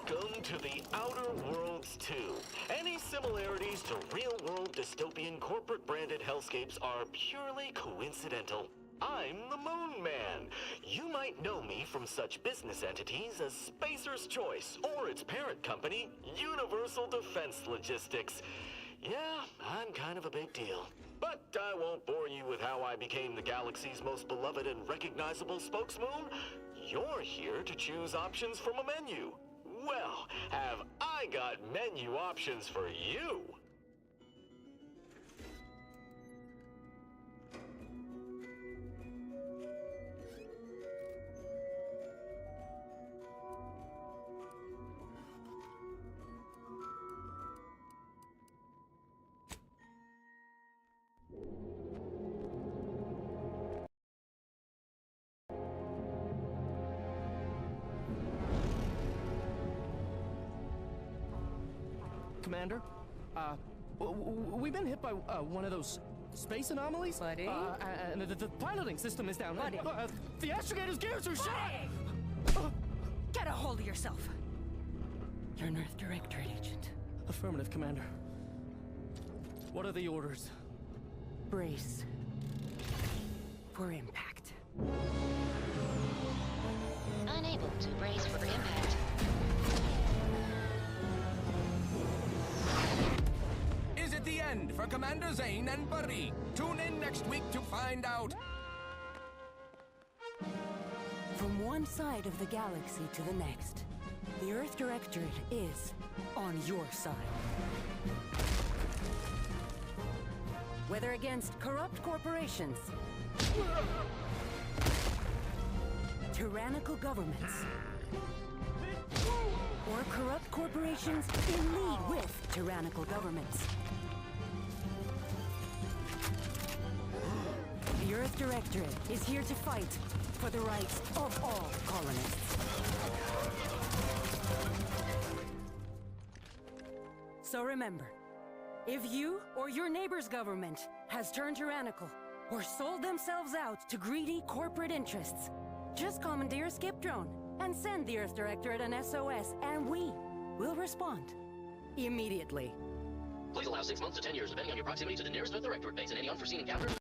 Welcome to the Outer Worlds 2. Any similarities to real-world dystopian corporate-branded hellscapes are purely coincidental. I'm the Moon Man. You might know me from such business entities as Spacer's Choice or its parent company, Universal Defense Logistics. Yeah, I'm kind of a big deal. But I won't bore you with how I became the galaxy's most beloved and recognizable spokesmoon. You're here to choose options from a menu. Well, have I got menu options for you? Commander, we've been hit by one of those space anomalies. Buddy? And the piloting system is down. Buddy? The astrogator's gears are shot! Get a hold of yourself! You're an Earth Directorate agent. Affirmative, Commander. What are the orders? Brace for impact. Unable to brace for impact. Is it the end for Commander Zane and Buddy? Tune in next week to find out. From one side of the galaxy to the next, the Earth Directorate is on your side. Whether against corrupt corporations, tyrannical governments, or corrupt corporations in league with tyrannical governments. The Earth Directorate is here to fight for the rights of all colonists. So remember, if you or your neighbor's government has turned tyrannical or sold themselves out to greedy corporate interests, just commandeer a skip drone and send the Earth Directorate an SOS, and we will respond immediately. Please allow 6 months to 10 years, depending on your proximity to the nearest Earth Directorate base and any unforeseen encounters.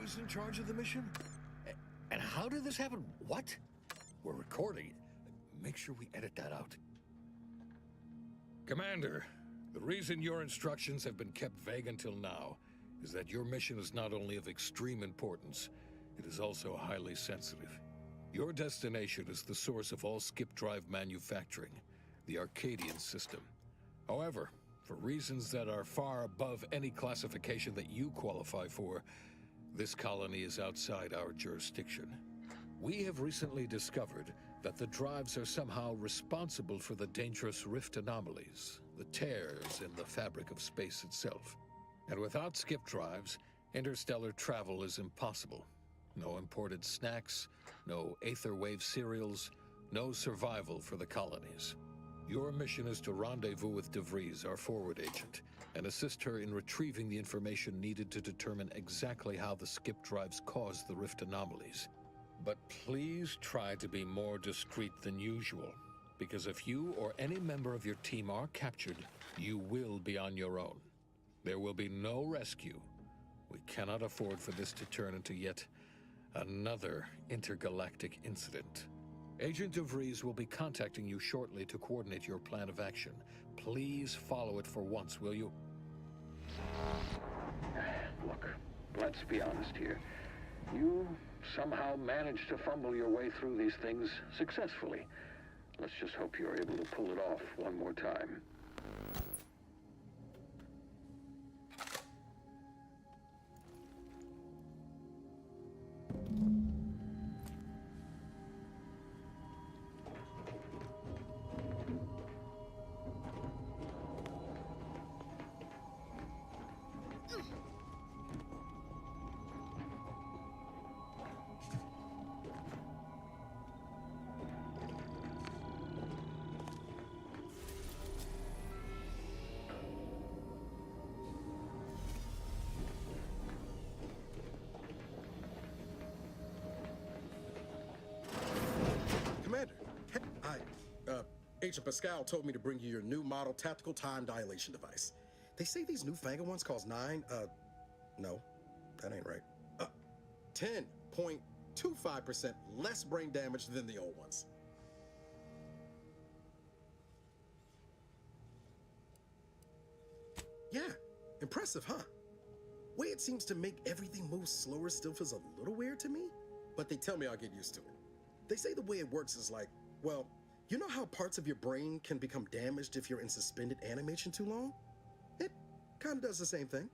Who's in charge of the mission? And how did this happen? What? We're recording. Make sure we edit that out. Commander, the reason your instructions have been kept vague until now is that your mission is not only of extreme importance, it is also highly sensitive. Your destination is the source of all skip drive manufacturing, the Arcadian system. However, for reasons that are far above any classification that you qualify for, this colony is outside our jurisdiction. We have recently discovered that the drives are somehow responsible for the dangerous rift anomalies, the tears in the fabric of space itself. And without skip drives, interstellar travel is impossible. No imported snacks, no Aether Wave cereals, no survival for the colonies. Your mission is to rendezvous with DeVries, our forward agent, and assist her in retrieving the information needed to determine exactly how the skip drives caused the rift anomalies. But please try to be more discreet than usual, because if you or any member of your team are captured, you will be on your own. There will be no rescue. We cannot afford for this to turn into yet another intergalactic incident. Agent DeVries will be contacting you shortly to coordinate your plan of action. Please follow it for once, will you? Look, let's be honest here. You somehow managed to fumble your way through these things successfully. Let's just hope you're able to pull it off one more time. Commander, Agent Pascal told me to bring you your new model tactical time dilation device. They say these newfangled ones cost no, that ain't right. 10.25% less brain damage than the old ones. Yeah, impressive, huh? Way it seems to make everything move slower still feels a little weird to me, but they tell me I'll get used to it. They say the way it works is like, well, you know how parts of your brain can become damaged if you're in suspended animation too long? It kind of does the same thing.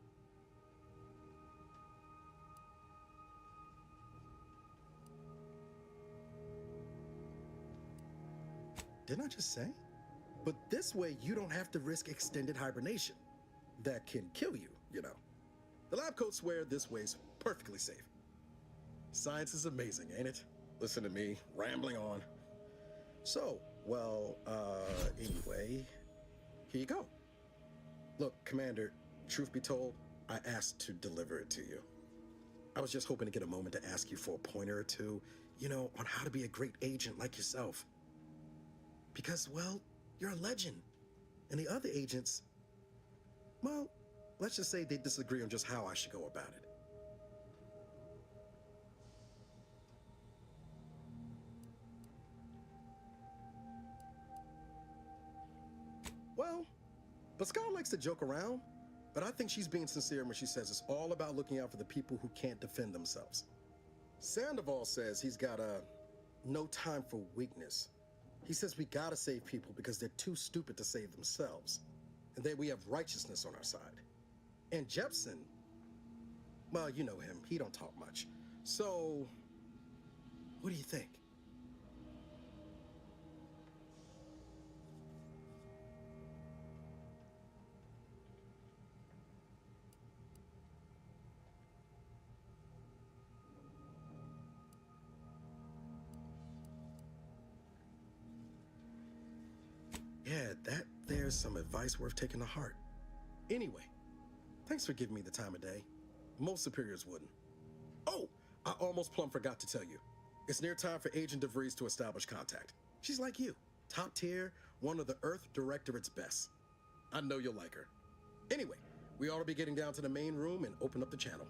Didn't I just say? But this way, you don't have to risk extended hibernation. That can kill you, you know. The lab coats swear this way's perfectly safe. Science is amazing, ain't it? Listen to me, rambling on. So, well, anyway, here you go. Look, Commander, truth be told, I asked to deliver it to you. I was just hoping to get a moment to ask you for a pointer or two, you know, on how to be a great agent like yourself. Because, well, you're a legend. And the other agents, well, let's just say they disagree on just how I should go about it. Well, Pascal likes to joke around, but I think she's being sincere when she says it's all about looking out for the people who can't defend themselves. Sandoval says he's got no time for weakness. He says we gotta save people because they're too stupid to save themselves, and that we have righteousness on our side. And Jepson, well, you know him, he don't talk much. So, what do you think? Yeah, there's some advice worth taking to heart. Anyway, thanks for giving me the time of day. Most superiors wouldn't. Oh, I almost plumb forgot to tell you. It's near time for Agent DeVries to establish contact. She's like you, top tier, one of the Earth Directorate's best. I know you'll like her. Anyway, we ought to be getting down to the main room and open up the channel.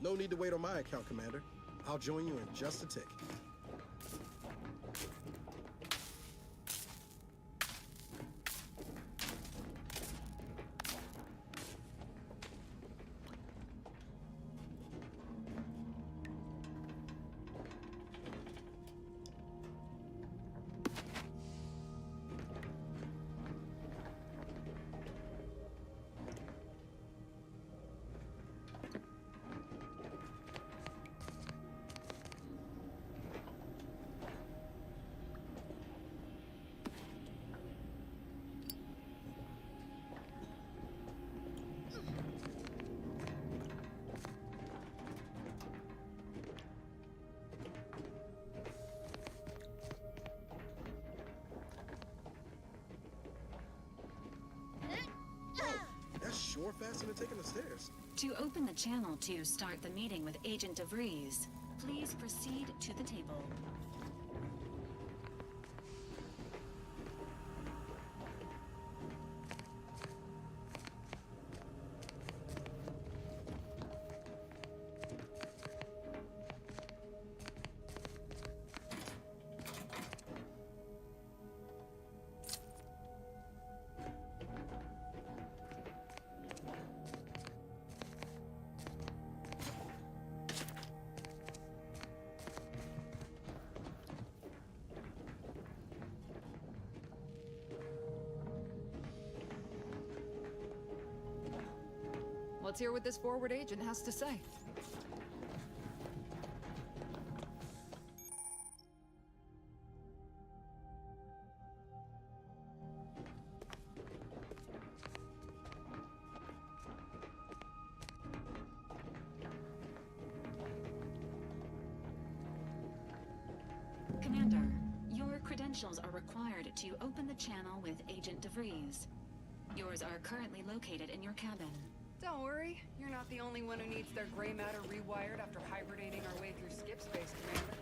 No need to wait on my account, Commander. I'll join you in just a tick. Isn't it taking the stairs? To open the channel to start the meeting with Agent DeVries, please proceed to the table. Let's hear what this forward agent has to say. Commander, your credentials are required to open the channel with Agent DeVries. Yours are currently located in your cabin. Don't worry, you're not the only one who needs their gray matter rewired after hibernating our way through skip space, Commander.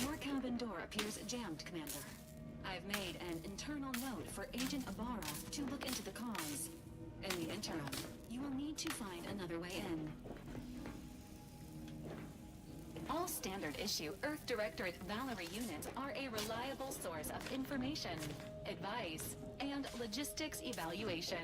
Your cabin door appears jammed, Commander. I've made an internal note for Agent Ibarra to look into the cause. In the interim, you will need to find another way in. All standard issue Earth Directorate Valerie units are a reliable source of information, advice, and logistics evaluation.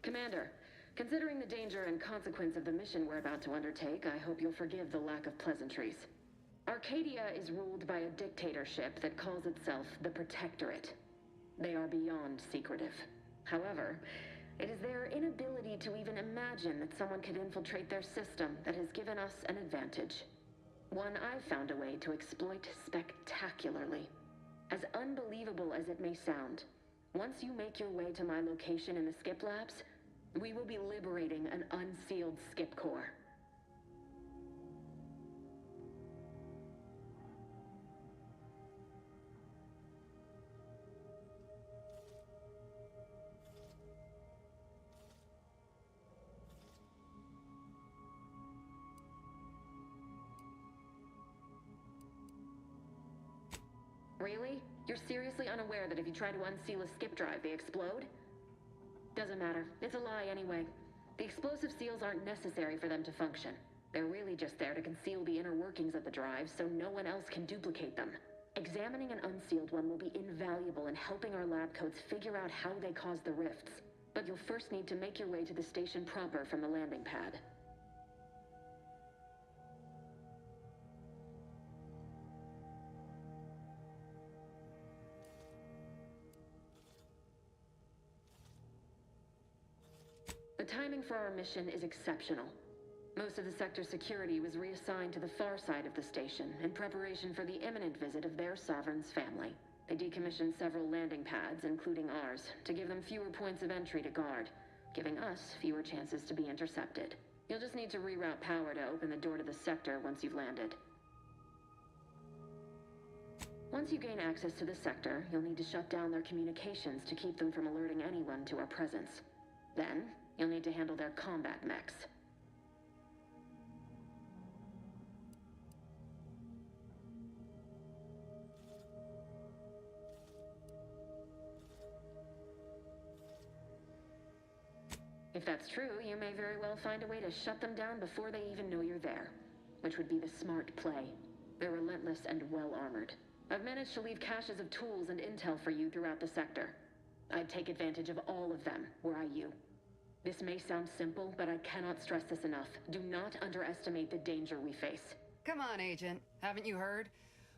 Commander, considering the danger and consequence of the mission we're about to undertake, I hope you'll forgive the lack of pleasantries. Arcadia is ruled by a dictatorship that calls itself the Protectorate. They are beyond secretive. However, it is their inability to even imagine that someone could infiltrate their system that has given us an advantage. One I've found a way to exploit spectacularly. As unbelievable as it may sound, once you make your way to my location in the Skip Labs, we will be liberating an unsealed Skip core. Really? You're seriously unaware that if you try to unseal a skip drive, they explode? Doesn't matter. It's a lie anyway. The explosive seals aren't necessary for them to function. They're really just there to conceal the inner workings of the drive so no one else can duplicate them. Examining an unsealed one will be invaluable in helping our lab coats figure out how they cause the rifts. But you'll first need to make your way to the station proper from the landing pad. The timing for our mission is exceptional. Most of the sector's security was reassigned to the far side of the station in preparation for the imminent visit of their sovereign's family. They decommissioned several landing pads, including ours, to give them fewer points of entry to guard, giving us fewer chances to be intercepted. You'll just need to reroute power to open the door to the sector once you've landed. Once you gain access to the sector, you'll need to shut down their communications to keep them from alerting anyone to our presence. Then, you'll need to handle their combat mechs. If that's true, you may very well find a way to shut them down before they even know you're there, which would be the smart play. They're relentless and well-armored. I've managed to leave caches of tools and intel for you throughout the sector. I'd take advantage of all of them, were I you. This may sound simple, but I cannot stress this enough. Do not underestimate the danger we face. Come on, Agent. Haven't you heard?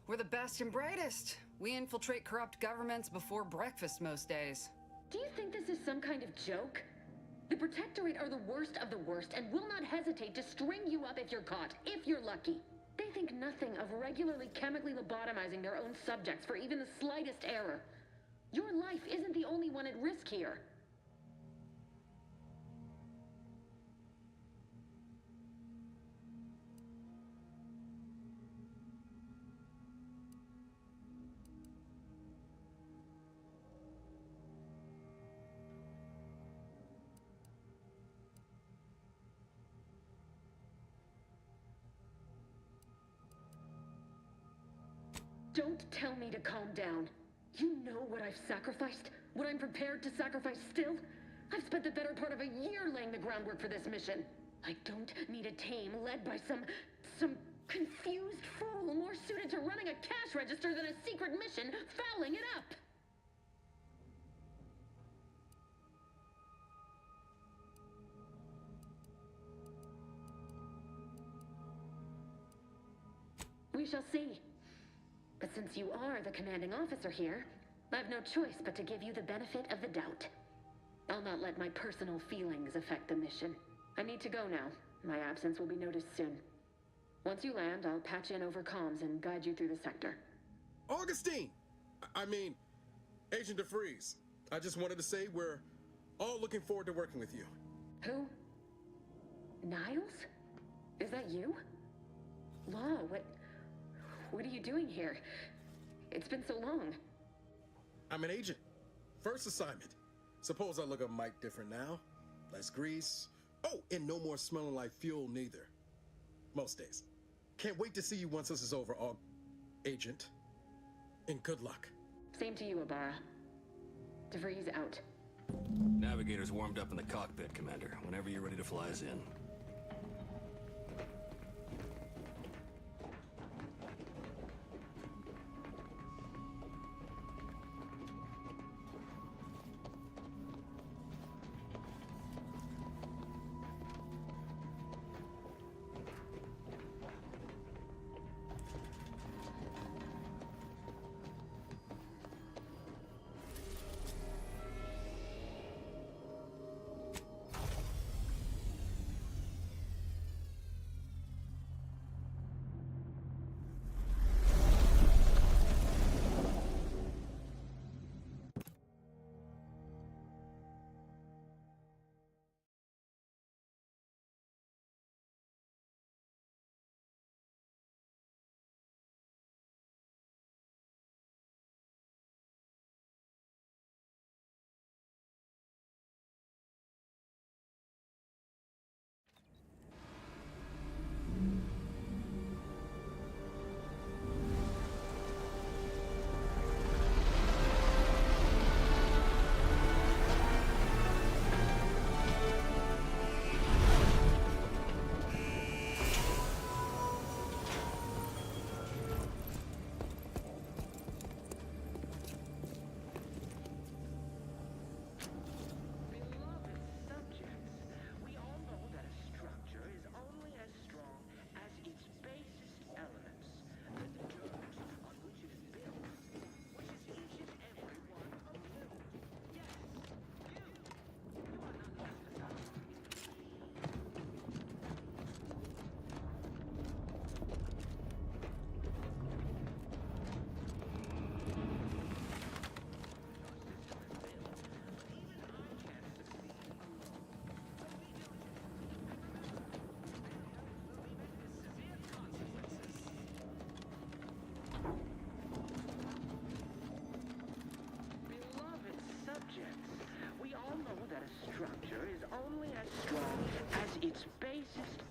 We're the best and brightest. We infiltrate corrupt governments before breakfast most days. Do you think this is some kind of joke? The Protectorate are the worst of the worst and will not hesitate to string you up if you're caught, if you're lucky. They think nothing of regularly chemically lobotomizing their own subjects for even the slightest error. Your life isn't the only one at risk here. Don't tell me to calm down. You know what I've sacrificed? What I'm prepared to sacrifice still? I've spent the better part of a year laying the groundwork for this mission. I don't need a team led by some confused fool more suited to running a cash register than a secret mission fouling it up. We shall see. But since you are the commanding officer here, I've no choice but to give you the benefit of the doubt. I'll not let my personal feelings affect the mission. I need to go now. My absence will be noticed soon. Once you land, I'll patch in over comms and guide you through the sector. Augustine! I mean, Agent DeFreeze. I just wanted to say we're all looking forward to working with you. Who? Niles? Is that you? Law, what are you doing here? It's been so long. I'm an agent. First assignment. Suppose I look a mite different now. Less grease. Oh, and no more smelling like fuel neither. Most days. Can't wait to see you once this is over, Agent. And good luck. Same to you, Abara. DeVries out. Navigator's warmed up in the cockpit, Commander. Whenever you're ready to fly us in.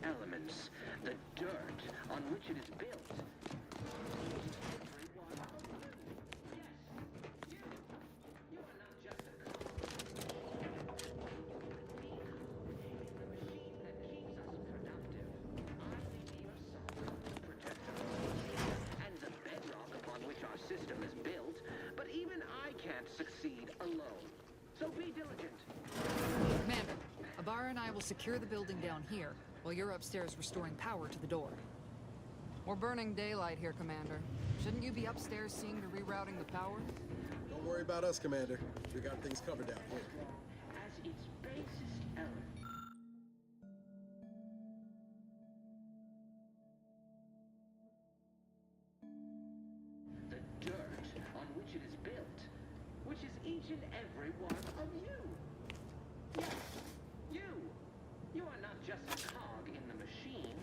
elements, the dirt on which it is built. System is built, but even I can't succeed alone. So be diligent. Commander, Ibarra and I will secure the building down here, while you're upstairs restoring power to the door. We're burning daylight here, Commander. Shouldn't you be upstairs seeing to rerouting the power? Don't worry about us, Commander. We got things covered down here. As its basest element. It is built, which is each and every one of you. Yes, you. You are not just a cog in the machine.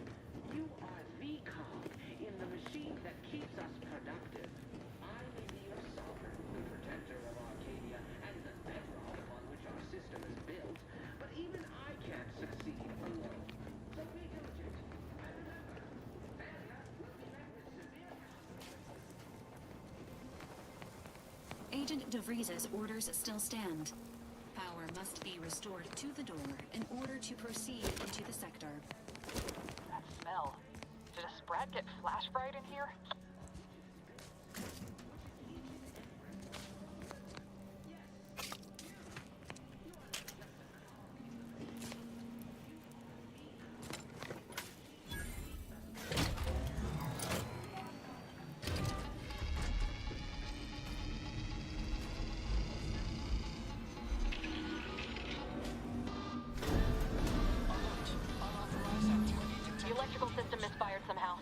You are the cog in the machine that keeps us productive. I may be your sovereign, the protector of Arcadia, and the bedrock upon which our system is built, but even I can't succeed alone. So be diligent. And remember, failure will be met with severe consequences. Agent DeVries's orders still stand. Power must be restored to the door in order to proceed into the sector. That smell. Did a Sprat get flash fried in here?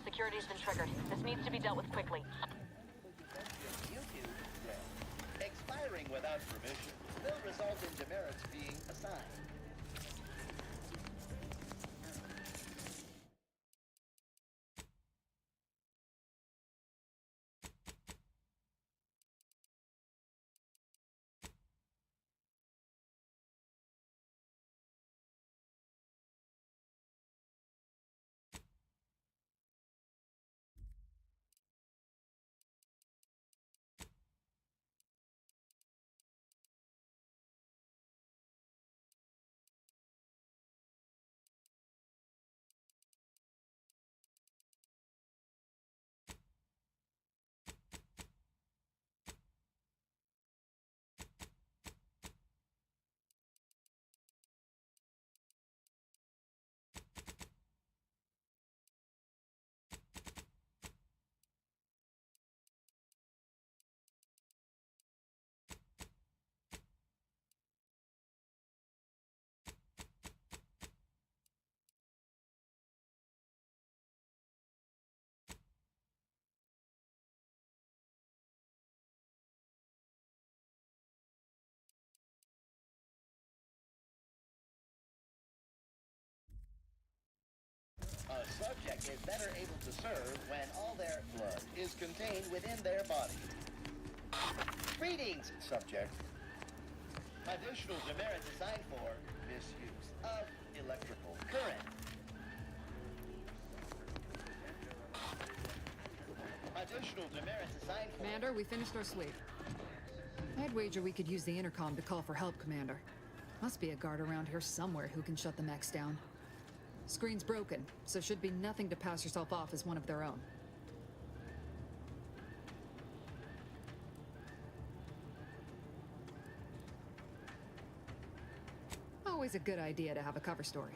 Security's been triggered. This needs to be dealt with quickly. Expiring without permission will result in demerits being assigned. A subject is better able to serve when all their blood is contained within their body. Greetings, subject. Additional demerits assigned for misuse of electrical current. Additional demerits assigned for... Commander, we finished our sweep. I'd wager we could use the intercom to call for help, Commander. Must be a guard around here somewhere who can shut the mechs down. Screen's broken, so should be nothing to pass yourself off as one of their own. Always a good idea to have a cover story.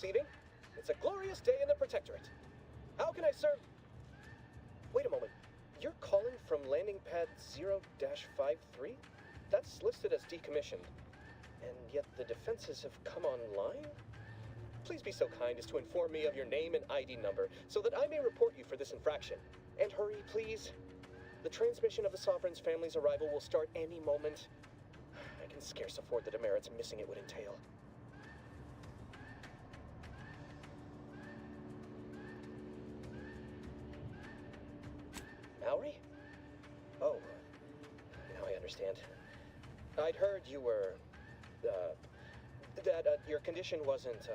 receiving. It's a glorious day in the Protectorate. How can I serve? Wait a moment. You're calling from landing pad 0-53? That's listed as decommissioned. And yet the defenses have come online? Please be so kind as to inform me of your name and ID number so that I may report you for this infraction. And hurry, please. The transmission of the Sovereign's family's arrival will start any moment. I can scarce afford the demerits missing it would entail. Maori? Oh, now I understand. I'd heard you were, that your condition wasn't,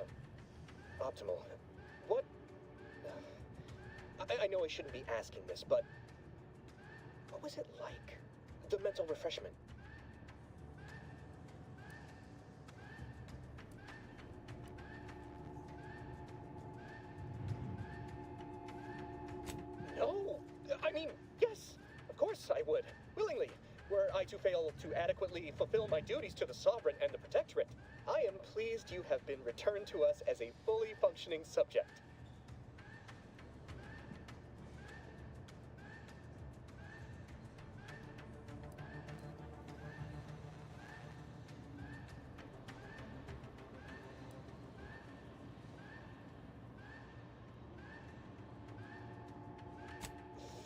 optimal. What? I know I shouldn't be asking this, but what was it like? The mental refreshment? No! I mean, yes! Of course I would. Willingly. Were I to fail to adequately fulfill my duties to the Sovereign and the Protectorate, I am pleased you have been returned to us as a fully functioning subject.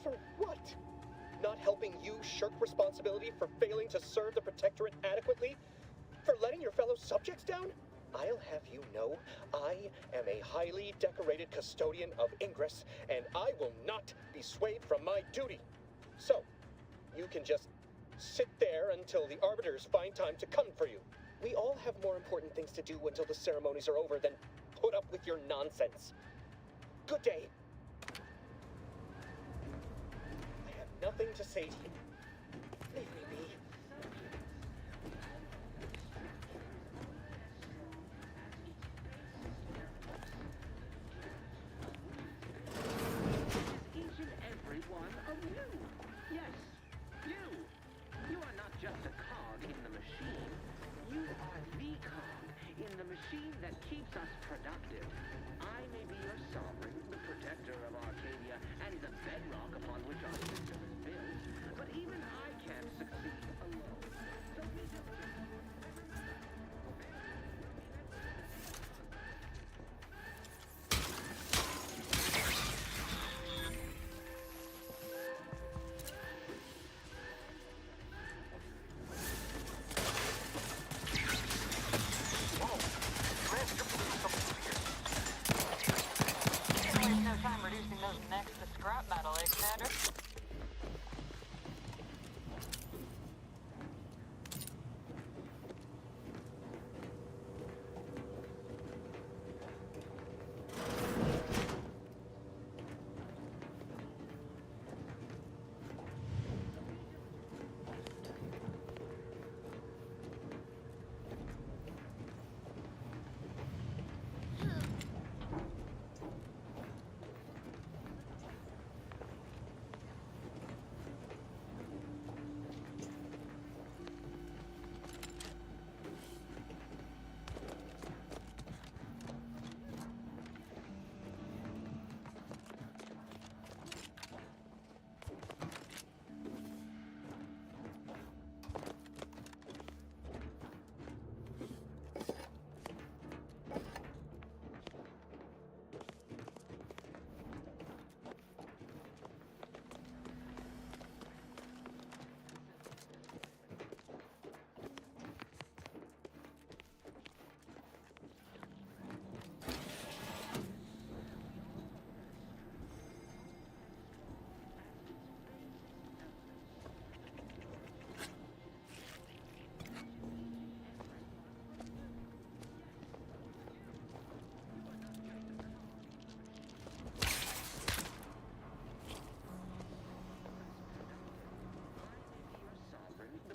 For what? Not helping you shirk responsibility for failing to serve the Protectorate adequately? For letting your fellow subjects down? I'll have you know, I am a highly decorated custodian of Ingress, and I will not be swayed from my duty. So, you can just sit there until the Arbiters find time to come for you. We all have more important things to do until the ceremonies are over than put up with your nonsense. Good day. I have nothing to say to you. Leave me be. Each and every one of you. Yes, you. You are not just a cog in the machine. You are the cog in the machine that keeps us productive. I may be your sovereign, the protector of Arcadia, and the bedrock upon which our system is built, but even I can't succeed alone. So we just... Waste no time reducing those necks to scrap metal, eh, Commander?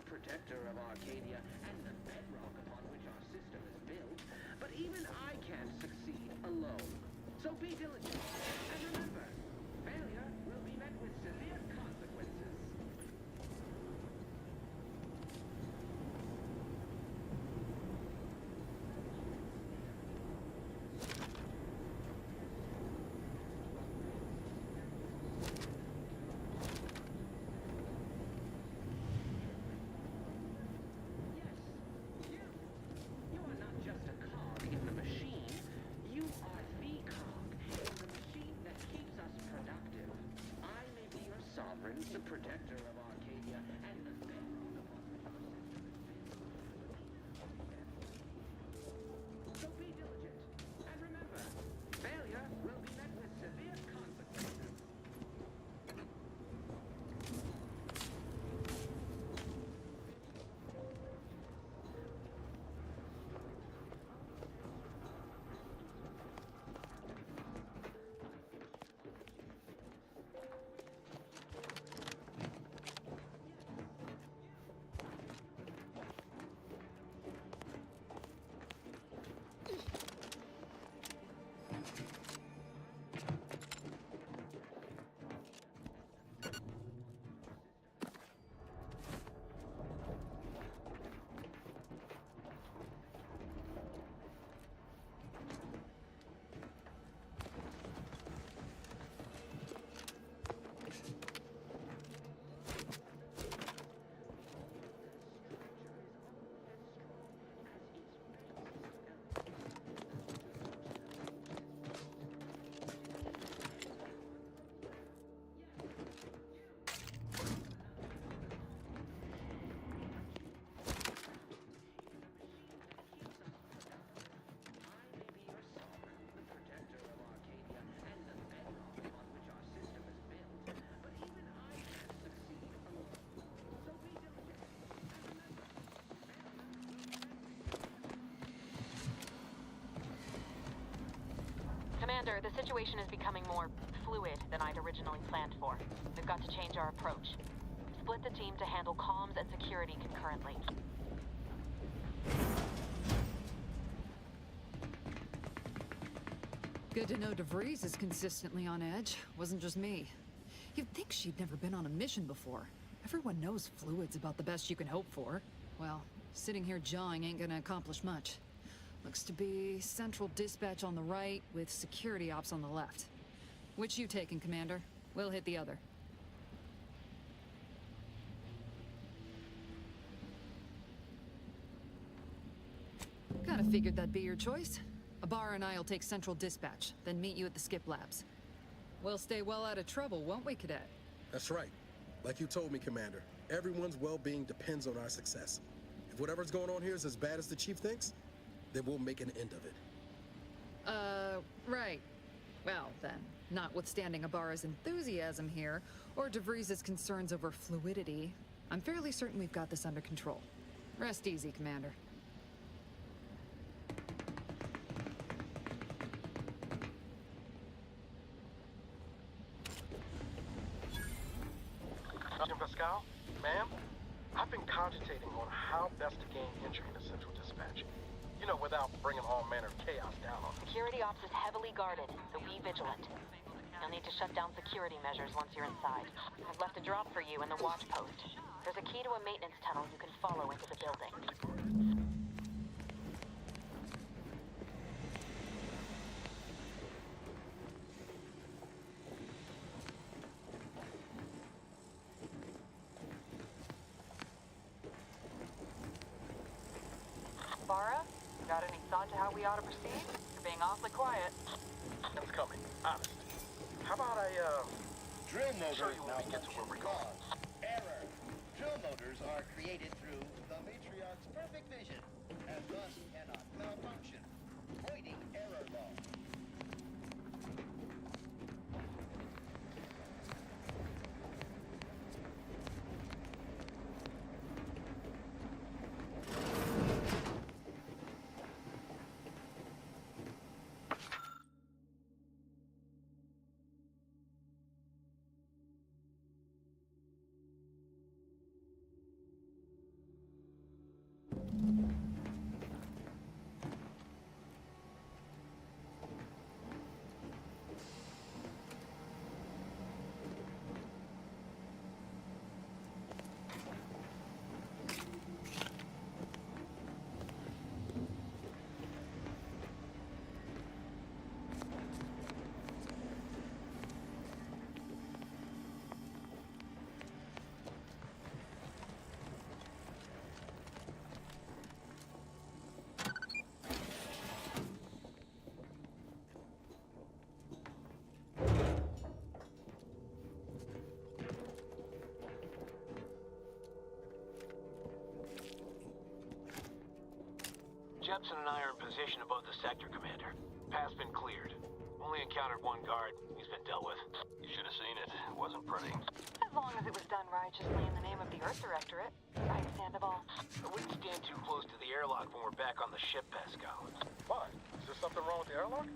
Protector of Arcadia and the bedrock upon which our system is built, but even I can't succeed alone. So be diligent, and remember, failure will be met with severe consequences. Commander, the situation is becoming more fluid than I'd originally planned for. We've got to change our approach. Split the team to handle comms and security concurrently. Good to know DeVries is consistently on edge. Wasn't just me. You'd think she'd never been on a mission before. Everyone knows fluid's about the best you can hope for. Well, sitting here jawing ain't gonna accomplish much. Looks to be Central Dispatch on the right, with security ops on the left. Which you taking, Commander? We'll hit the other. Kinda figured that'd be your choice. Ibarra and I'll take Central Dispatch, then meet you at the Skip Labs. We'll stay well out of trouble, won't we, Cadet? That's right. Like you told me, Commander, everyone's well-being depends on our success. If whatever's going on here is as bad as the Chief thinks, then we'll make an end of it. Right. Well, then, notwithstanding Ibarra's enthusiasm here, or DeVries' concerns over fluidity, I'm fairly certain we've got this under control. Rest easy, Commander. Agent Pascal, ma'am, I've been cogitating on how best to gain entry into Central Dispatch. You know, without bringing all manner of chaos down on them. Security ops is heavily guarded, so be vigilant. You'll need to shut down security measures once you're inside. I've left a drop for you in the watch post. There's a key to a maintenance tunnel you can follow into the building. Ibarra, got any thought to how we ought to proceed? You're being awfully quiet. It's coming, honest. How about I, Drill motors show you when we get to where we're going? Error. Drill motors are created through the Matriarch's perfect vision, and thus cannot malfunction. Voiding error law. Jepson and I are in position above the sector, Commander. Path's been cleared. Only encountered one guard. He's been dealt with. You should have seen it. It wasn't pretty. As long as it was done righteously in the name of the Earth Directorate. Understandable. I wouldn't stand too close to the airlock when we're back on the ship, Pascal. Why? Is there something wrong with the airlock?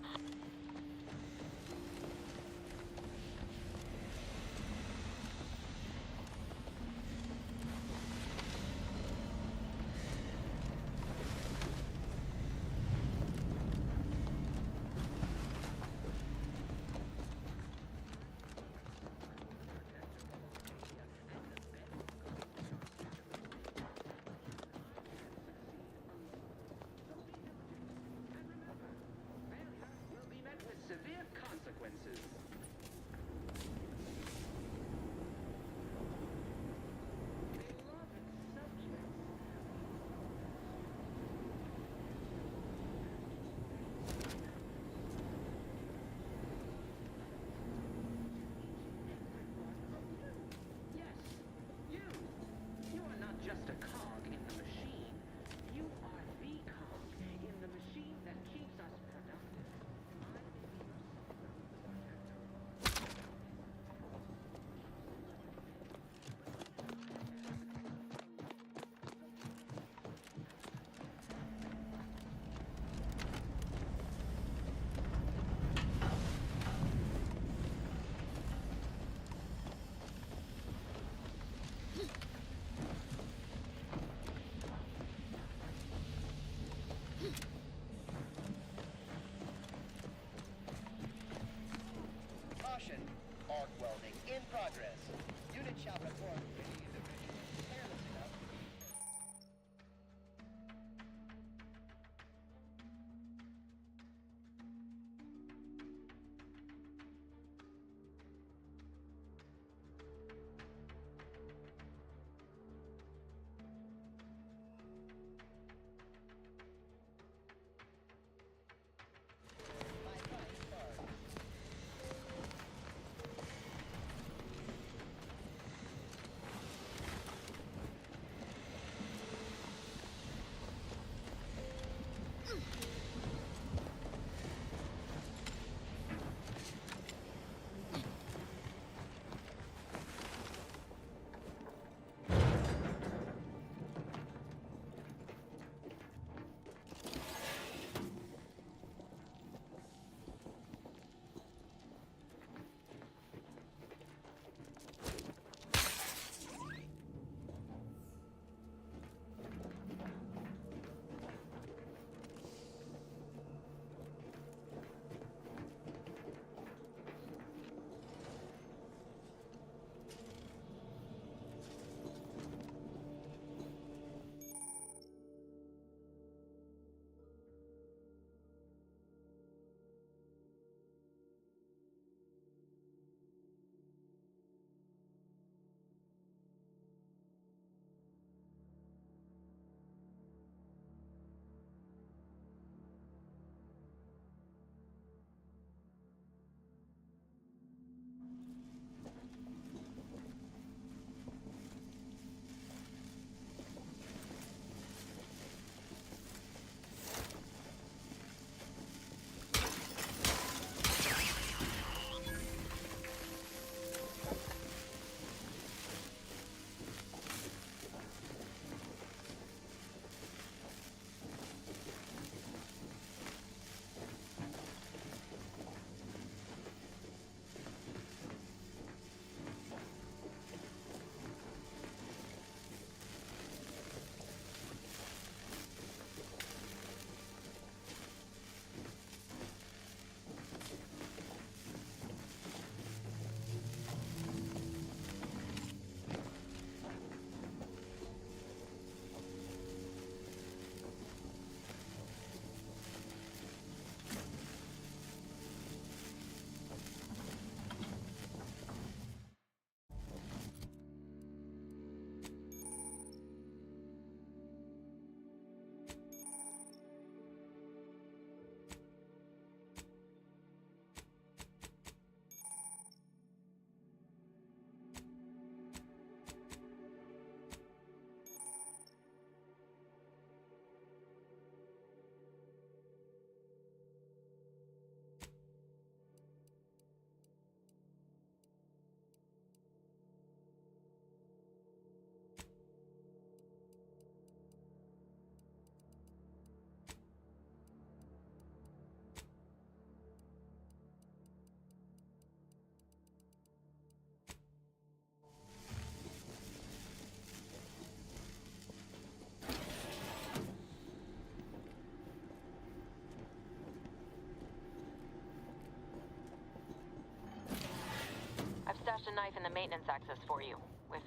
knife in the maintenance access for you, with,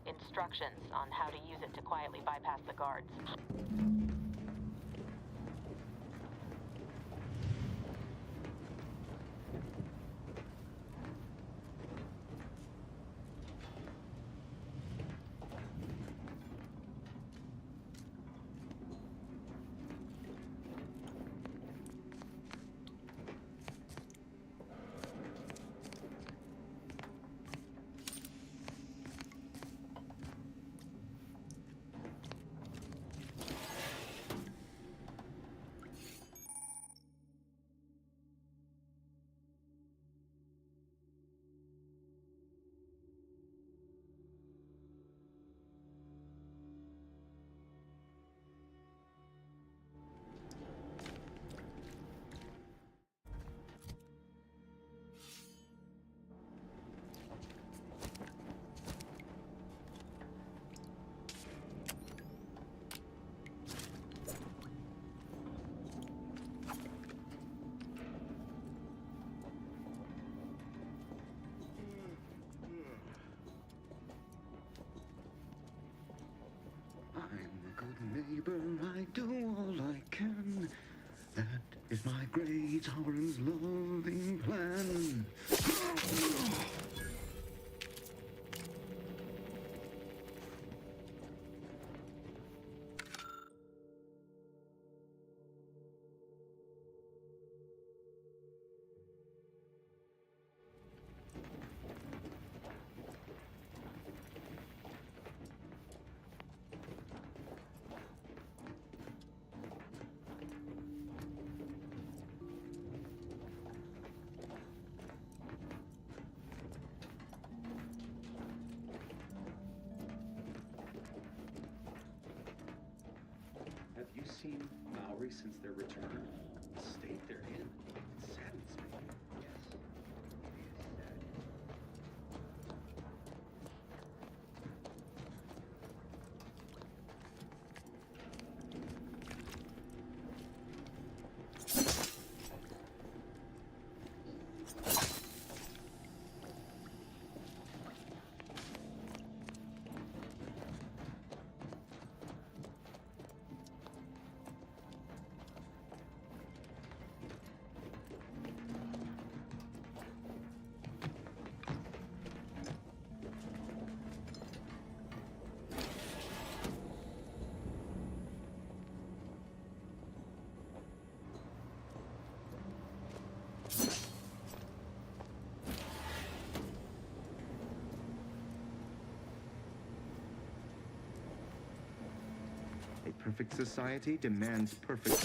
instructions on how to use it to quietly bypass the guards. Neighbor, I do all I can. That is my great Oran's loving plan. Have you seen Maori since their return? The state they're in, it saddens me. Yes, he is sad. A perfect society demands perfect...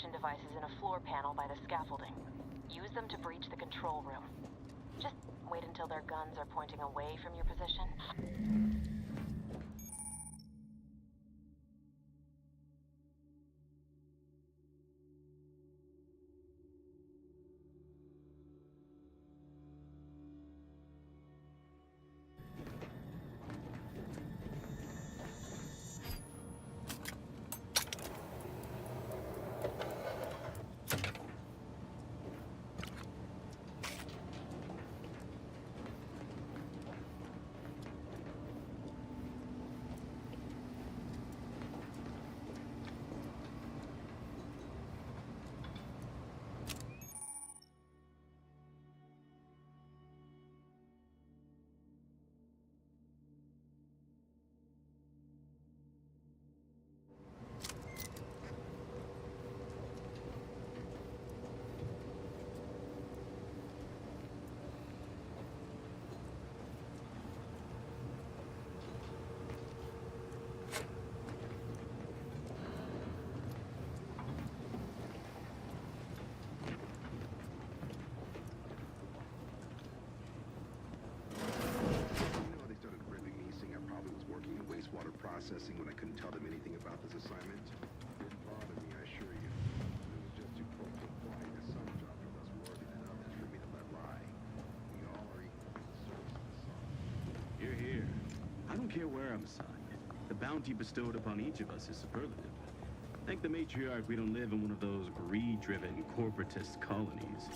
communication devices in a floor panel by the scaffolding. Use them to breach the control room. Just wait until their guns are pointing away from your position. Processing when I couldn't tell them anything about this assignment. Didn't bother me, I assure you. It was just too close to applying to some jobs are less worthy than others for me to let lie. We all are equal to the service of the sun. You're here. I don't care where I'm assigned. The bounty bestowed upon each of us is superlative. Thank the matriarch we don't live in one of those greed-driven corporatist colonies.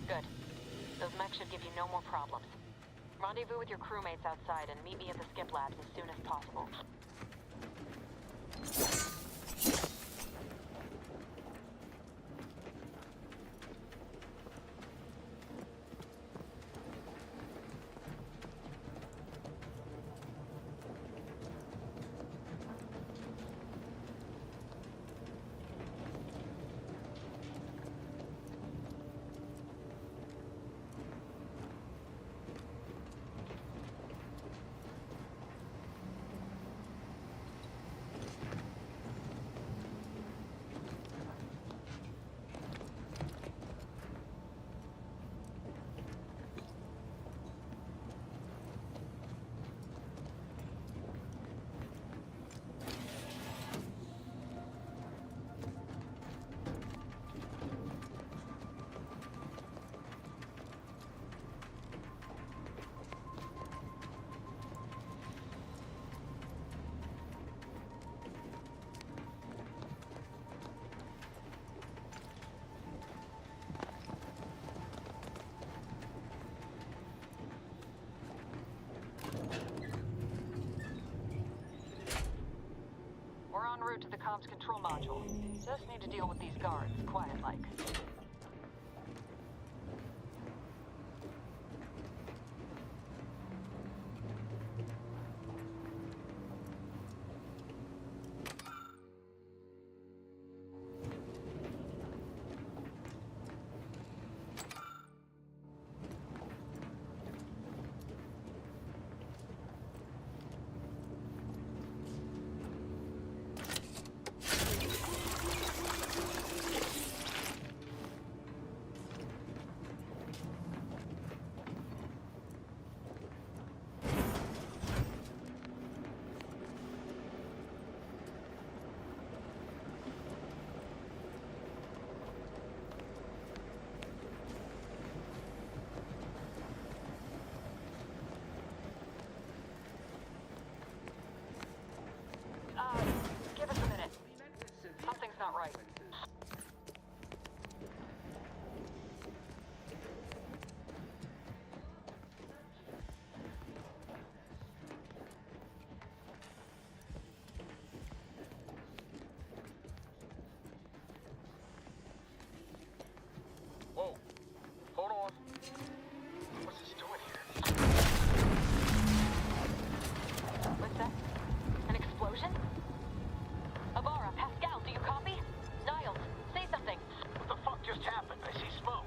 Good. Those mechs should give you no more problems. Rendezvous with your crewmates outside and meet me at the skip labs as soon as possible. to the comms control module. Just need to deal with these guards, quiet-like. Give us a minute. Something's not right. Whoa. Hold on. What's this doing here? What's that? An explosion? Abara, Pascal, do you copy? Niles, say something. What the fuck just happened? I see smoke.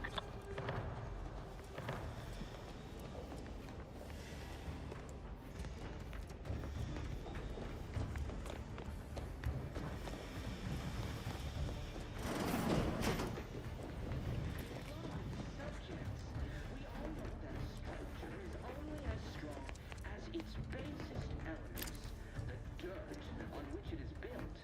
We all know that a structure is only as strong as its basest elements, the dirt on which it is built.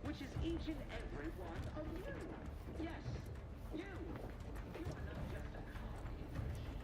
Which is each and every one of you. Yes, you. You are not just a cog in the machine.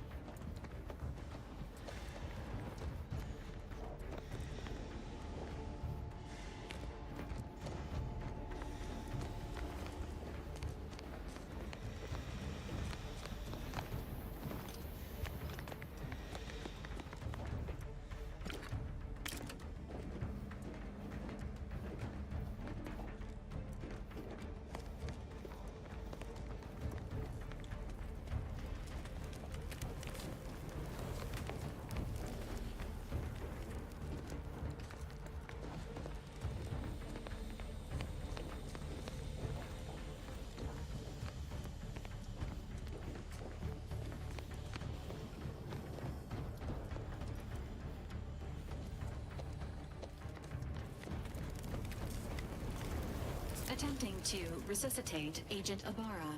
Attempting to resuscitate Agent Abara.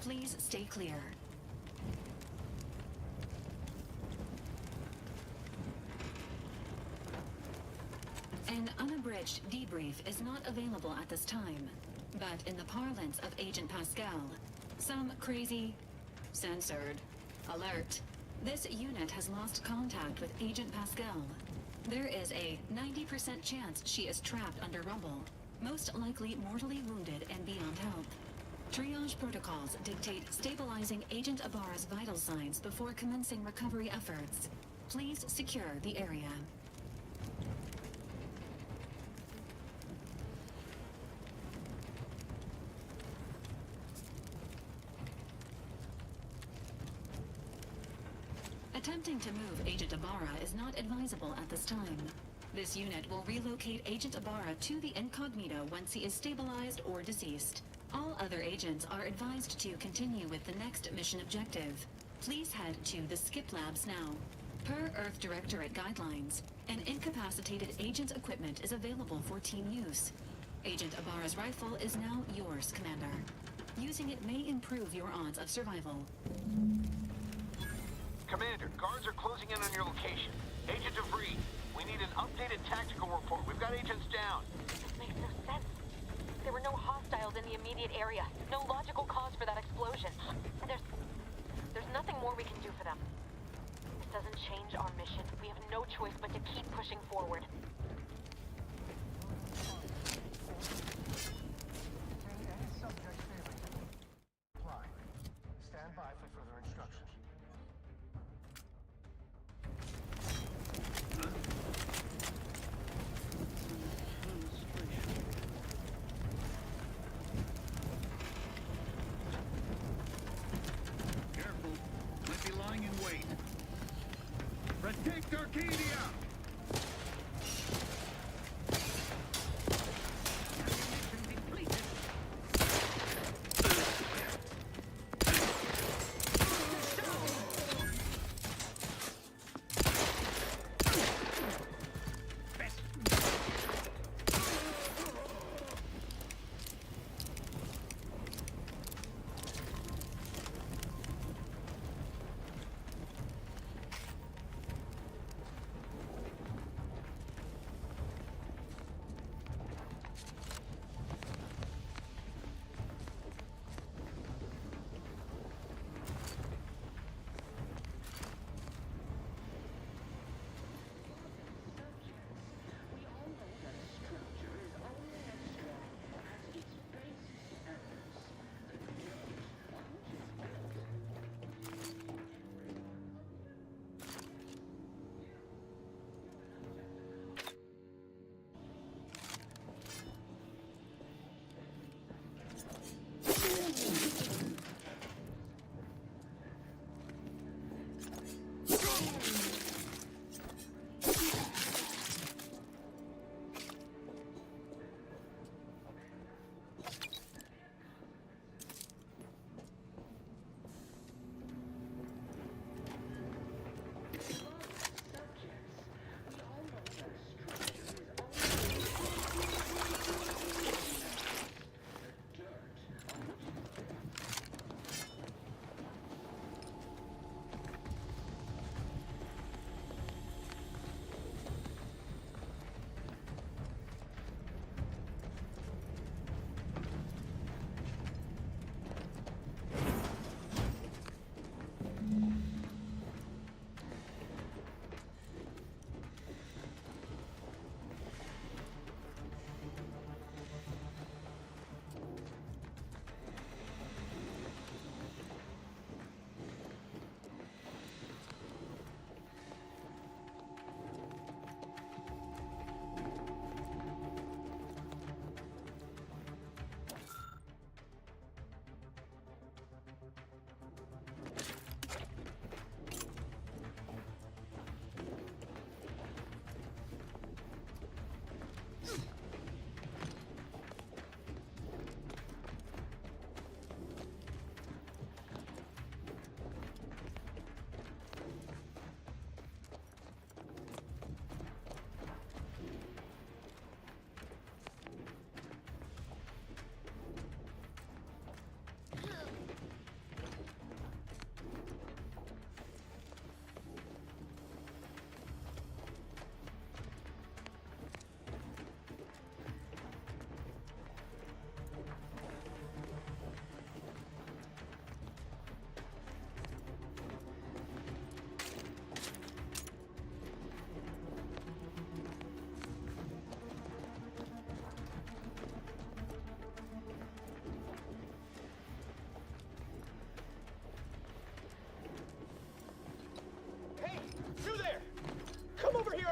Please stay clear. An unabridged debrief is not available at this time, but in the parlance of Agent Pascal, some crazy, censored, alert. This unit has lost contact with Agent Pascal. There is a 90% chance she is trapped under rubble, most likely mortally wounded and beyond help. Triage protocols dictate stabilizing Agent Ibarra's vital signs before commencing recovery efforts. Please secure the area. Attempting to move Agent Ibarra is not advisable at this time. This unit will relocate Agent Ibarra to the Incognito once he is stabilized or deceased. All other agents are advised to continue with the next mission objective. Please head to the Skip Labs now. Per Earth Directorate guidelines, an incapacitated agent's equipment is available for team use. Agent Ibarra's rifle is now yours, Commander. Using it may improve your odds of survival. Commander, guards are closing in on your location. Agent DeVries, we need an updated tactical report. We've got agents down. This makes no sense. There were no hostiles in the immediate area. No logical cause for that explosion. And there's nothing more we can do for them. This doesn't change our mission. We have no choice but to keep pushing forward. Stand by for further instructions. Careful. Might be lying in wait. Protect Arcadia!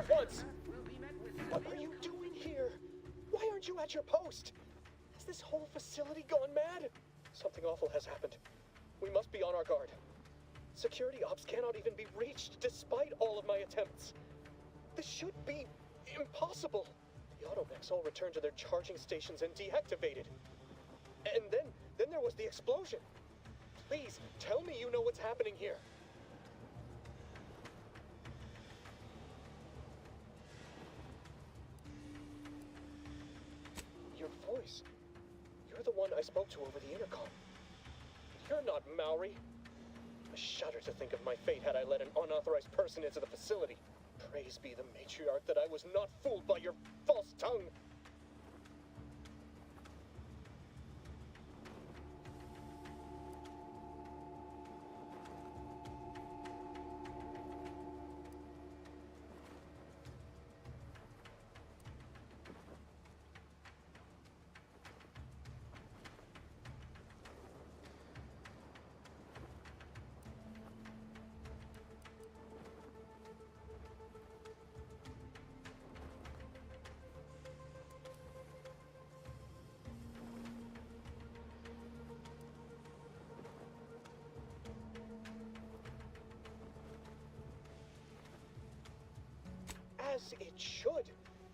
at once! What are you doing here? Why aren't you at your post? Has this whole facility gone mad? Something awful has happened. We must be on our guard. Security ops cannot even be reached despite all of my attempts. This should be impossible. The automechs all returned to their charging stations and deactivated. And then there was the explosion. Please, tell me you know what's happening here. Your voice. You're the one I spoke to over the intercom. You're not Maori. I shudder to think of my fate had I let an unauthorized person into the facility. Praise be the matriarch that I was not fooled by your false tongue. As it should.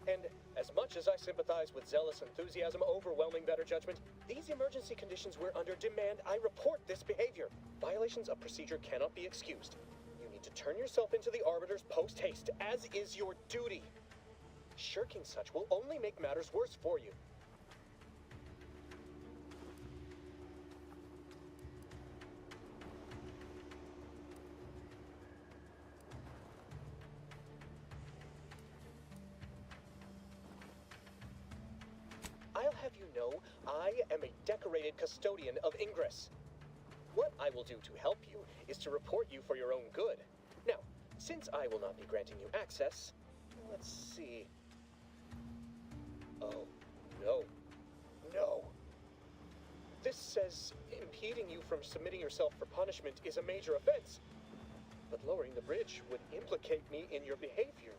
And as much as I sympathize with zealous enthusiasm overwhelming better judgment, these emergency conditions we're under demand I report this behavior. Violations of procedure cannot be excused. You need to turn yourself into the Arbiters post-haste, as is your duty. Shirking such will only make matters worse for you. I'll have you know, I am a decorated custodian of Ingress. What I will do to help you is to report you for your own good. Now, since I will not be granting you access, let's see. Oh, no. No. This says impeding you from submitting yourself for punishment is a major offense. But lowering the bridge would implicate me in your behavior.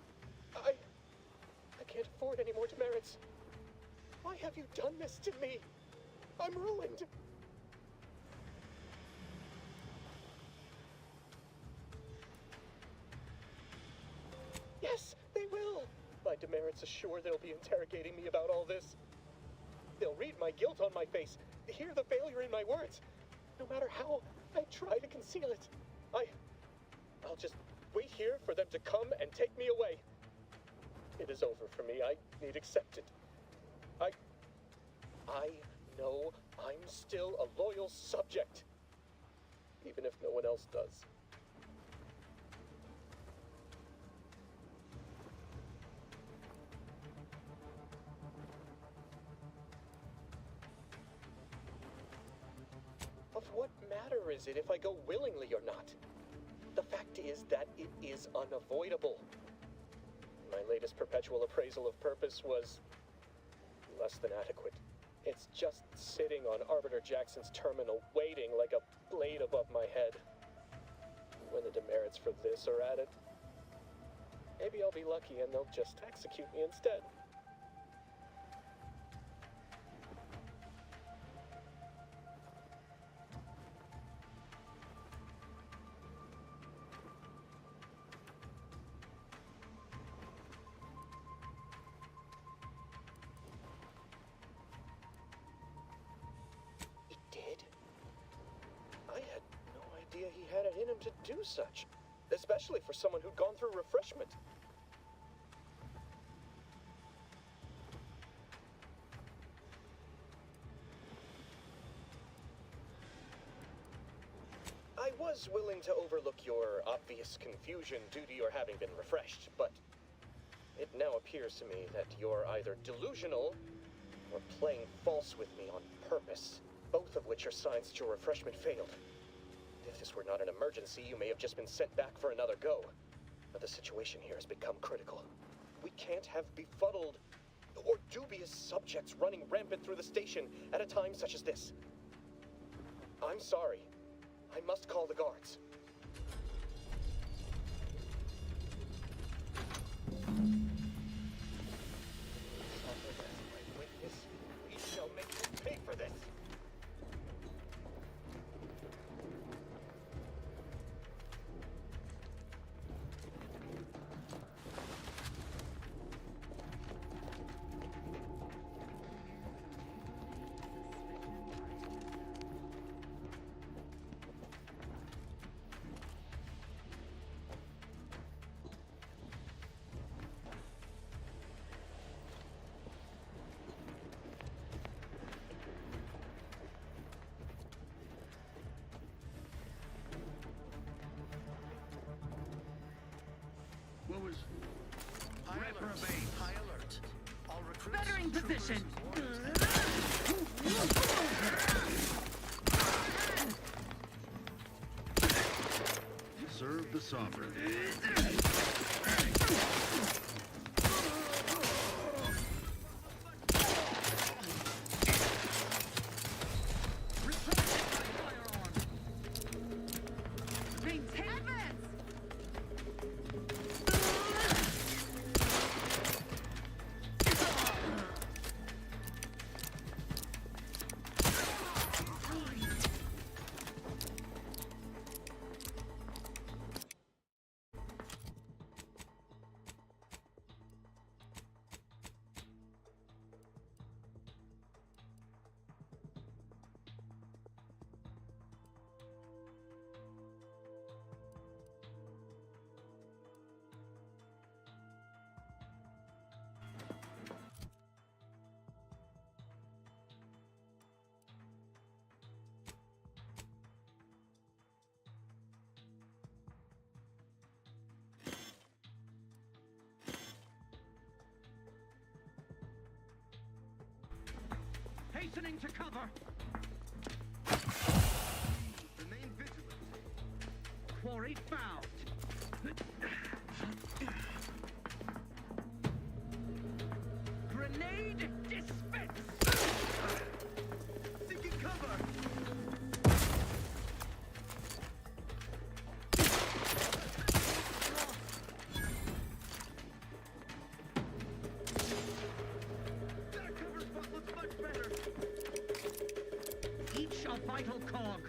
I can't afford any more demerits. Why have you done this to me? I'm ruined. Yes, they will. My demerits assure they'll be interrogating me about all this. They'll read my guilt on my face, hear the failure in my words. No matter how I try to conceal it, I'll just wait here for them to come and take me away. It is over for me. I need accept it. I know I'm still a loyal subject, even if no one else does. Of what matter is it if I go willingly or not? The fact is that it is unavoidable. My latest perpetual appraisal of purpose was less than adequate. It's just sitting on Arbiter Jackson's terminal, waiting like a blade above my head. When the demerits for this are added, maybe I'll be lucky and they'll just execute me instead. He had it in him to do such, especially for someone who'd gone through refreshment. I was willing to overlook your obvious confusion due to your having been refreshed, but it now appears to me that you're either delusional or playing false with me on purpose, both of which are signs that your refreshment failed. If this were not an emergency, you may have just been sent back for another go. But the situation here has become critical. We can't have befuddled or dubious subjects running rampant through the station at a time such as this. I'm sorry. I must call the guards. bettering position. Serve the sovereign. Hastening to cover. Remain vigilant. Quarry found. Grenade dispense. Seeking cover. That cover spot looks much better. Each a vital cog.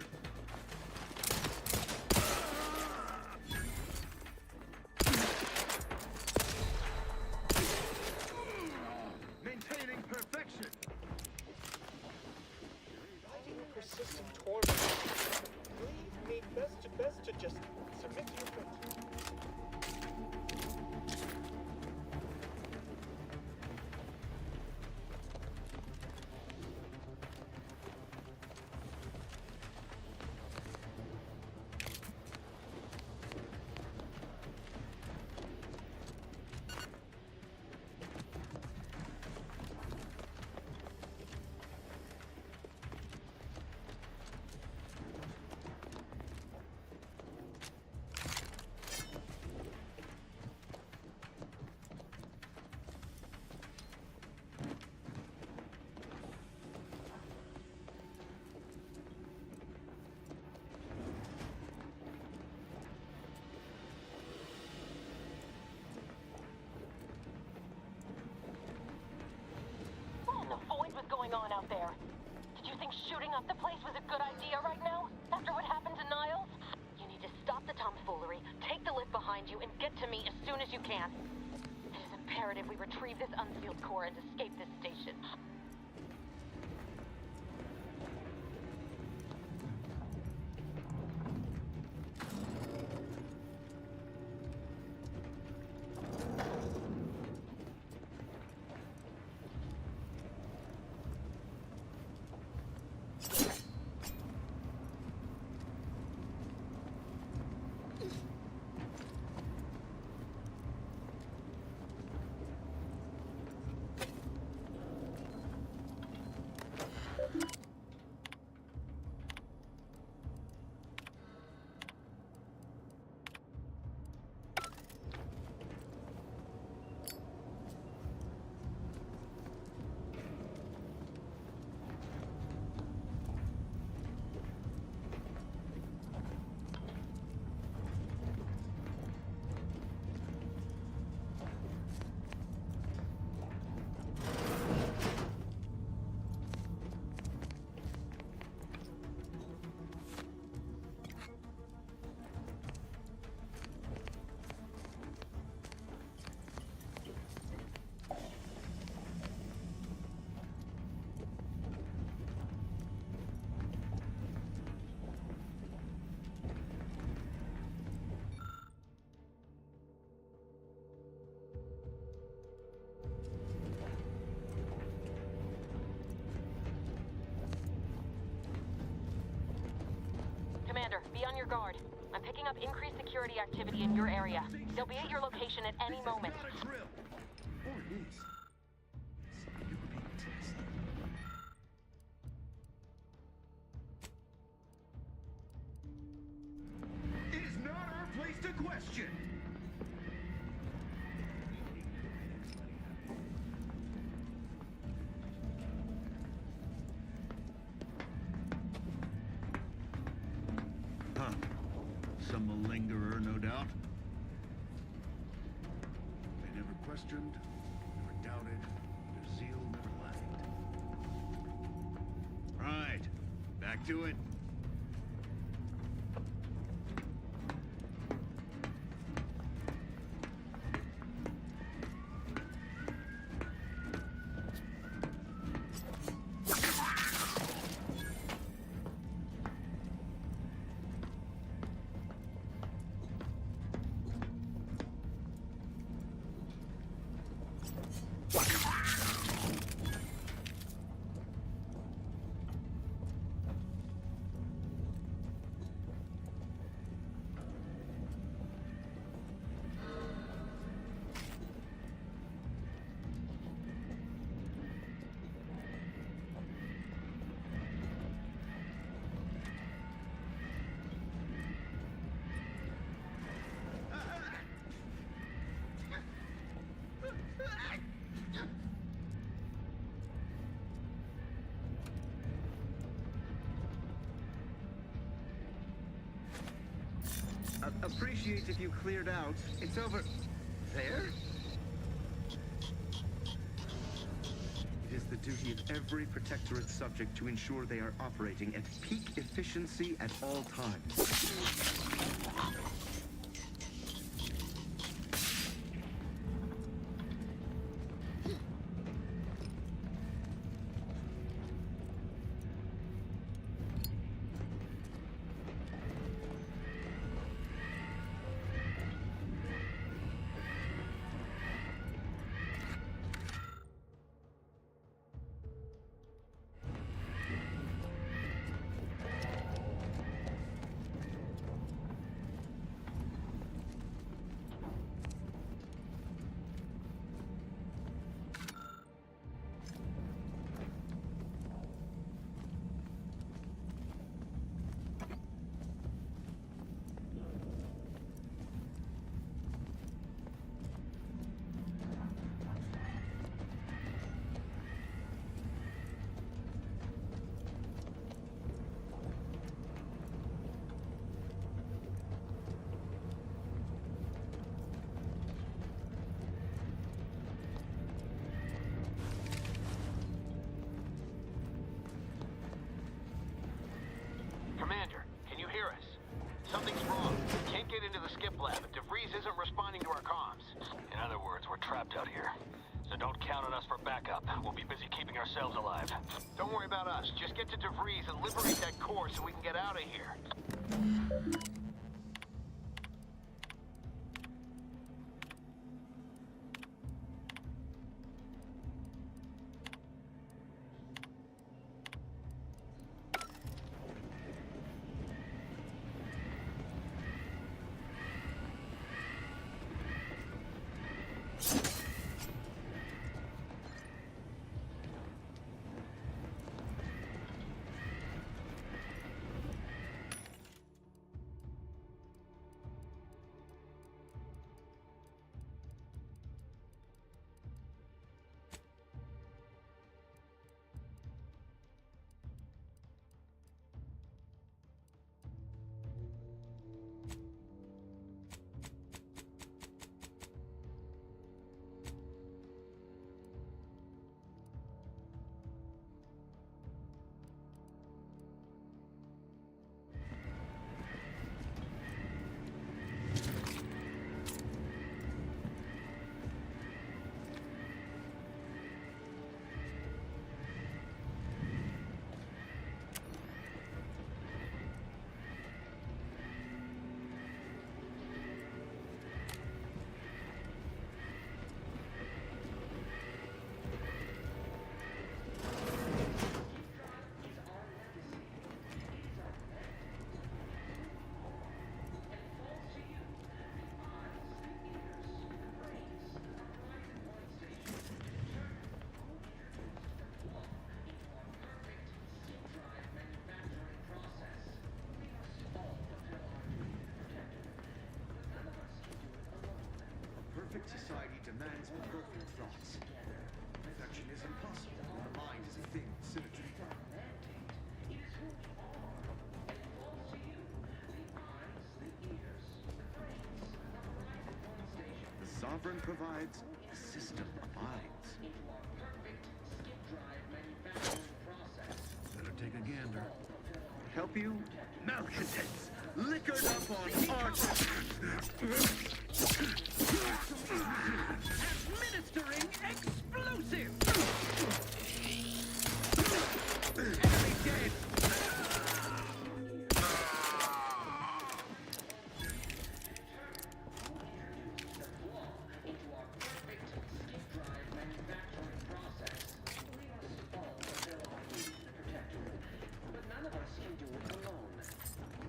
Maintaining perfection. Fighting a persistent torment. Believe me, best to just submit to your fate. What in the void was going on out there? Did you think shooting up the place was a good idea right now? After what happened to Niles? You need to stop the tomfoolery, take the lift behind you, and get to me as soon as you can. It is imperative we retrieve this unsealed core and escape this station. Commander, be on your guard. I'm picking up increased security activity in your area. They'll be at your location at any moment. Or his. question. Huh. Some malingerer, no doubt. They never questioned, never doubted, their zeal never lagged. Right, back to it. Appreciate if you cleared out. It's over there? It is the duty of every Protectorate subject to ensure they are operating at peak efficiency at all times. Commander, can you hear us? Something's wrong. We can't get into the skip lab. DeVries isn't responding to our comms. In other words, we're trapped out here. So don't count on us for backup. We'll be busy keeping ourselves alive. Don't worry about us. Just get to DeVries and liberate that core so we can get out of here. Society demands perfect thoughts. Perfection is impossible when the mind is a thing of symmetry. The sovereign provides, the system abides. Better take a gander. Help you? Malcontents! Liquored up on arches! Administering explosive! Enemy dead!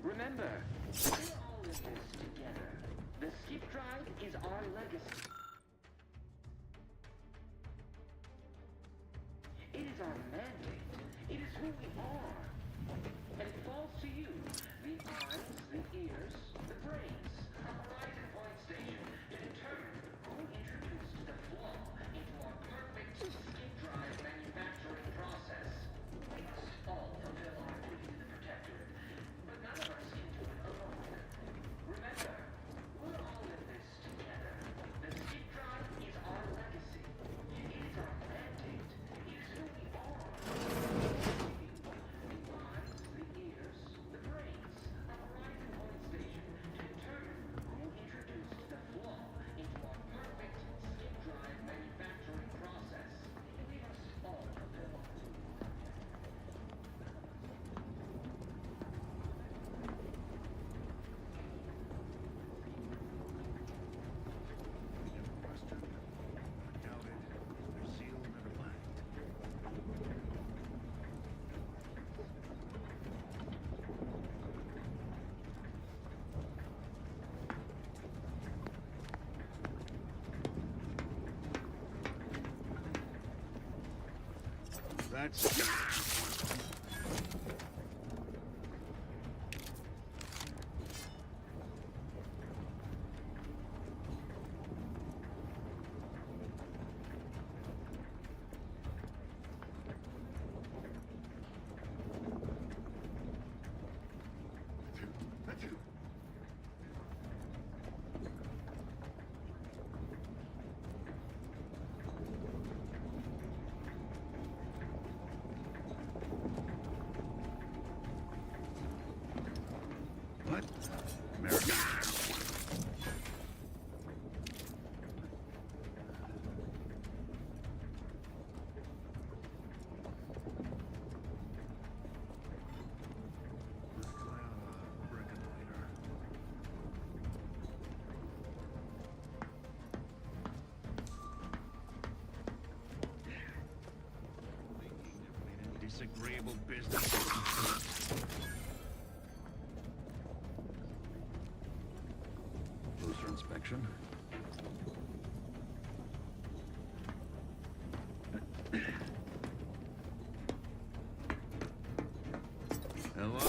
Remember, we're all in this together. The skip drive is our legacy. It is our mandate. It is who we are. And it falls to you, the eyes, the ears, the brains, a Horizon Point station, to determine who introduced the flaw into our perfect skip drive manufacturing process. We must all fulfill our duty to the Protectorate, but none of us can do it alone. Remember, we're all in this together. The skip drive is our legacy. It is our mandate. It is who we are. The eyes, the ears, the brains, a Horizon Point station to determine who introduced the flaw into our perfect skip drive manufacturing process. We must all fulfill our duty. That's... What? America. Disagreeable business. Closer inspection. Hello?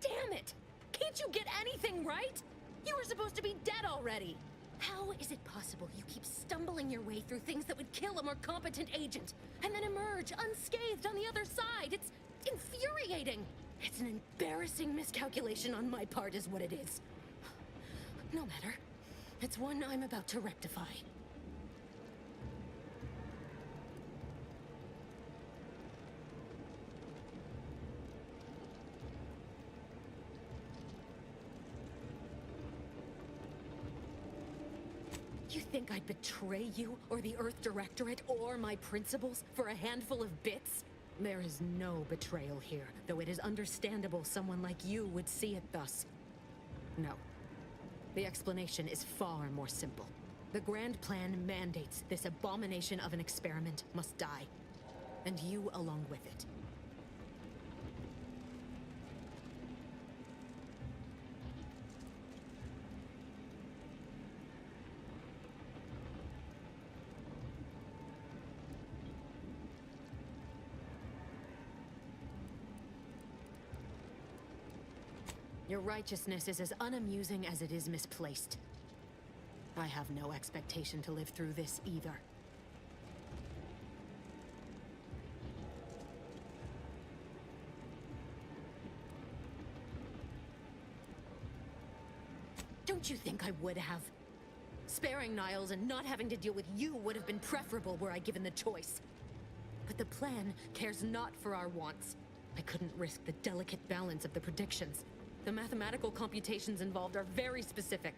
Damn it! Can't you get anything right? You were supposed to be dead already. How is it possible you keep stumbling your way through things that would kill a more competent agent, and then emerge unscathed on the other side? It's infuriating! It's an embarrassing miscalculation on my part is what it is. No matter. It's one I'm about to rectify. You think I'd betray you, or the Earth Directorate, or my principals for a handful of bits? There is no betrayal here, though it is understandable someone like you would see it thus. No. The explanation is far more simple. The Grand Plan mandates this abomination of an experiment must die. And you along with it. Your righteousness is as unamusing as it is misplaced. I have no expectation to live through this either. Don't you think I would have? Sparing Niles and not having to deal with you would have been preferable were I given the choice. But the plan cares not for our wants. I couldn't risk the delicate balance of the predictions. The mathematical computations involved are very specific.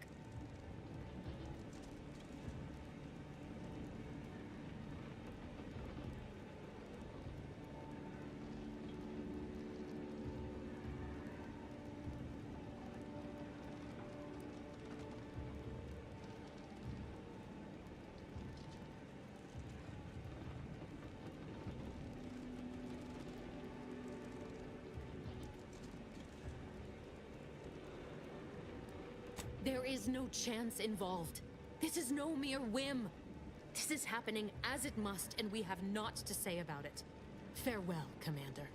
There is no chance involved. This is no mere whim. This is happening as it must, and we have naught to say about it. Farewell, Commander.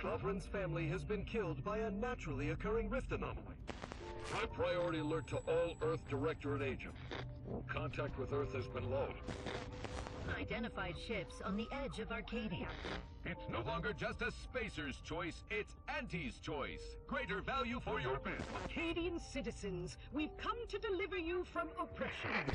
Lovren's family has been killed by a naturally occurring rift anomaly. High priority alert to all Earth Directorate agents. Contact with Earth has been low. Identified ships on the edge of Arcadia. It's no longer just a spacer's choice, it's Auntie's choice. Greater value for your bid. Arcadian citizens, we've come to deliver you from oppression.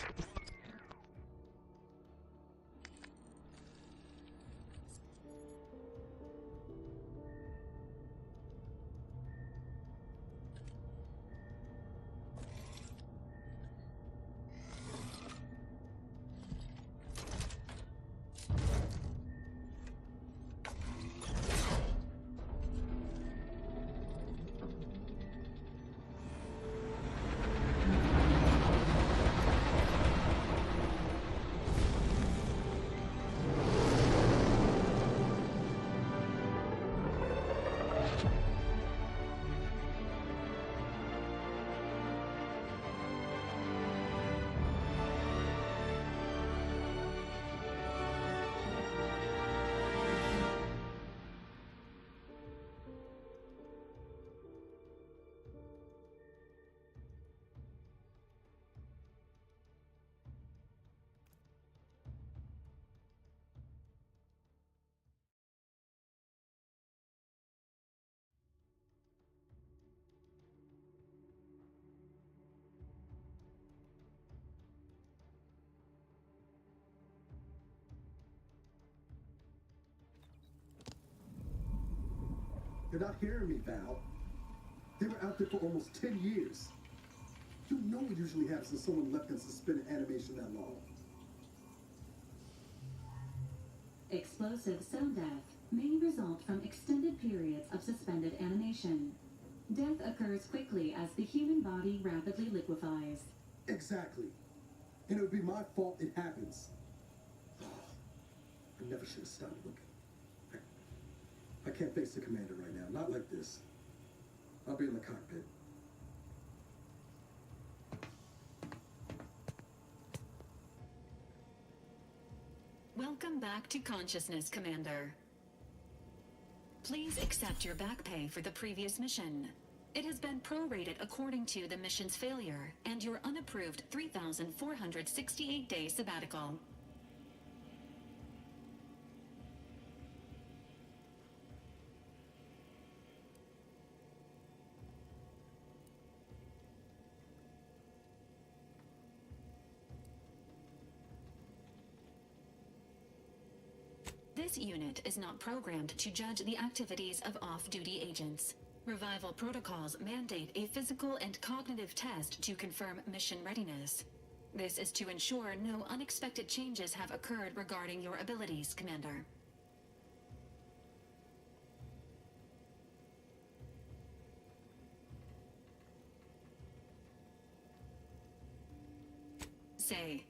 You're not hearing me, Val. They were out there for almost 10 years. You know what usually happens when someone left in suspended animation that long. Explosive cell death may result from extended periods of suspended animation. Death occurs quickly as the human body rapidly liquefies. Exactly. And it would be my fault it happens. I never should have stopped looking. I can't face the commander right now. Not like this. I'll be in the cockpit. Welcome back to consciousness, Commander. Please accept your back pay for the previous mission. It has been prorated according to the mission's failure and your unapproved 3,468-day sabbatical. This unit is not programmed to judge the activities of off-duty agents. Revival protocols mandate a physical and cognitive test to confirm mission readiness. This is to ensure no unexpected changes have occurred regarding your abilities, Commander. Say,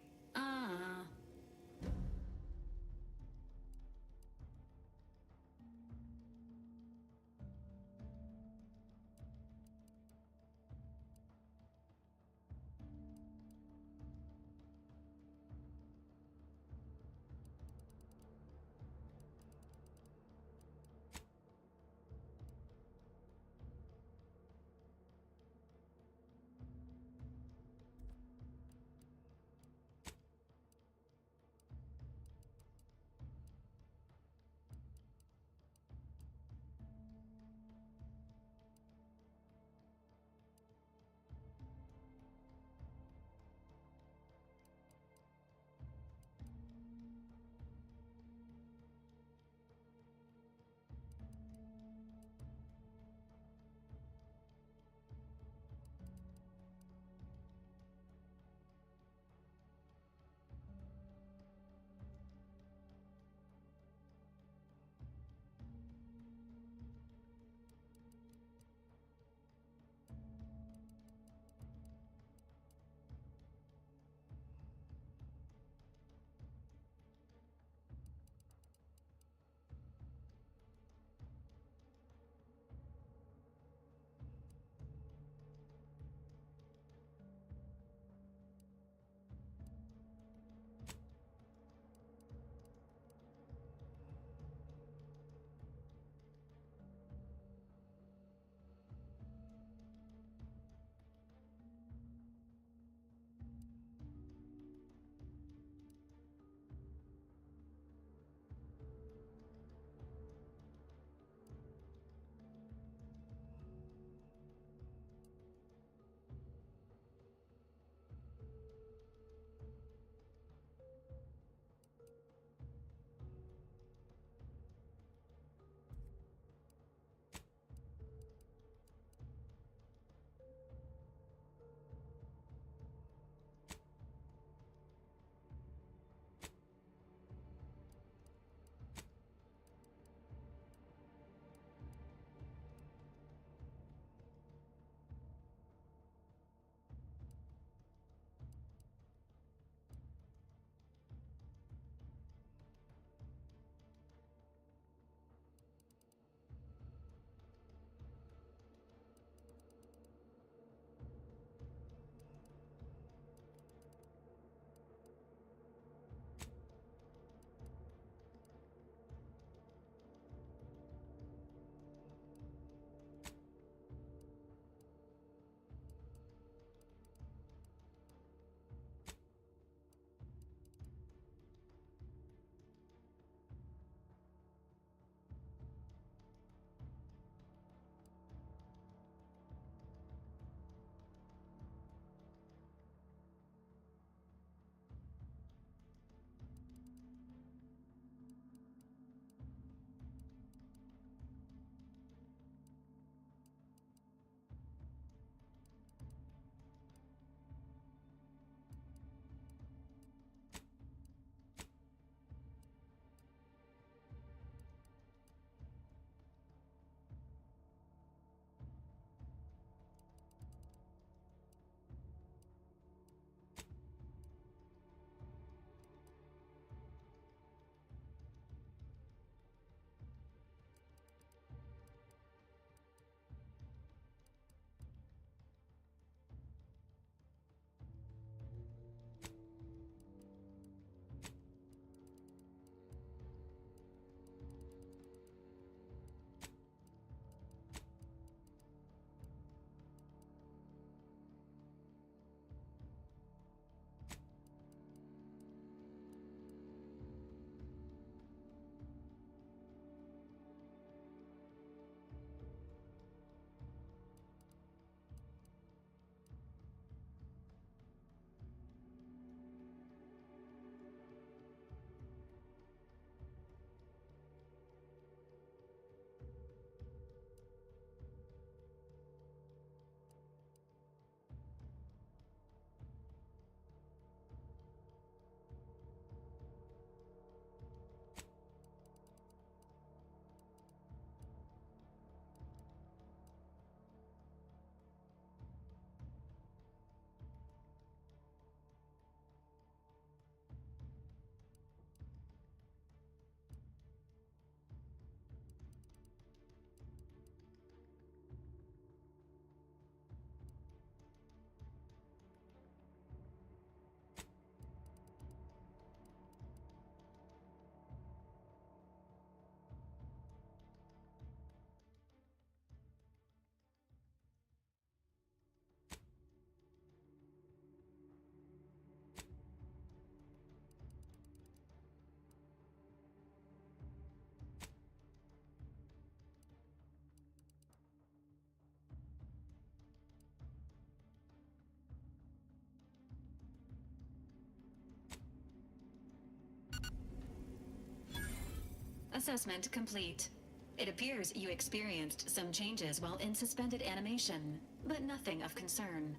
Assessment complete. It appears you experienced some changes while in suspended animation, but nothing of concern.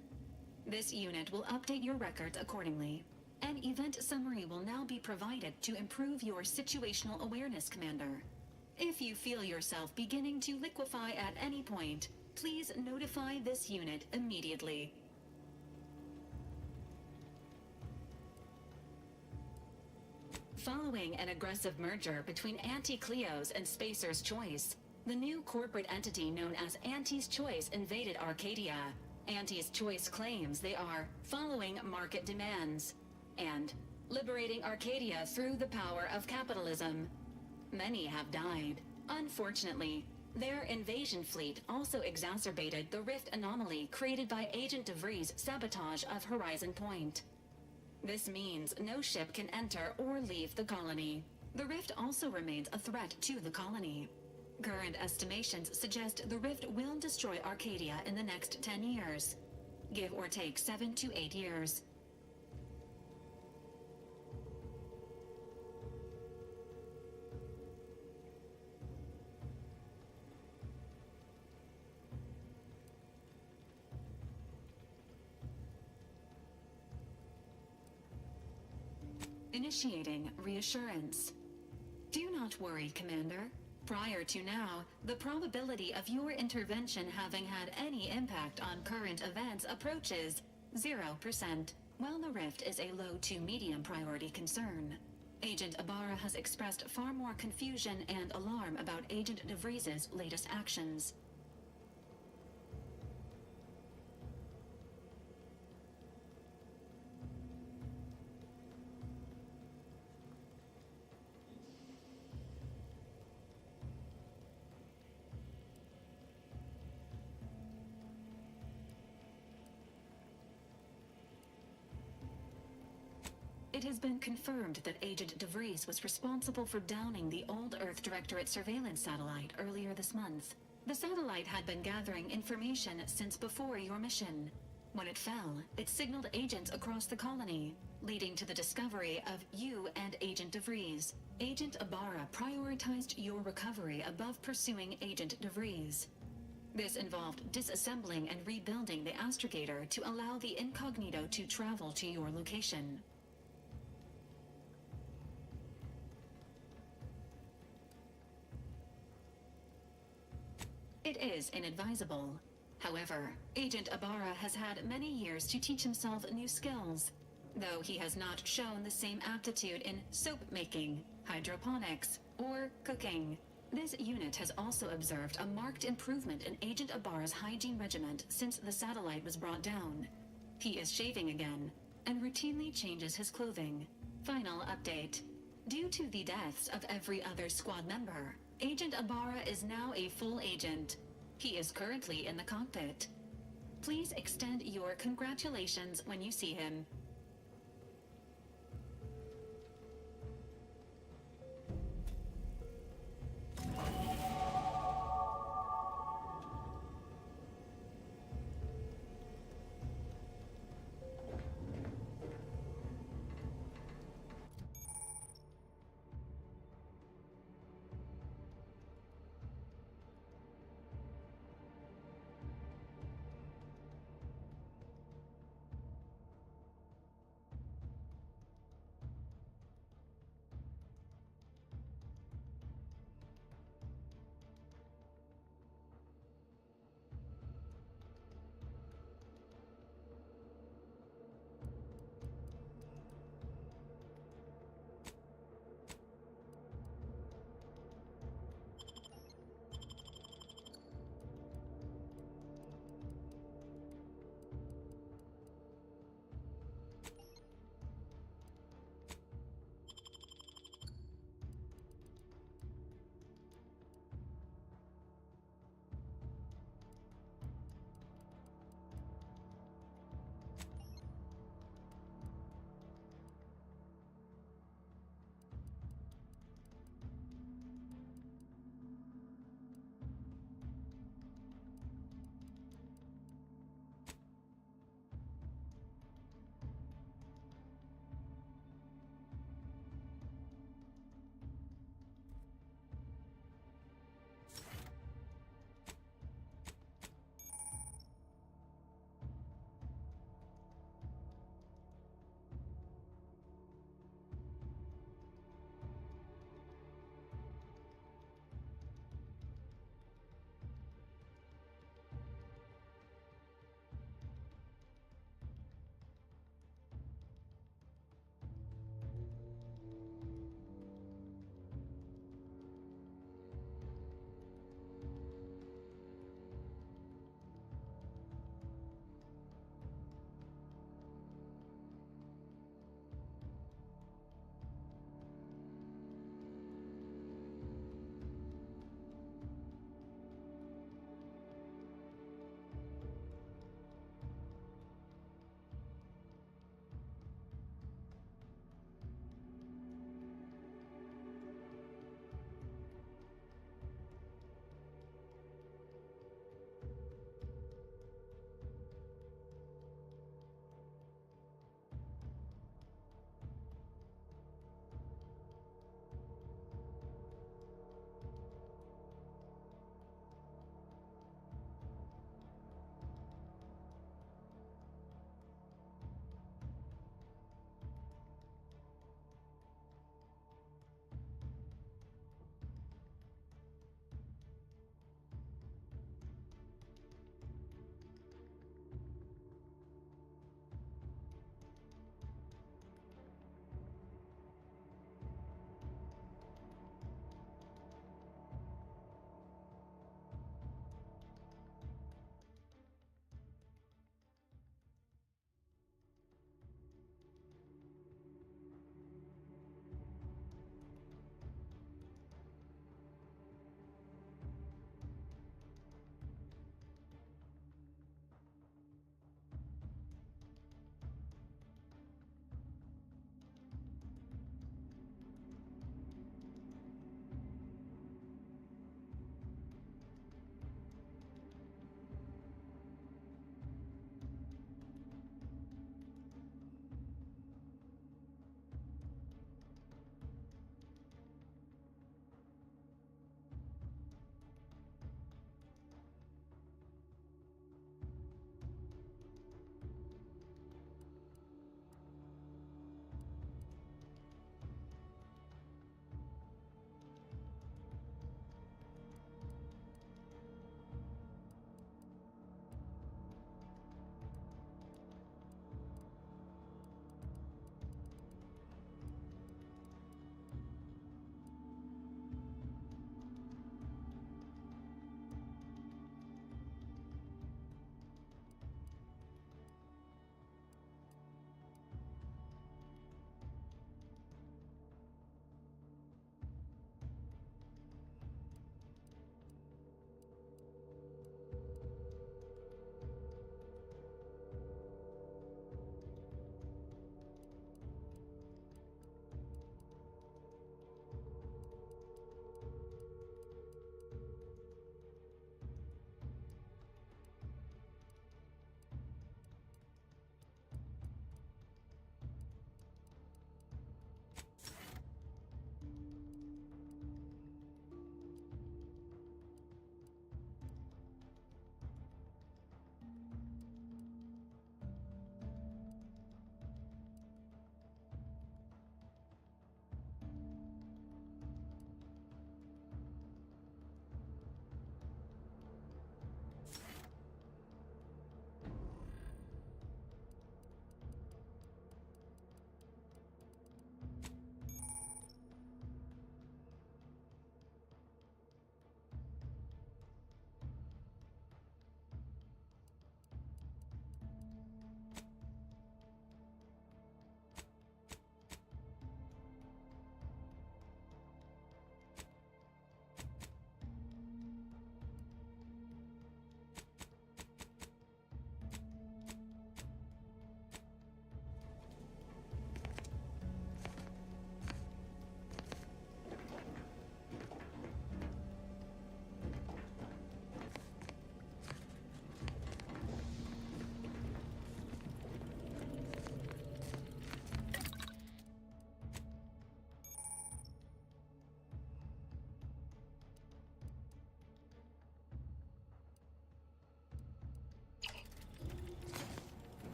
This unit will update your records accordingly. An event summary will now be provided to improve your situational awareness, Commander. If you feel yourself beginning to liquefy at any point, please notify this unit immediately. Following an aggressive merger between Anti-Cleos and Spacer's Choice, the new corporate entity known as Anti's Choice invaded Arcadia. Anti's Choice claims they are following market demands and liberating Arcadia through the power of capitalism. Many have died. Unfortunately, their invasion fleet also exacerbated the rift anomaly created by Agent DeVries' sabotage of Horizon Point. This means no ship can enter or leave the colony. The rift also remains a threat to the colony. Current estimations suggest the rift will destroy Arcadia in the next 10 years. Give or take 7 to 8 years. Initiating reassurance. Do not worry, Commander. Prior to now, the probability of your intervention having had any impact on current events approaches 0%, while the rift is a low to medium priority concern. Agent Ibarra has expressed far more confusion and alarm about Agent DeVries' latest actions. It has been confirmed that Agent DeVries was responsible for downing the old Earth Directorate surveillance satellite earlier this month. The satellite had been gathering information since before your mission. When it fell, it signaled agents across the colony, leading to the discovery of you and Agent DeVries. Agent Ibarra prioritized your recovery above pursuing Agent DeVries. This involved disassembling and rebuilding the astrogator to allow the incognito to travel to your location. It is inadvisable. However, Agent Ibarra has had many years to teach himself new skills, though he has not shown the same aptitude in soap making, hydroponics, or cooking. This unit has also observed a marked improvement in Agent Ibarra's hygiene regimen since the satellite was brought down. He is shaving again, and routinely changes his clothing. Final update. Due to the deaths of every other squad member, Agent Ibarra is now a full agent. He is currently in the cockpit. Please extend your congratulations when you see him.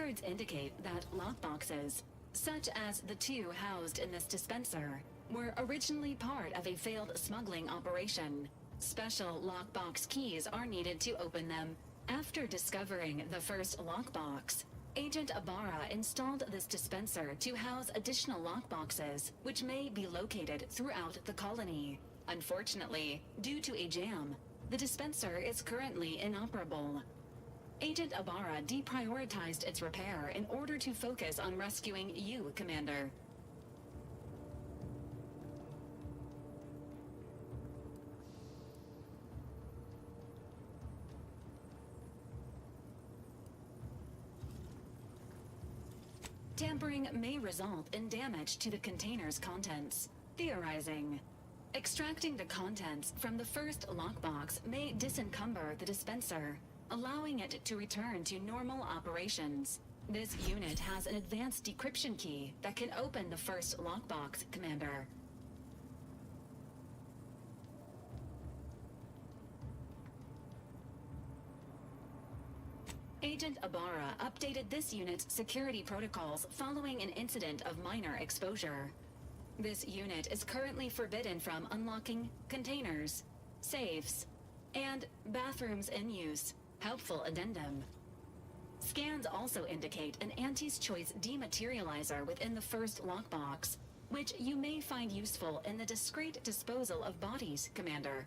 Records indicate that lockboxes, such as the two housed in this dispenser, were originally part of a failed smuggling operation. Special lockbox keys are needed to open them. After discovering the first lockbox, Agent Ibarra installed this dispenser to house additional lockboxes, which may be located throughout the colony. Unfortunately, due to a jam, the dispenser is currently inoperable. Agent Ibarra deprioritized its repair in order to focus on rescuing you, Commander. Tampering may result in damage to the container's contents. Theorizing. Extracting the contents from the first lockbox may disencumber the dispenser, allowing it to return to normal operations. This unit has an advanced decryption key that can open the first lockbox, Commander. Agent Ibarra updated this unit's security protocols following an incident of minor exposure. This unit is currently forbidden from unlocking containers, safes, and bathrooms in use. Helpful addendum. Scans also indicate an Auntie's Choice dematerializer within the first lockbox, which you may find useful in the discreet disposal of bodies, Commander.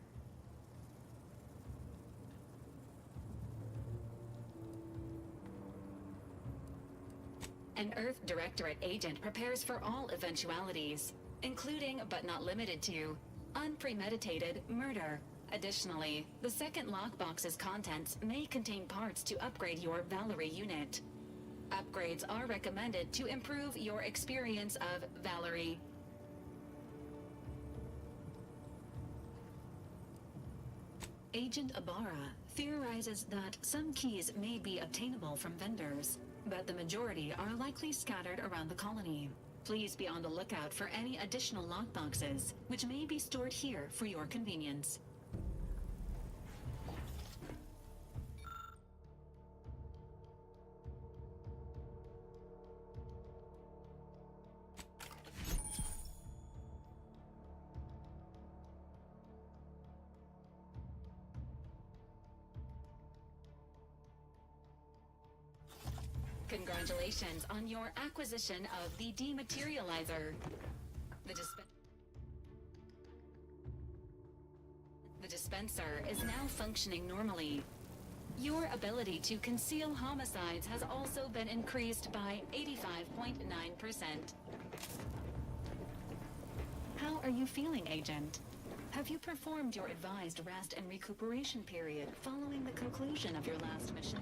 An Earth Directorate agent prepares for all eventualities, including but not limited to unpremeditated murder. Additionally, the second lockbox's contents may contain parts to upgrade your Valerie unit. Upgrades are recommended to improve your experience of Valerie. Agent Ibarra theorizes that some keys may be obtainable from vendors, but the majority are likely scattered around the colony. Please be on the lookout for any additional lockboxes, which may be stored here for your convenience. Congratulations on your acquisition of the dematerializer. The dispenser is now functioning normally. Your ability to conceal homicides has also been increased by 85.9%. How are you feeling, Agent? Have you performed your advised rest and recuperation period following the conclusion of your last mission?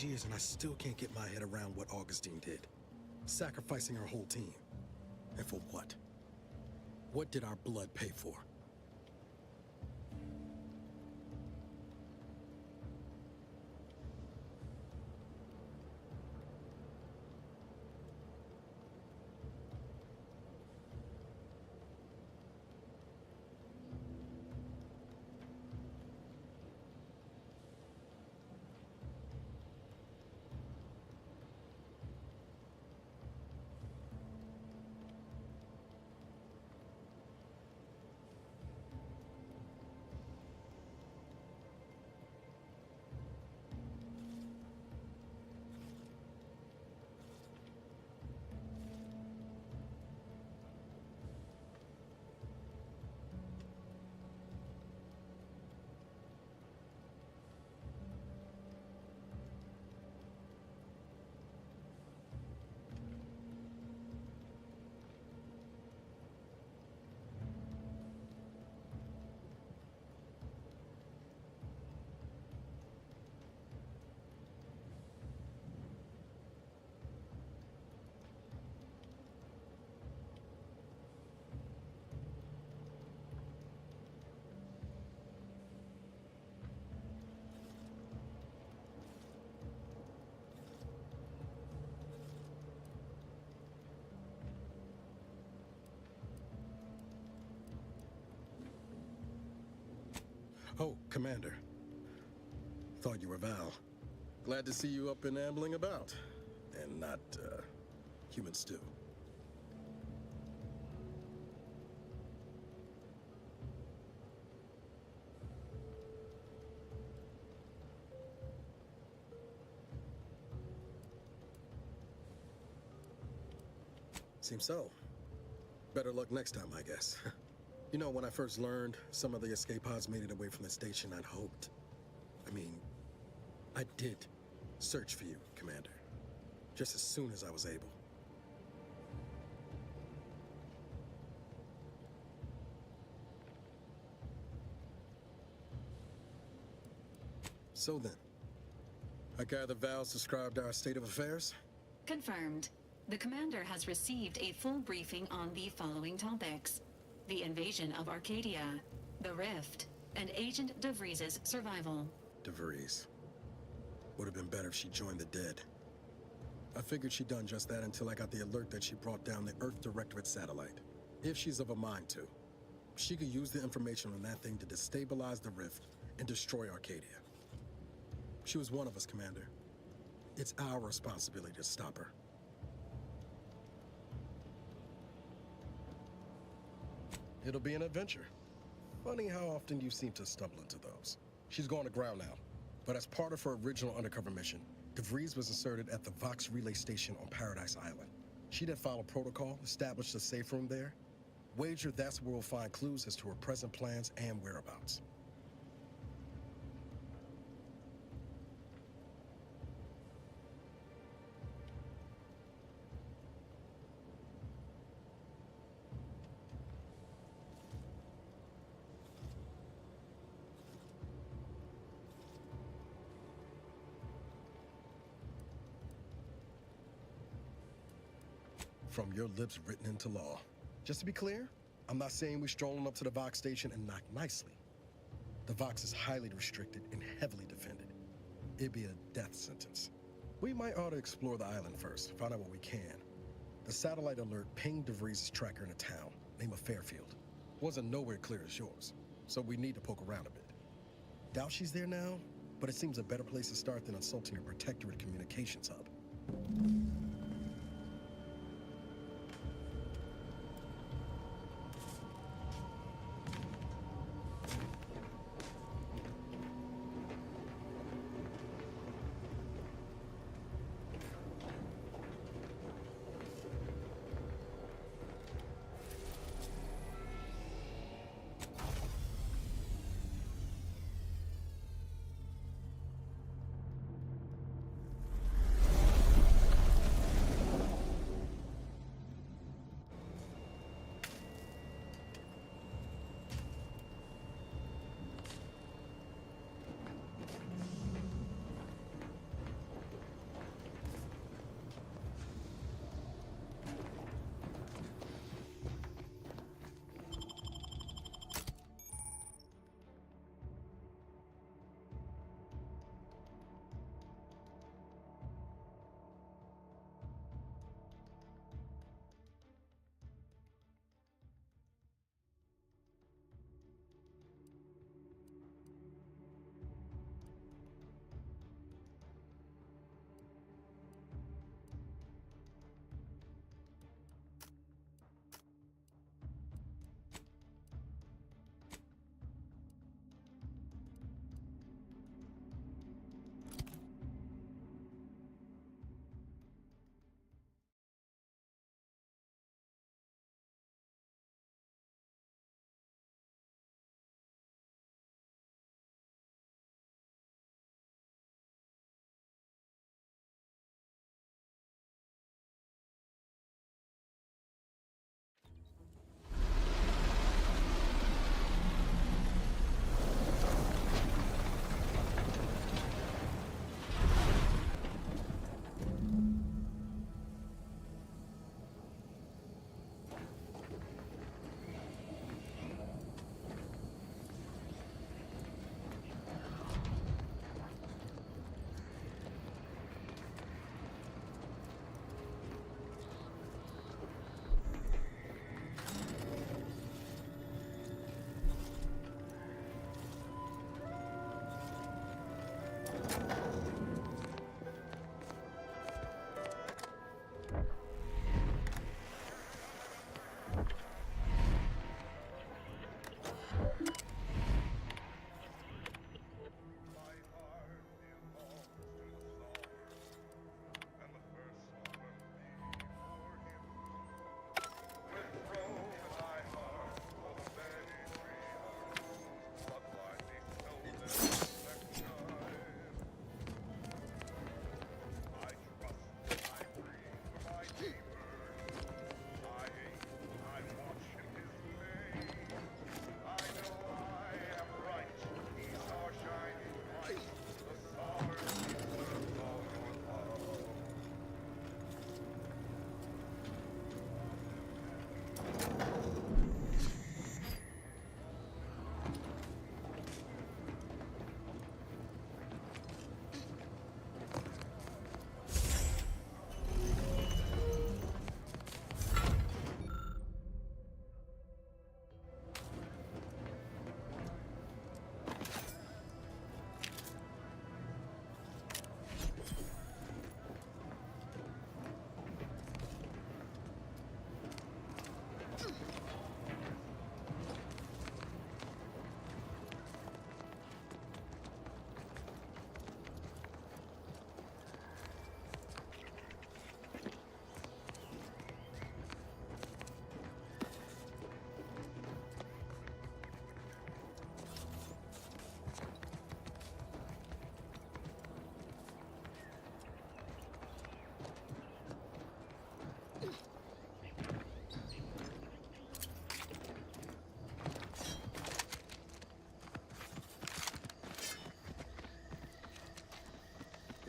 years and I still can't get my head around what Augustine did. Sacrificing her whole team. And for what? What did our blood pay for? Oh, Commander. Thought you were Val. Glad to see you up and ambling about. And not, human stew. Seems so. Better luck next time, I guess. You know, when I first learned some of the escape pods made it away from the station, I'd hoped. I did search for you, Commander. Just as soon as I was able. So then, I gather Val's described our state of affairs? Confirmed. The commander has received a full briefing on the following topics: the invasion of Arcadia, the Rift, and Agent DeVries' survival. DeVries. Would have been better if she joined the dead. I figured she'd done just that until I got the alert that she brought down the Earth Directorate satellite. If she's of a mind to, she could use the information on that thing to destabilize the Rift and destroy Arcadia. She was one of us, Commander. It's our responsibility to stop her. It'll be an adventure. Funny how often you seem to stumble into those. She's going to ground now, but as part of her original undercover mission, DeVries was inserted at the Vox relay station on Paradise Island. She then followed protocol, established a safe room there. Wager that's where we'll find clues as to her present plans and whereabouts. From your lips written into law. Just to be clear, I'm not saying we're strolling up to the Vox station and knock nicely. The Vox is highly restricted and heavily defended. It'd be a death sentence. We might ought to explore the island first, find out what we can. The satellite alert pinged DeVries' tracker in a town, name of Fairfield. Wasn't nowhere clear as yours, so we need to poke around a bit. Doubt she's there now, but it seems a better place to start than insulting a Protectorate communications hub.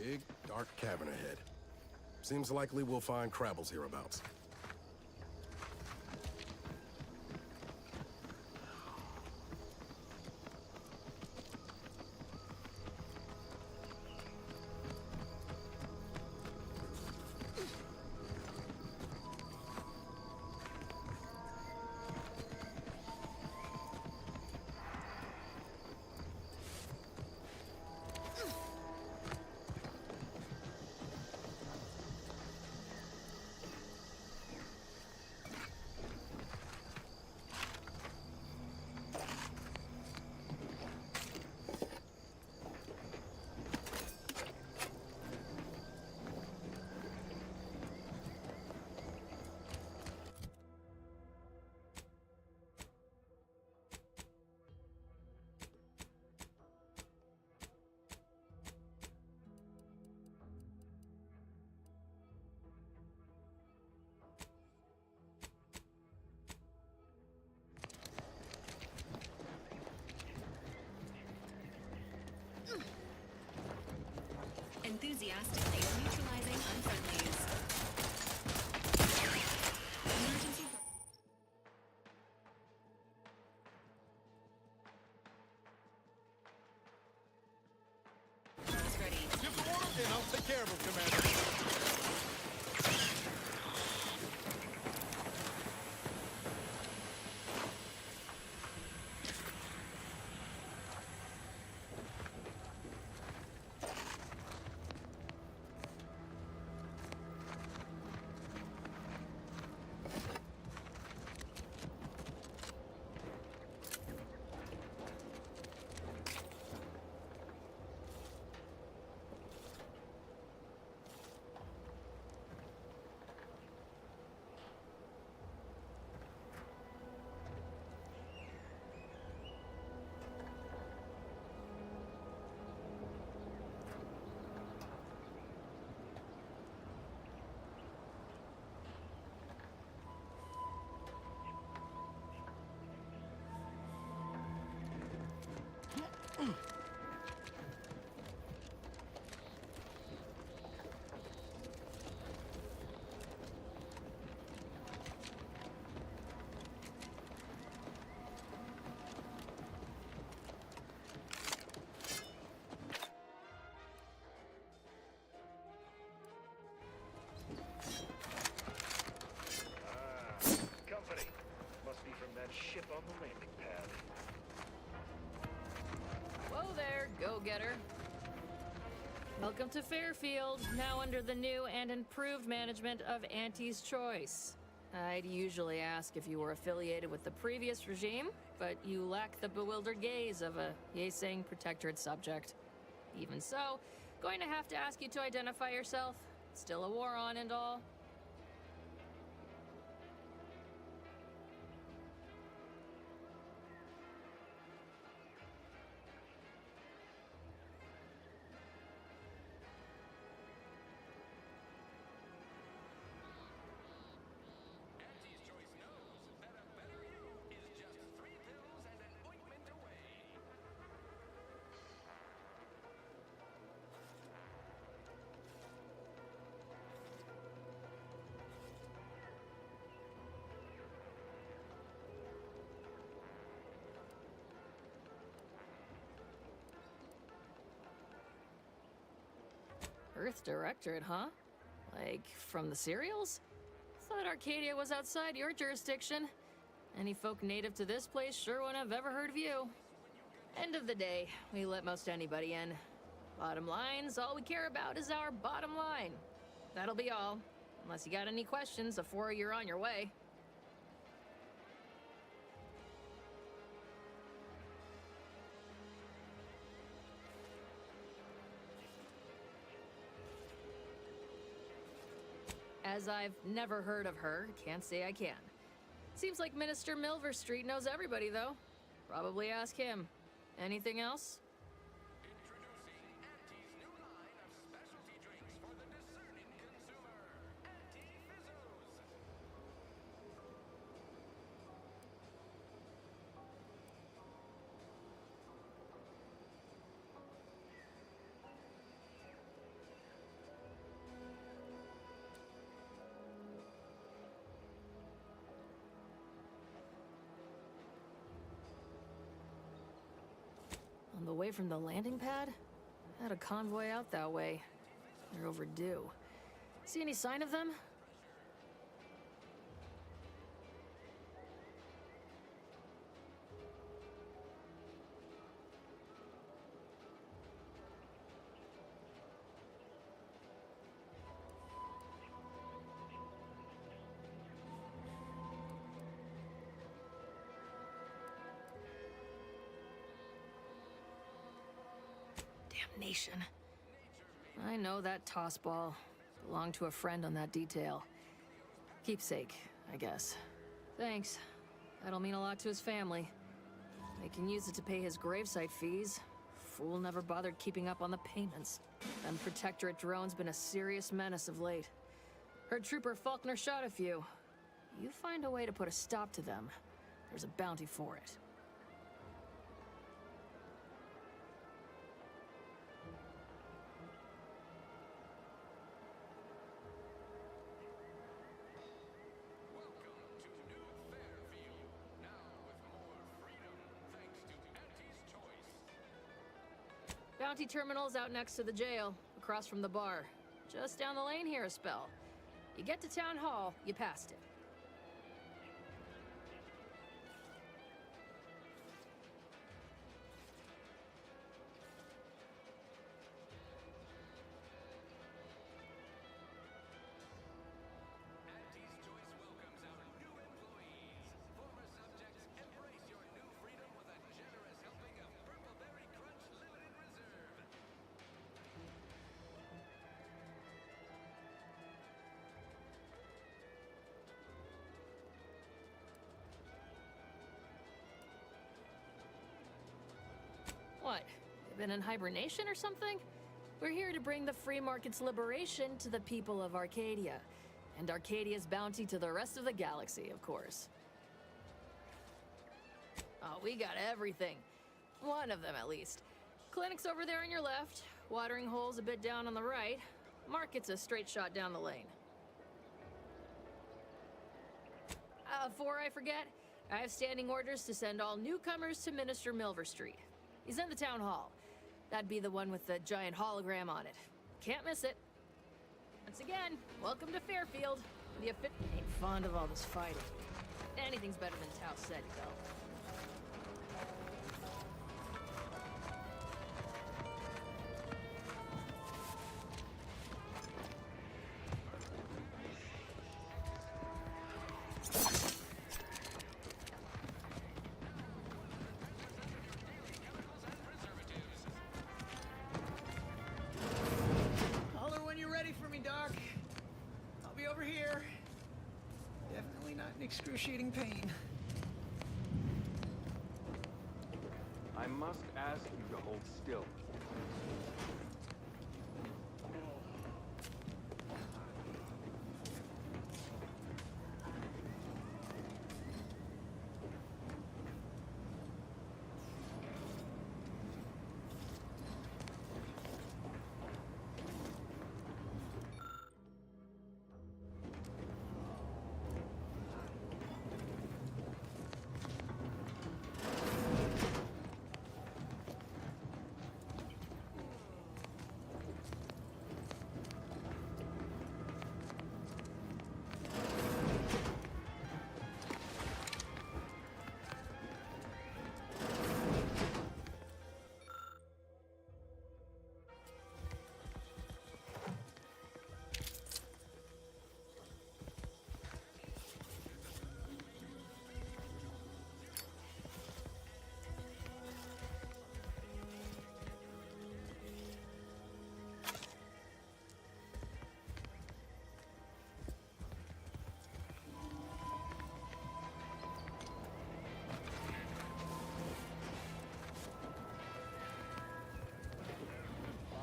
Big, dark cavern ahead. Seems likely we'll find Crabbles hereabouts. Enthusiastically neutralizing unfriendlies. Emergency. Ready. Give the order and I'll take care of him, Commander. Company. Must be from that ship on the landing pad. Whoa there, go-getter. Welcome to Fairfield, now under the new and improved management of Auntie's Choice. I'd usually ask if you were affiliated with the previous regime, but you lack the bewildered gaze of a yay-saying protectorate subject. Even so, going to have to ask you to identify yourself. Still a war on and all. Earth Directorate, huh? Like, from the serials? Thought Arcadia was outside your jurisdiction. Any folk native to this place sure wouldn't have ever heard of you. End of the day, we let most anybody in. Bottom line's all we care about is our bottom line. That'll be all. Unless you got any questions before you're on your way. As I've never heard of her, can't say I can. Seems like Minister Milverstreet knows everybody, though. Probably ask him. Anything else? On the way from the landing pad? Had a convoy out that way. They're overdue. See any sign of them? Damnation. I know that toss ball. Belonged to a friend on that detail. Keepsake, I guess. Thanks. That'll mean a lot to his family. They can use it to pay his gravesite fees. Fool never bothered keeping up on the payments. Them Protectorate drones been a serious menace of late. Heard Trooper Faulkner shot a few. You find a way to put a stop to them, there's a bounty for it. Bounty terminal's out next to the jail, across from the bar. Just down the lane here a spell. You get to Town Hall, you passed it. What? You been in hibernation or something? We're here to bring the free market's liberation to the people of Arcadia. And Arcadia's bounty to the rest of the galaxy, of course. Oh, we got everything. One of them, at least. Clinic's over there on your left. Watering hole's a bit down on the right. Market's a straight shot down the lane. Before I forget, I have standing orders to send all newcomers to Minister Milver Street. He's in the town hall. That'd be the one with the giant hologram on it. Can't miss it. Once again, welcome to Fairfield. The ain't fond of all this fighting. Anything's better than Tau said, though. Holler when you're ready for me, Doc. I'll be over here. Definitely not in excruciating pain. I must ask you to hold still.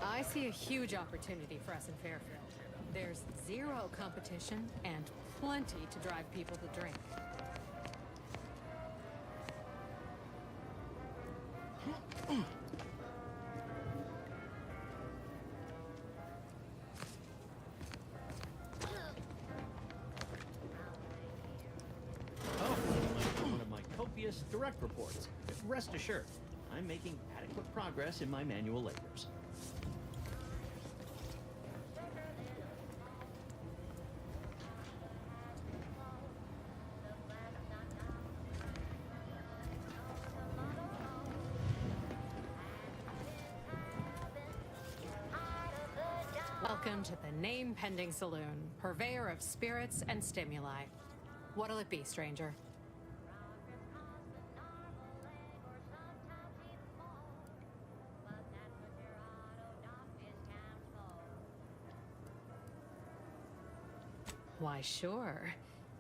I see a huge opportunity for us in Fairfield. There's zero competition and plenty to drive people to drink. One of my copious direct reports. Rest assured, I'm making adequate adequate progress in my manual labors. Welcome to the name-pending saloon, purveyor of spirits and stimuli. What'll it be, stranger? Why, sure.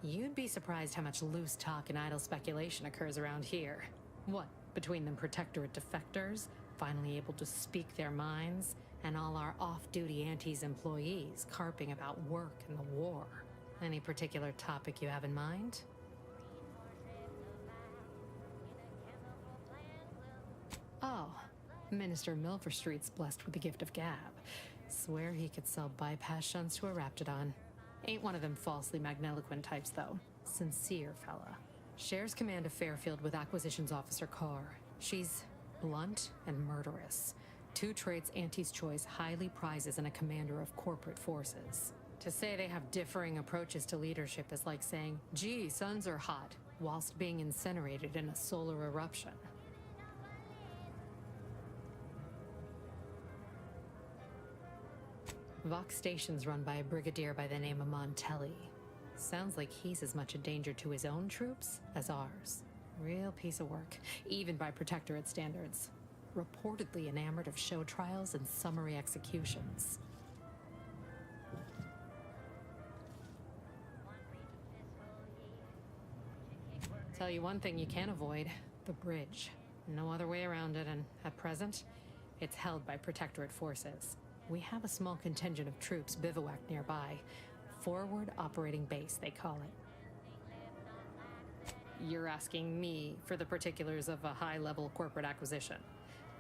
You'd be surprised how much loose talk and idle speculation occurs around here. What, between them Protectorate defectors, finally able to speak their minds, and all our off-duty Antes employees carping about work and the war. Any particular topic you have in mind? Oh, Minister Milverstreet's blessed with the gift of gab. Swear he could sell bypass shunts to a Raptidon. Ain't one of them falsely magniloquent types, though. Sincere fella. Shares command of Fairfield with Acquisitions Officer Carr. She's blunt and murderous. Two traits Antes Choice highly prizes in a commander of corporate forces. To say they have differing approaches to leadership is like saying, gee, suns are hot, whilst being incinerated in a solar eruption. Vox Station's run by a brigadier by the name of Montelli. Sounds like he's as much a danger to his own troops as ours. Real piece of work, even by Protectorate standards. Reportedly enamored of show trials and summary executions. Tell you one thing you can't avoid, the bridge. No other way around it, and at present, it's held by Protectorate forces. We have a small contingent of troops bivouacked nearby. Forward Operating Base, they call it. You're asking me for the particulars of a high-level corporate acquisition.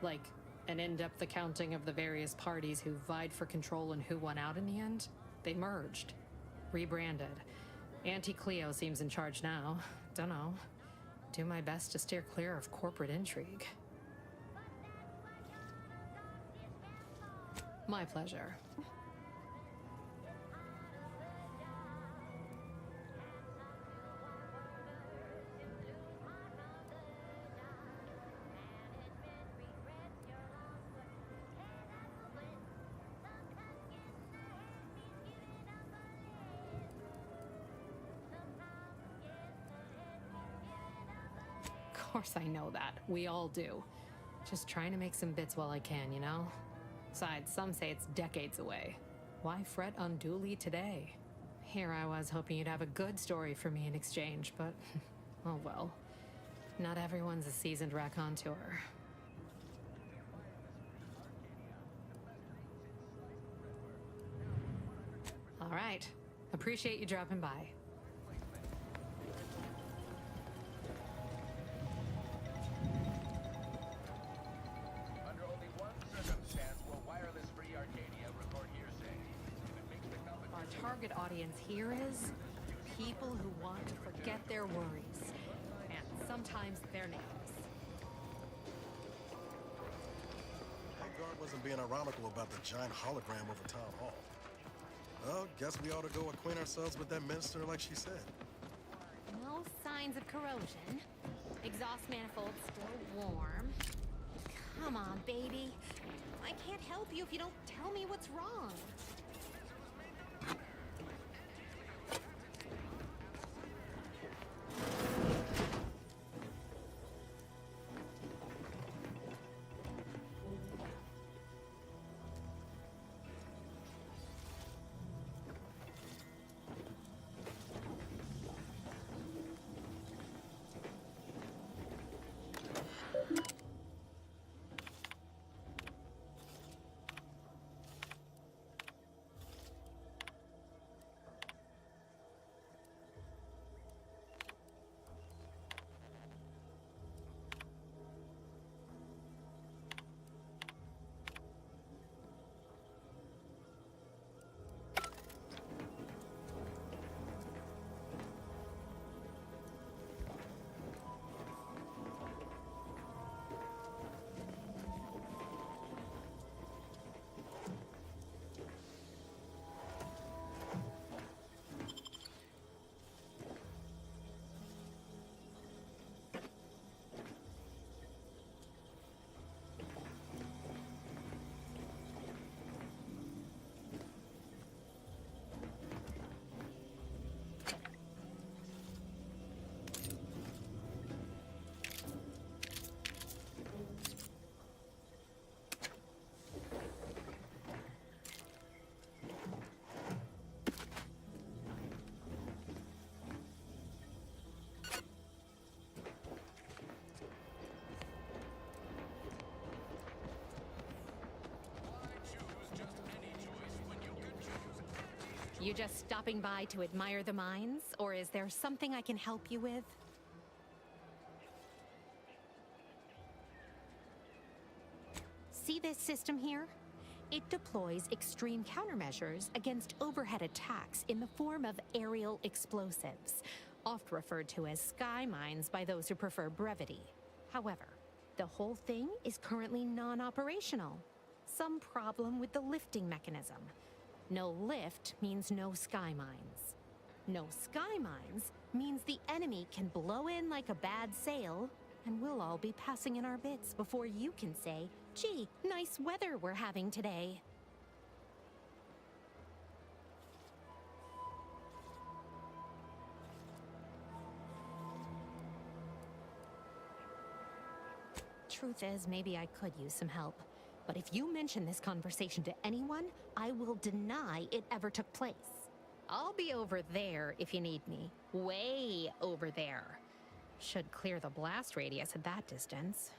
Like, an in-depth accounting of the various parties who vied for control and who won out in the end? They merged. Rebranded. Auntie Cleo seems in charge now. Dunno. Do my best to steer clear of corporate intrigue. My pleasure. Of course I know that. We all do. Just trying to make some bits while I can, you know? Besides, some say it's decades away. Why fret unduly today? Here I was hoping you'd have a good story for me in exchange, but oh well. Not everyone's a seasoned raconteur. All right. Appreciate you dropping by. Target audience here is people who want to forget their worries, and sometimes their names. That guard wasn't being ironical about the giant hologram over Town Hall. Well, guess we ought to go acquaint ourselves with that minister like she said. No signs of corrosion. Exhaust manifold still warm. Come on, baby. I can't help you if you don't tell me what's wrong. You just stopping by to admire the mines, or is there something I can help you with? See this system here? It deploys extreme countermeasures against overhead attacks in the form of aerial explosives, oft referred to as sky mines by those who prefer brevity. However, the whole thing is currently non-operational. Some problem with the lifting mechanism. No lift means no sky mines. No sky mines means the enemy can blow in like a bad sail, and we'll all be passing in our bits before you can say, "Gee, nice weather we're having today." Truth is, maybe I could use some help. But if you mention this conversation to anyone, I will deny it ever took place. I'll be over there if you need me. Way over there. Should clear the blast radius at that distance.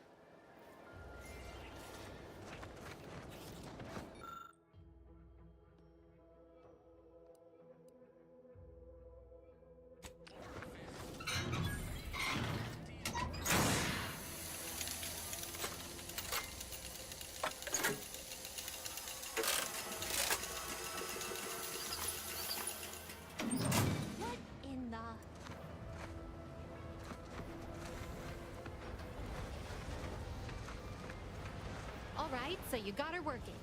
All right, so you got her working.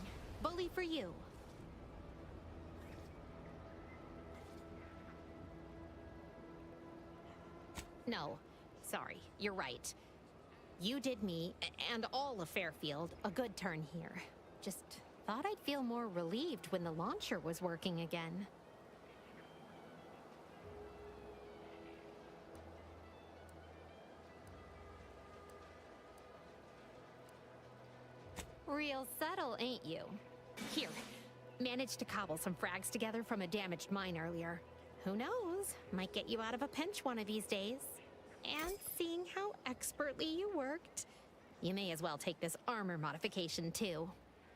Bully for you. No, sorry, you're right. You did me, and all of Fairfield, a good turn here. Just thought I'd feel more relieved when the launcher was working again. Real subtle, ain't you? Here, managed to cobble some frags together from a damaged mine earlier. Who knows? Might get you out of a pinch one of these days. And seeing how expertly you worked, you may as well take this armor modification too.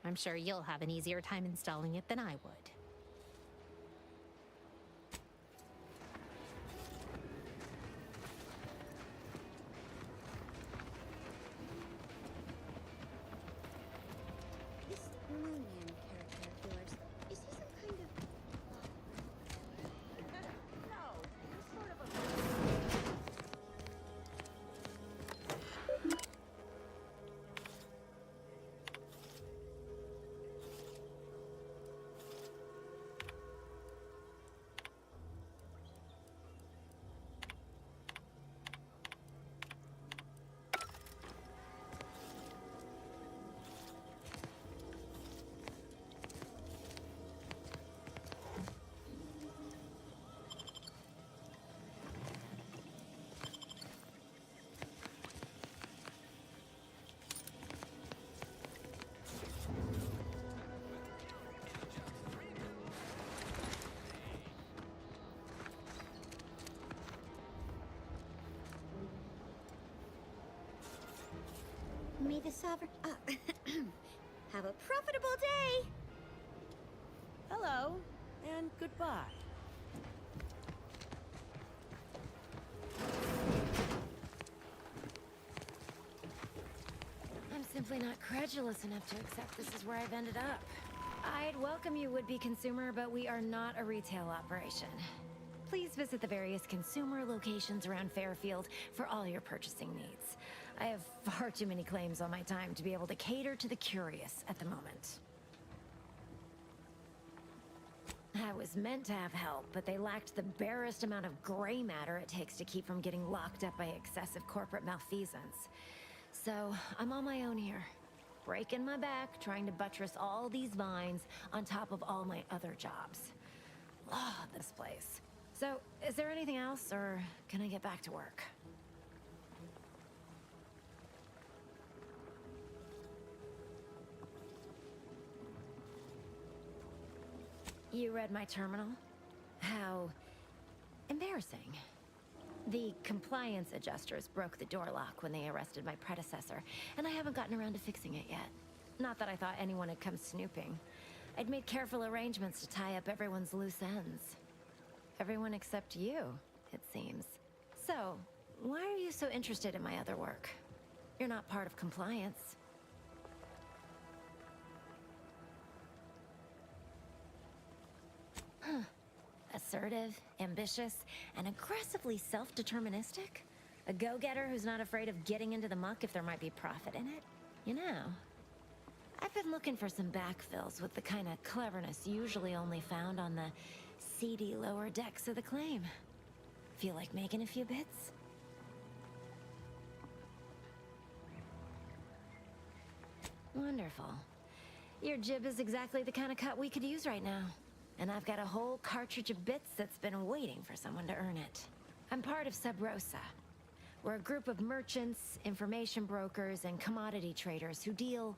I'm sure you'll have an easier time installing it than I would. May the sovereign... have a profitable day! Hello, and goodbye. I'm simply not credulous enough to accept this is where I've ended up. I'd welcome you, would-be consumer, but we are not a retail operation. Please visit the various consumer locations around Fairfield for all your purchasing needs. I have far too many claims on my time to be able to cater to the curious at the moment. I was meant to have help, but they lacked the barest amount of gray matter it takes to keep from getting locked up by excessive corporate malfeasance. So, I'm on my own here, breaking my back, trying to buttress all these vines on top of all my other jobs. Ah, this place. So, is there anything else, or can I get back to work? You read my terminal? How embarrassing. The compliance adjusters broke the door lock when they arrested my predecessor, and I haven't gotten around to fixing it yet. Not that I thought anyone had come snooping. I'd made careful arrangements to tie up everyone's loose ends. Everyone except you, it seems. So, why are you so interested in my other work? You're not part of compliance. Huh. Assertive, ambitious, and aggressively self-deterministic? A go-getter who's not afraid of getting into the muck if there might be profit in it? You know, I've been looking for some backfills with the kind of cleverness usually only found on the seedy lower decks of the claim. Feel like making a few bits? Wonderful. Your jib is exactly the kind of cut we could use right now. And I've got a whole cartridge of bits that's been waiting for someone to earn it. I'm part of Sub Rosa. We're a group of merchants, information brokers, and commodity traders who deal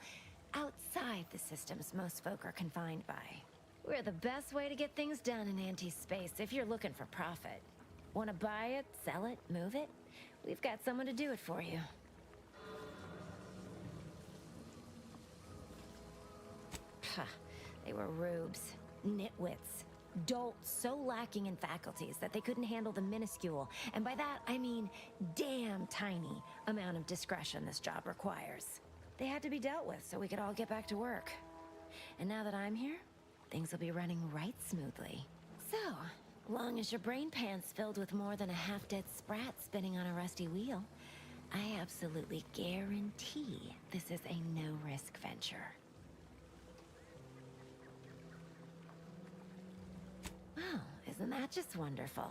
outside the systems most folk are confined by. We're the best way to get things done in anti-space if you're looking for profit. Want to buy it, sell it, move it? We've got someone to do it for you. Huh. They were rubes, nitwits, dolts so lacking in faculties that they couldn't handle the minuscule, and by that I mean damn tiny, amount of discretion this job requires. They had to be dealt with so we could all get back to work. And now that I'm here, things will be running right smoothly. So, long as your brain pan's filled with more than a half-dead sprat spinning on a rusty wheel, I absolutely guarantee this is a no-risk venture. Well, isn't that just wonderful?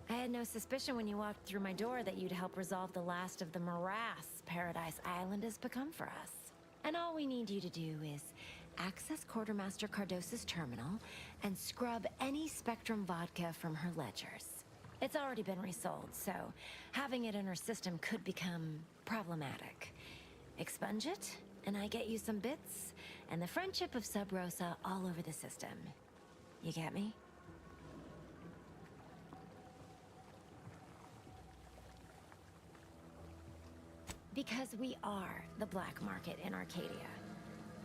I had no suspicion when you walked through my door that you'd help resolve the last of the morass Paradise Island has become for us. And all we need you to do is access Quartermaster Cardosa's terminal and scrub any Spectrum vodka from her ledgers. It's already been resold, so having it in her system could become problematic. Expunge it, and I get you some bits, and the friendship of Sub Rosa all over the system. You get me? Because we are the black market in Arcadia.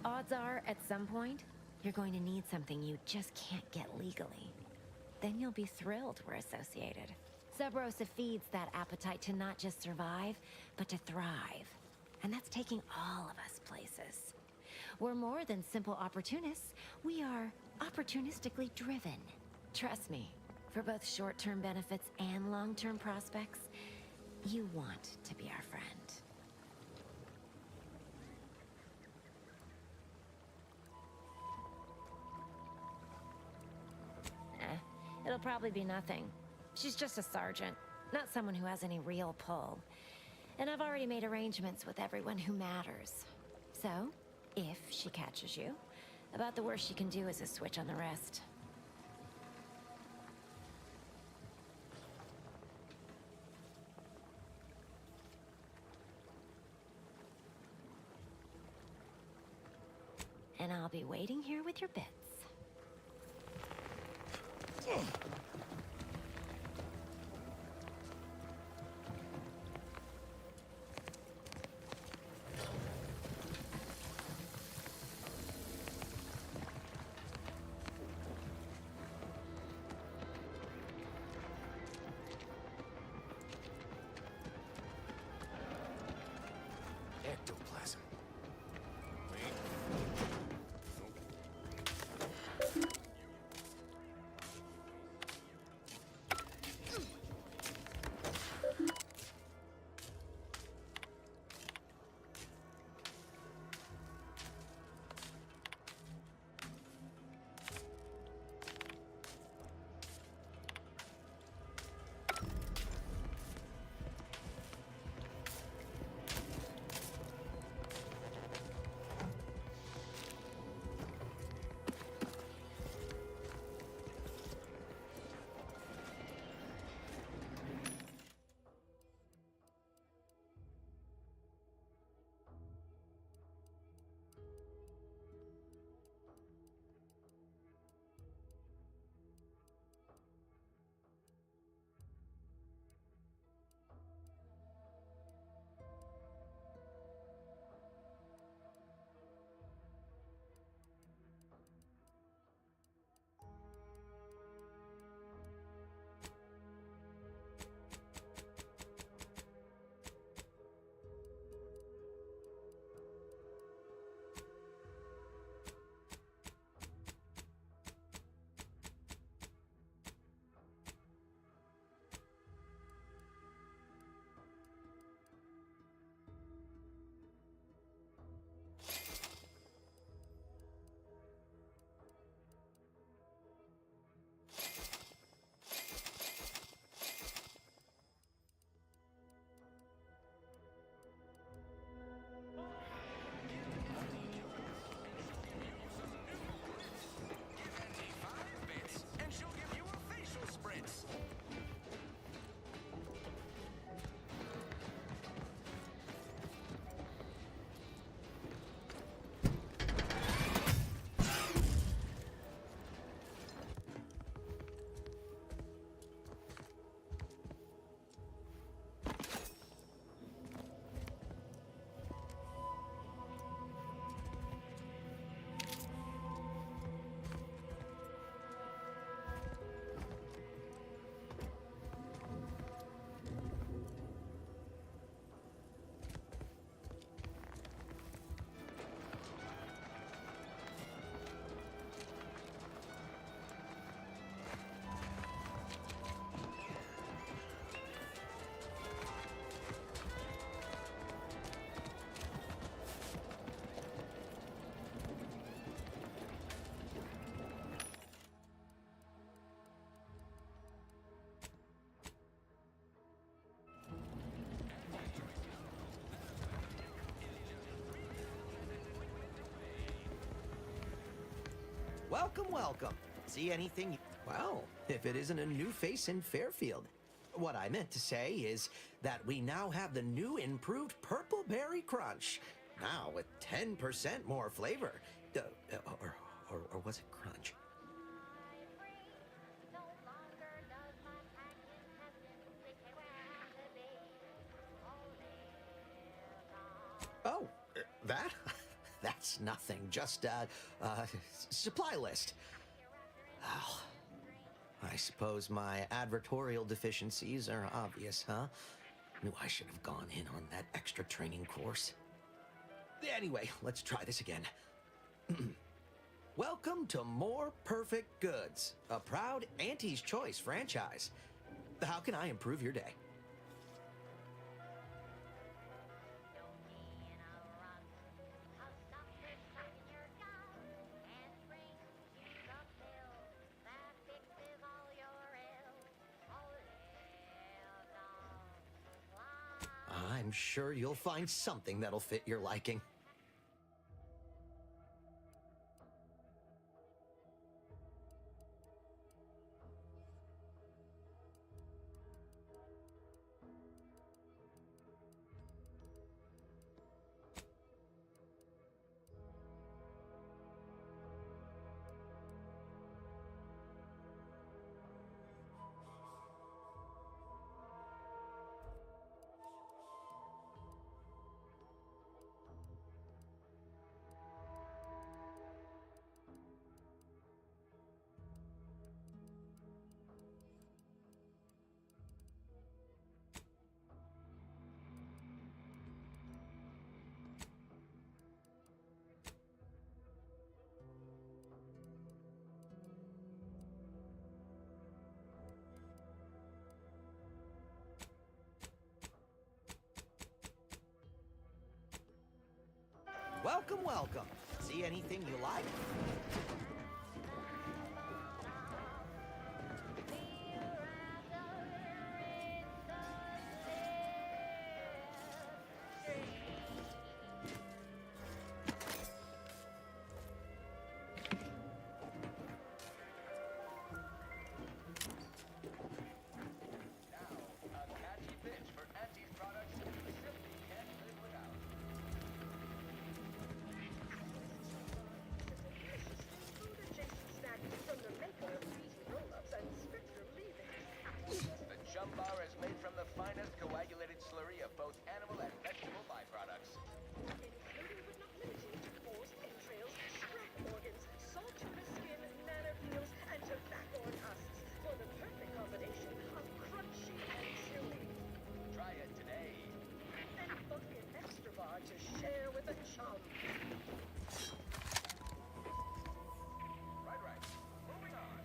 Odds are, at some point, you're going to need something you just can't get legally. Then you'll be thrilled we're associated. Sub Rosa feeds that appetite to not just survive, but to thrive. And that's taking all of us places. We're more than simple opportunists. We are opportunistically driven. Trust me, for both short-term benefits and long-term prospects, you want to be our friend. It'll probably be nothing. She's just a sergeant, not someone who has any real pull. And I've already made arrangements with everyone who matters. So, if she catches you, about the worst she can do is a switch on the rest. And I'll be waiting here with your bits. Ectoplasm. Wait. Welcome, welcome. See anything? Well, if it isn't a new face in Fairfield. What I meant to say is that we now have the new improved Purple Berry Crunch. Now with 10% more flavor. Or was it crunch? Oh, that? That's nothing. Just supply list. Oh, I suppose my advertorial deficiencies are obvious, huh? Knew I should have gone in on that extra training course. Anyway, let's try this again. Welcome to More Perfect Goods, a proud Auntie's Choice franchise. How can I improve your day? I'm sure you'll find something that'll fit your liking. Welcome, welcome. See anything you like? Bar is made from the finest coagulated slurry of both animal and vegetable byproducts. Including but not limited to paws, entrails, scrap organs, salt tuna skin, nanopeels, and tobacco husks for the perfect combination of crunchy and chewy. Try it today. And book an extra bar to share with a chum. Right. Moving on.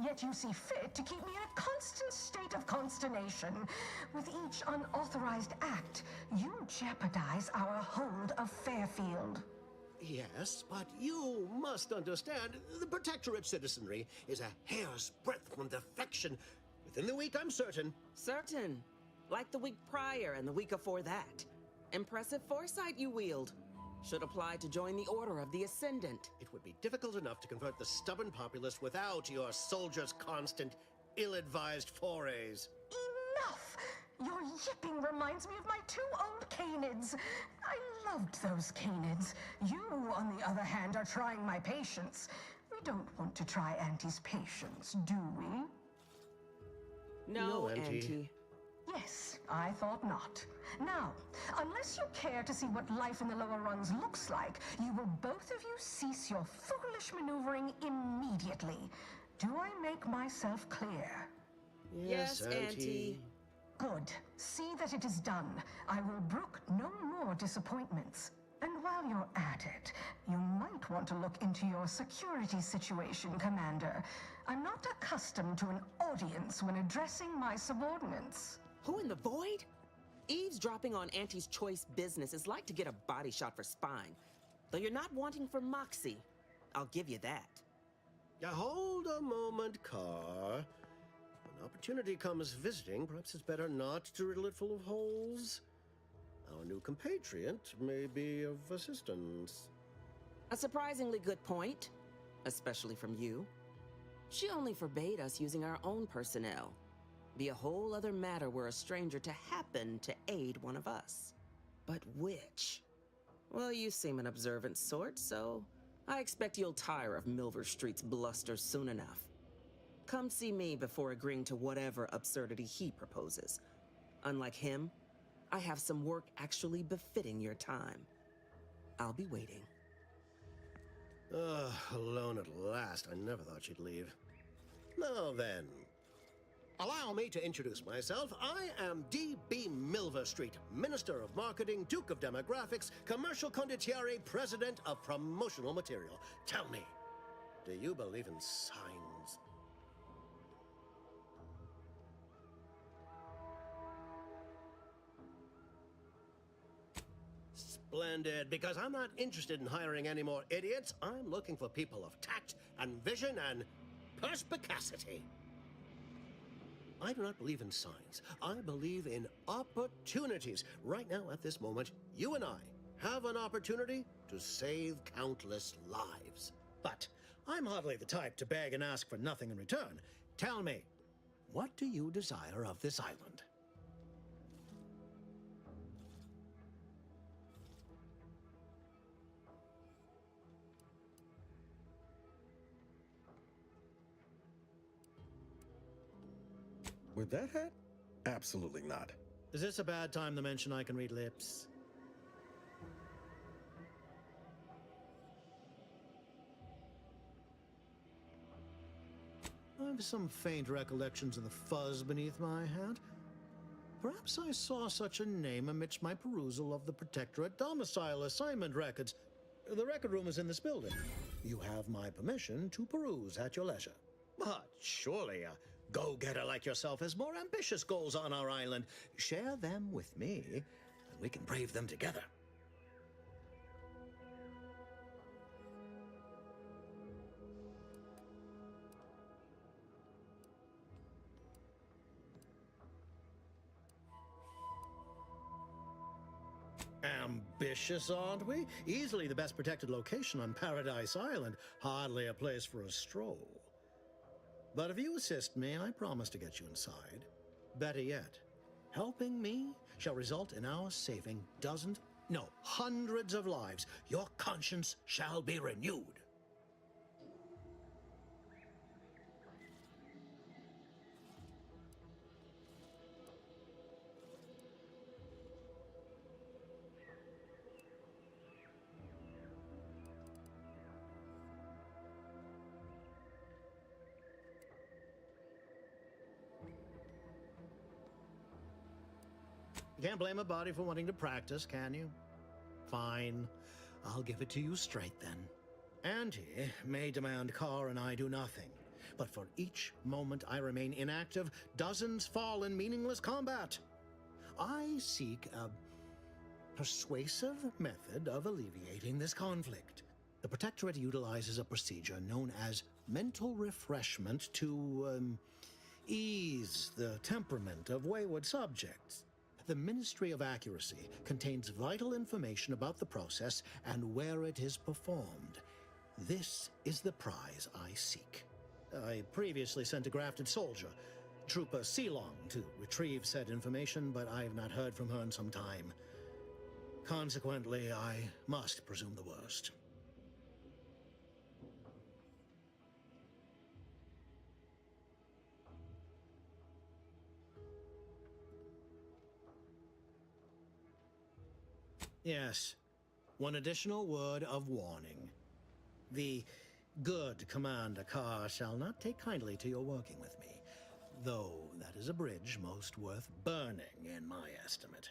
yet you see fit to keep me in a constant state of consternation. With each unauthorized act, you jeopardize our hold of Fairfield. Yes, but you must understand, the Protectorate citizenry is a hair's breadth from defection. Within the week, I'm certain. Certain. Like the week prior and the week before that. Impressive foresight you wield. Should apply to join the Order of the Ascendant. It would be difficult enough to convert the stubborn populace without your soldiers' constant, ill-advised forays. Enough! Your yipping reminds me of my 2 old canids. I loved those canids. You, on the other hand, are trying my patience. We don't want to try Auntie's patience, do we? No, Auntie. Yes, I thought not. Now, unless you care to see what life in the lower rungs looks like, you will both of you cease your foolish maneuvering immediately. Do I make myself clear? Yes, Auntie. Good. See that it is done. I will brook no more disappointments. And while you're at it, you might want to look into your security situation, Commander. I'm not accustomed to an audience when addressing my subordinates. Who in the void? Eavesdropping on Auntie's choice business is like to get a body shot for spine. Though you're not wanting for moxie. I'll give you that. Now hold a moment, Carr. When opportunity comes visiting, perhaps it's better not to riddle it full of holes. Our new compatriot may be of assistance. A surprisingly good point, especially from you. She only forbade us using our own personnel. Be a whole other matter were a stranger to happen to aid one of us. But which? Well, you seem an observant sort, so I expect you'll tire of Milver Street's bluster soon enough. Come see me before agreeing to whatever absurdity he proposes. Unlike him, I have some work actually befitting your time. I'll be waiting. Alone at last. I never thought she'd leave. Now then, allow me to introduce myself. I am D.B. Milverstreet, Minister of Marketing, Duke of Demographics, Commercial Condottieri, President of Promotional Material. Tell me, do you believe in signs? Splendid, because I'm not interested in hiring any more idiots. I'm looking for people of tact and vision and perspicacity. I do not believe in signs. I believe in opportunities. Right now, at this moment, you and I have an opportunity to save countless lives. But I'm hardly the type to beg and ask for nothing in return. Tell me, what do you desire of this island? With that hat? Absolutely not. Is this a bad time to mention I can read lips? I have some faint recollections of the fuzz beneath my hat. Perhaps I saw such a name amidst my perusal of the Protectorate domicile assignment records. The record room is in this building. You have my permission to peruse at your leisure. But surely a go-getter like yourself has more ambitious goals on our island. Share them with me, and we can brave them together. Ambitious, aren't we? Easily the best protected location on Paradise Island. Hardly a place for a stroll. But if you assist me, I promise to get you inside. Better yet, helping me shall result in our saving dozens, no, hundreds of lives. Your conscience shall be renewed. You can't blame a body for wanting to practice, can you? Fine. I'll give it to you straight then. Auntie may demand Carr and I do nothing. But for each moment I remain inactive, dozens fall in meaningless combat. I seek a persuasive method of alleviating this conflict. The Protectorate utilizes a procedure known as mental refreshment to ease the temperament of wayward subjects. The Ministry of Accuracy contains vital information about the process and where it is performed. This is the prize I seek. I previously sent a grafted soldier, Trooper Sealong, to retrieve said information, but I have not heard from her in some time. Consequently, I must presume the worst. Yes, one additional word of warning. The good Commander Carr shall not take kindly to your working with me, though that is a bridge most worth burning in my estimate.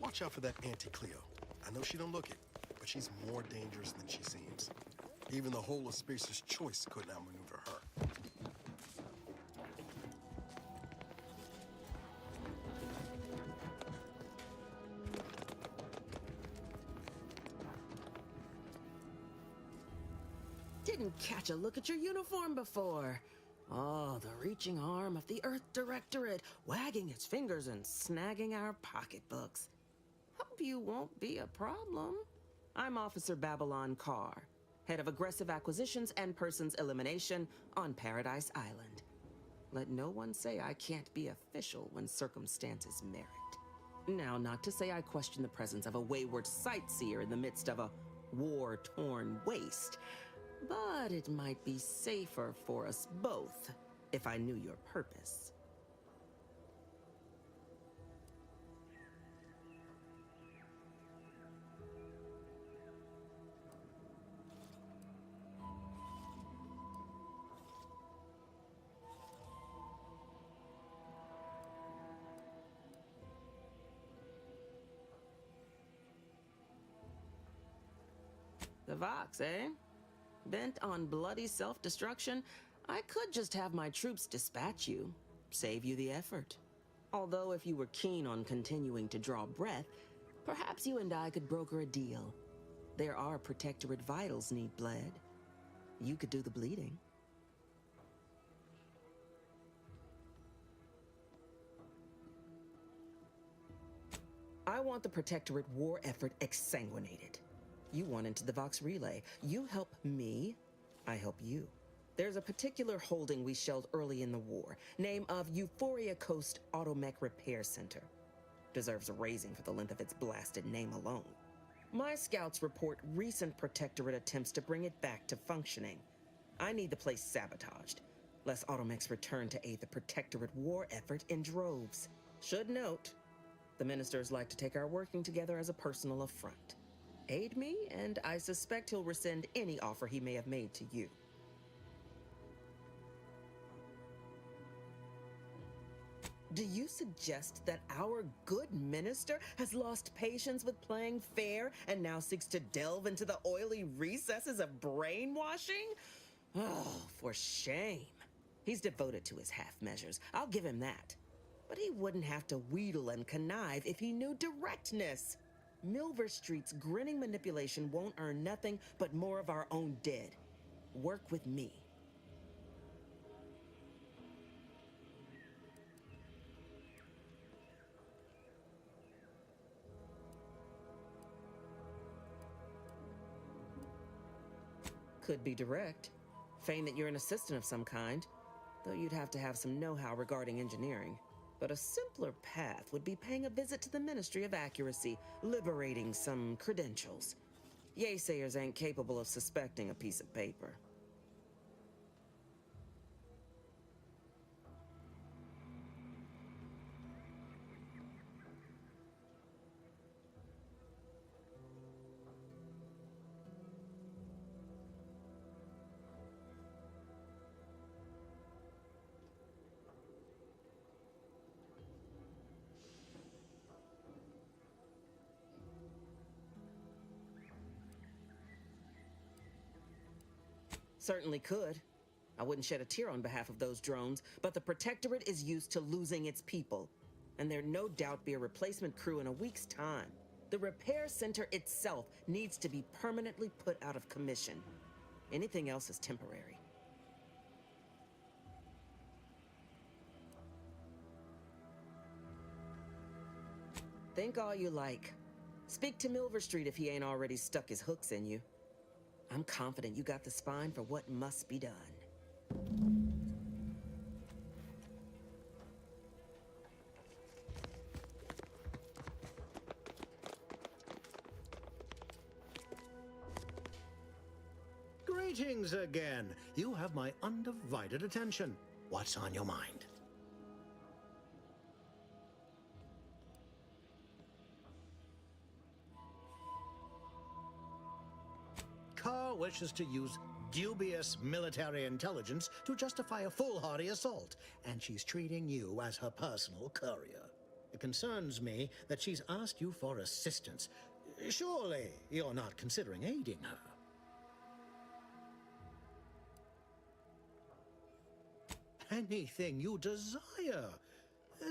Watch out for that Auntie Cleo. I know she don't look it, but she's more dangerous than she seems. Even the whole of Spacer's Choice couldn't outmaneuver her. Didn't catch a look at your uniform before. Oh, the reaching arm of the Earth Directorate, wagging its fingers and snagging our pocketbooks. Hope you won't be a problem. I'm Officer Babylon Carr, head of aggressive acquisitions and persons elimination on Paradise Island. Let no one say I can't be official when circumstances merit. Now, not to say I question the presence of a wayward sightseer in the midst of a war-torn waste, but it might be safer for us both if I knew your purpose. The Vox, eh? Bent on bloody self-destruction, I could just have my troops dispatch you, save you the effort. Although if you were keen on continuing to draw breath, perhaps you and I could broker a deal. There are Protectorate vitals need bled. You could do the bleeding. I want the Protectorate war effort exsanguinated. You want into the Vox Relay. You help me, I help you. There's a particular holding we shelled early in the war, name of Euphoria Coast Automech Repair Center. Deserves a raising for the length of its blasted name alone. My scouts report recent Protectorate attempts to bring it back to functioning. I need the place sabotaged, lest Automechs return to aid the Protectorate war effort in droves. Should note, the ministers like to take our working together as a personal affront. Aid me, and I suspect he'll rescind any offer he may have made to you. Do you suggest that our good minister has lost patience with playing fair and now seeks to delve into the oily recesses of brainwashing? Oh, for shame. He's devoted to his half measures. I'll give him that. But he wouldn't have to wheedle and connive if he knew directness. Milver Street's grinning manipulation won't earn nothing but more of our own dead. Work with me. Could be direct. Feign that you're an assistant of some kind, though you'd have to have some know-how regarding engineering. But a simpler path would be paying a visit to the Ministry of Accuracy, liberating some credentials. Yaysayers ain't capable of suspecting a piece of paper. Certainly could. I wouldn't shed a tear on behalf of those drones, but the Protectorate is used to losing its people. And there'll no doubt be a replacement crew in a week's time. The repair center itself needs to be permanently put out of commission. Anything else is temporary. Think all you like. Speak to Milver Street if he ain't already stuck his hooks in you. I'm confident you got the spine for what must be done. Greetings again. You have my undivided attention. What's on your mind? Carr wishes to use dubious military intelligence to justify a foolhardy assault, and she's treating you as her personal courier. It concerns me that she's asked you for assistance. Surely you're not considering aiding her. Anything you desire,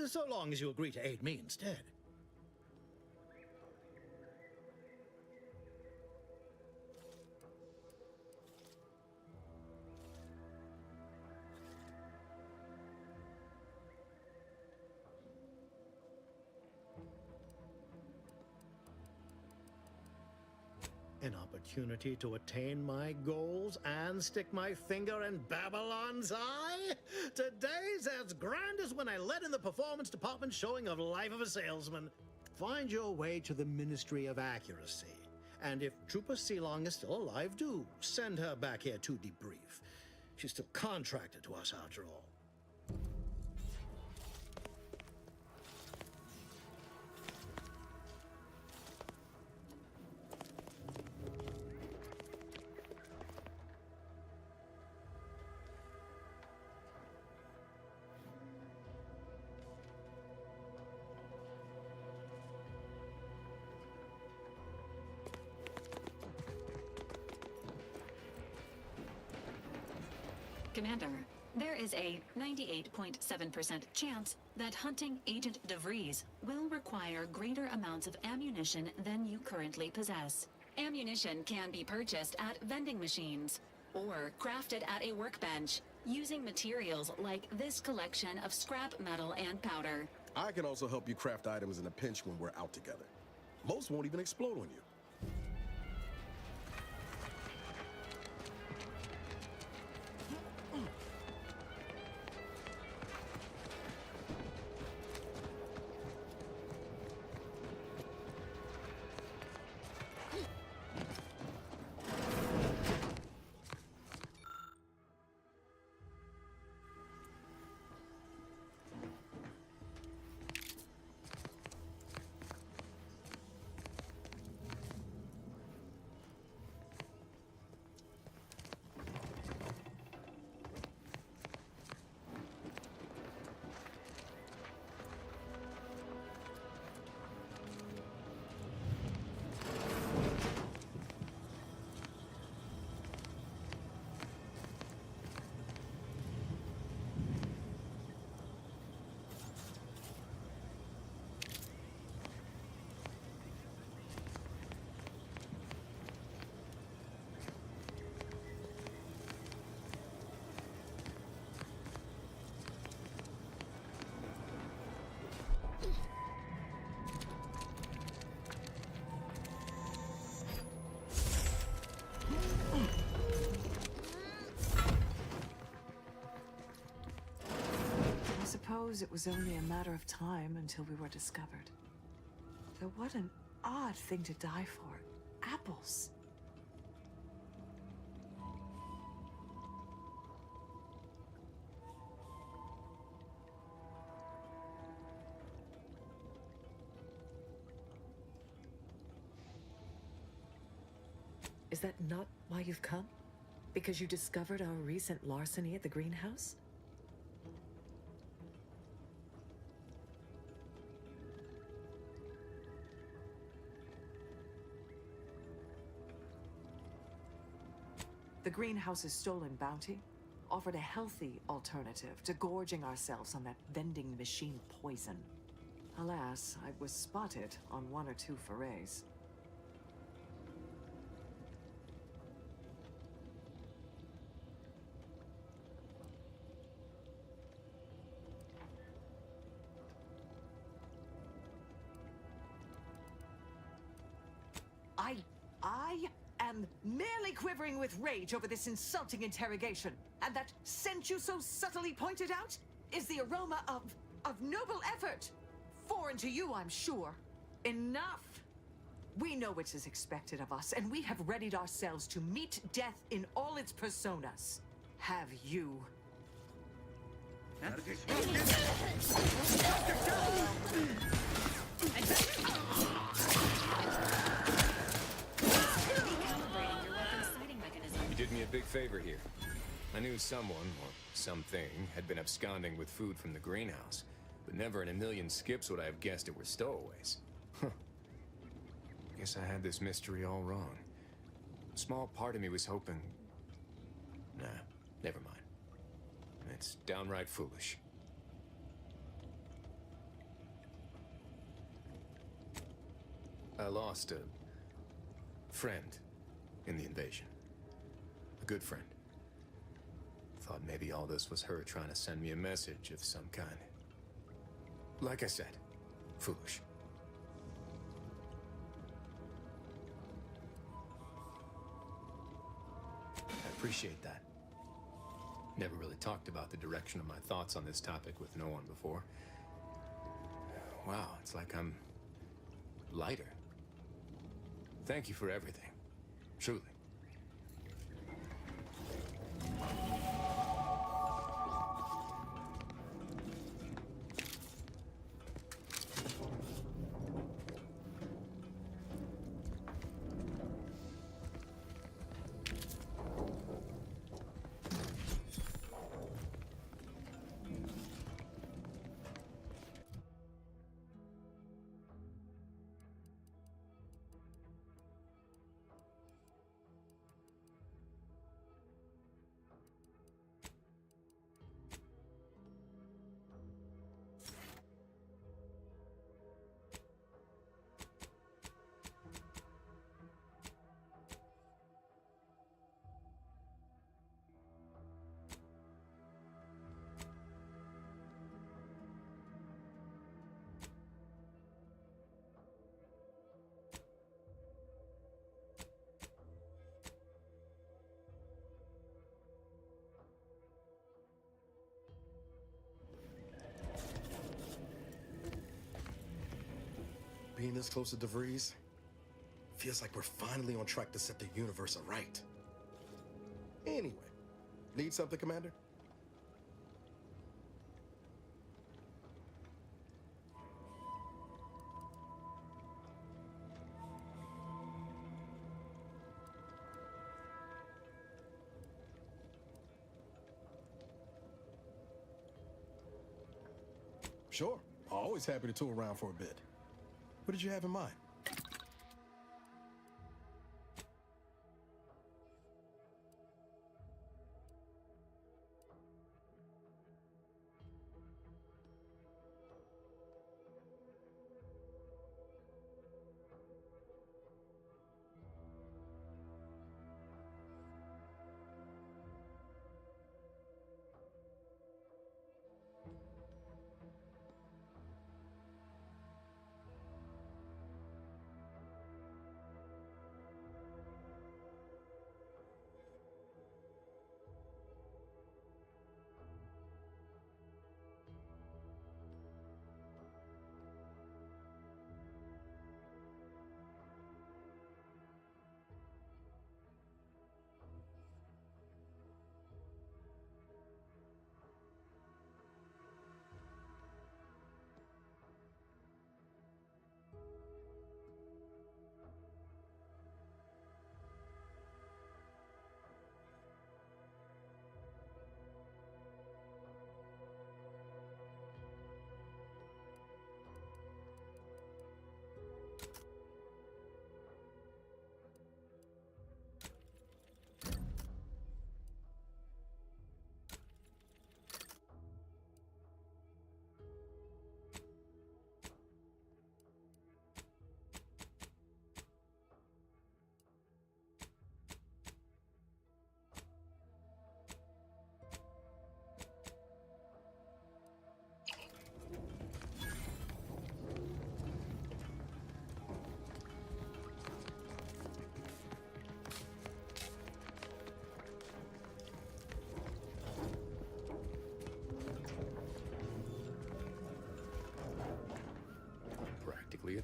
so long as you agree to aid me instead. An opportunity to attain my goals and stick my finger in Babylon's eye? Today's as grand as when I led in the performance department showing of Life of a Salesman. Find your way to the Ministry of Accuracy. And if Trooper Sealong is still alive, do send her back here to debrief. She's still contracted to us after all. Commander, there is a 98.7% chance that hunting Agent DeVries will require greater amounts of ammunition than you currently possess. Ammunition can be purchased at vending machines or crafted at a workbench using materials like this collection of scrap metal and powder. I can also help you craft items in a pinch when we're out together. Most won't even explode on you. I suppose it was only a matter of time until we were discovered. Though what an odd thing to die for. Apples. Is that not why you've come? Because you discovered our recent larceny at the greenhouse? The greenhouse's stolen bounty offered a healthy alternative to gorging ourselves on that vending machine poison. Alas, I was spotted on 1 or 2 forays. I am merely quivering with rage over this insulting interrogation. And that scent you so subtly pointed out is the aroma of noble effort. Foreign to you, I'm sure. Enough! We know what is expected of us, and we have readied ourselves to meet death in all its personas. Have you? You did me a big favor here. I knew someone, or something, had been absconding with food from the greenhouse, but never in a million skips would I have guessed it were stowaways. Huh. Guess I had this mystery all wrong. A small part of me was hoping... Nah, never mind. It's downright foolish. I lost a friend in the invasion. A good friend. Thought maybe all this was her trying to send me a message of some kind. Like I said, foolish. I appreciate that. Never really talked about the direction of my thoughts on this topic with no one before. Wow, it's like I'm lighter. Thank you for everything. Truly. Being this close to DeVries feels like we're finally on track to set the universe aright. Anyway, need something, Commander? Sure. Always happy to tool around for a bit. What did you have in mind?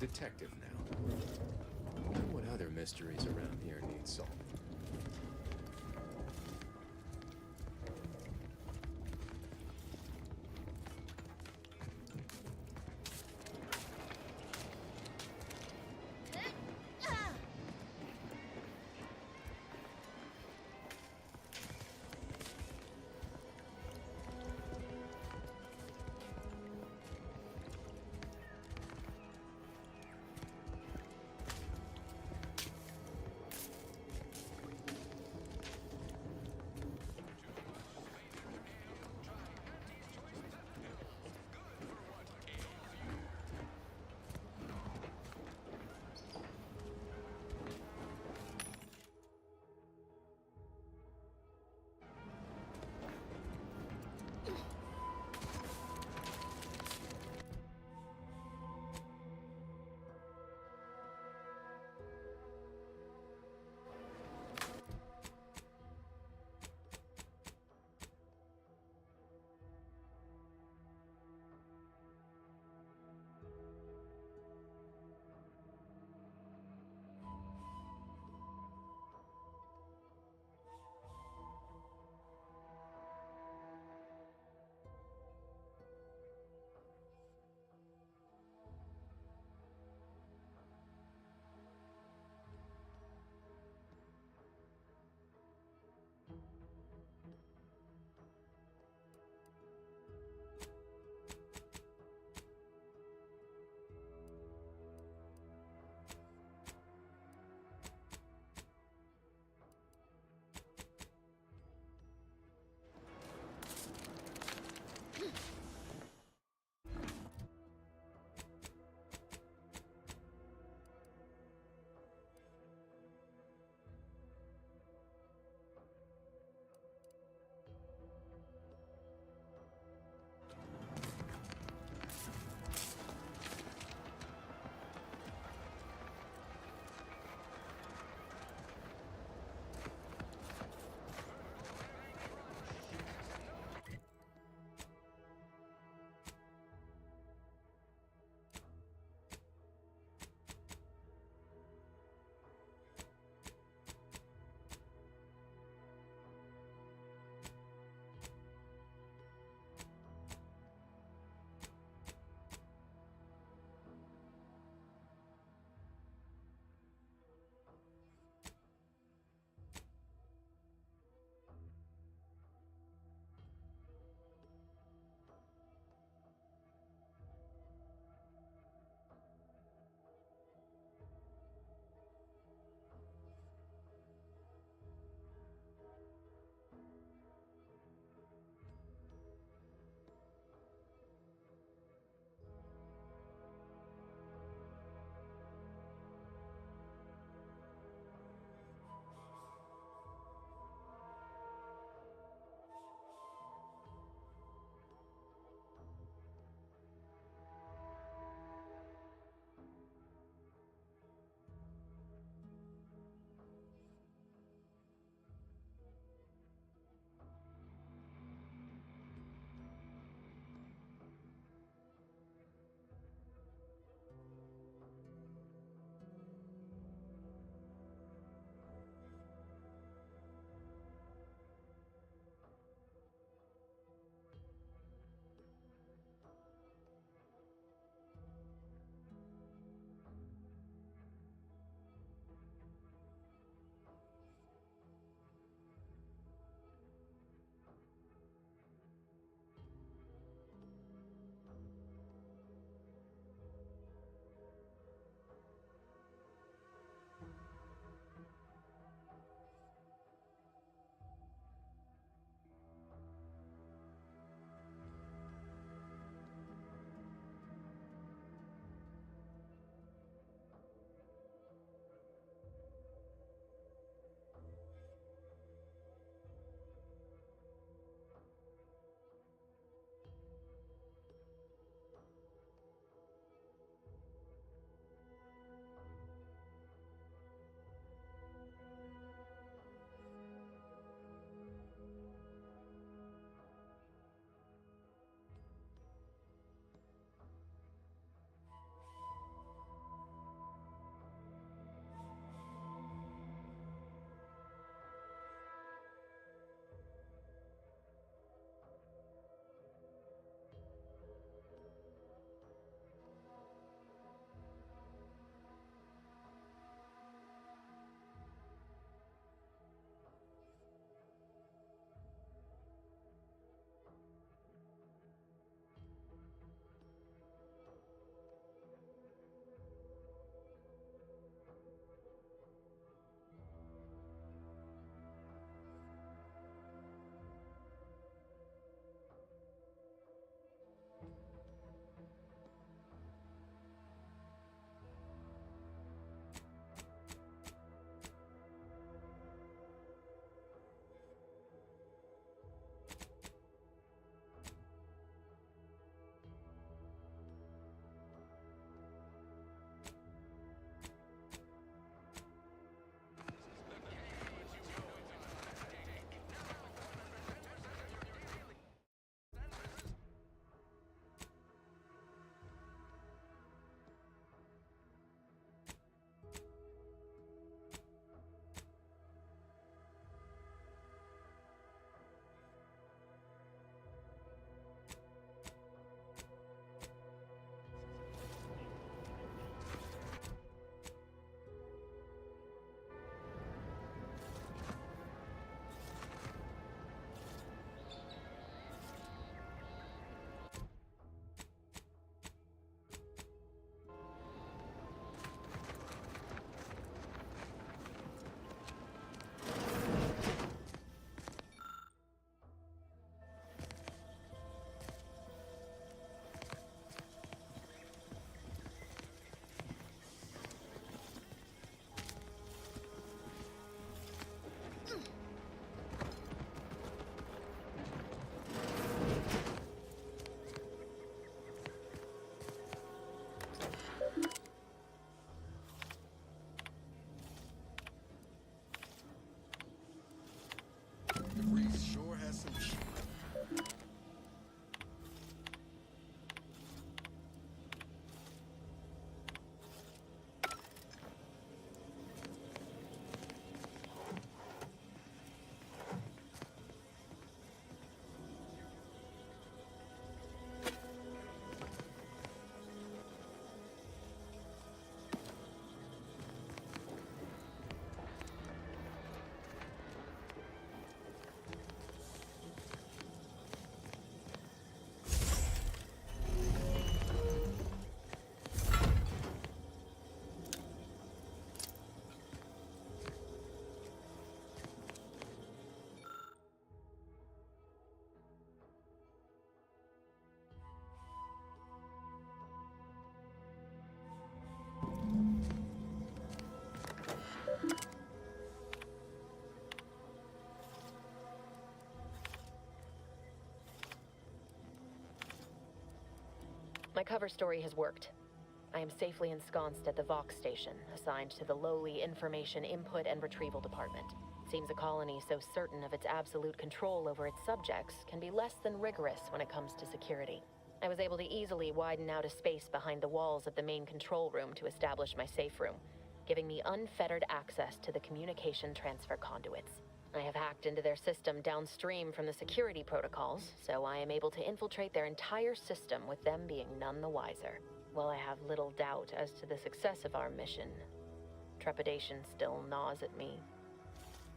detective now. Wonder what other mysteries around here need solving. My cover story has worked. I am safely ensconced at the Vox station, assigned to the lowly Information Input and Retrieval Department. Seems a colony so certain of its absolute control over its subjects can be less than rigorous when it comes to security. I was able to easily widen out a space behind the walls of the main control room to establish my safe room, giving me unfettered access to the communication transfer conduits. I have hacked into their system downstream from the security protocols, so I am able to infiltrate their entire system with them being none the wiser. While I have little doubt as to the success of our mission, trepidation still gnaws at me.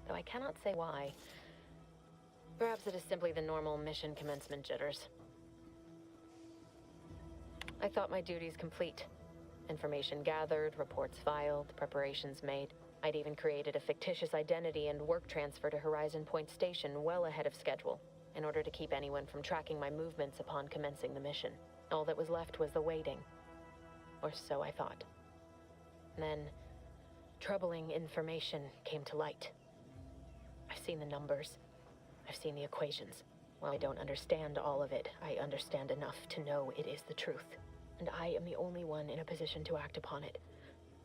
Though I cannot say why. Perhaps it is simply the normal mission commencement jitters. I thought my duties complete. Information gathered, reports filed, preparations made. I'd even created a fictitious identity and work transfer to Horizon Point Station well ahead of schedule, in order to keep anyone from tracking my movements upon commencing the mission. All that was left was the waiting. Or so I thought. Then, troubling information came to light. I've seen the numbers. I've seen the equations. While I don't understand all of it, I understand enough to know it is the truth. And I am the only one in a position to act upon it.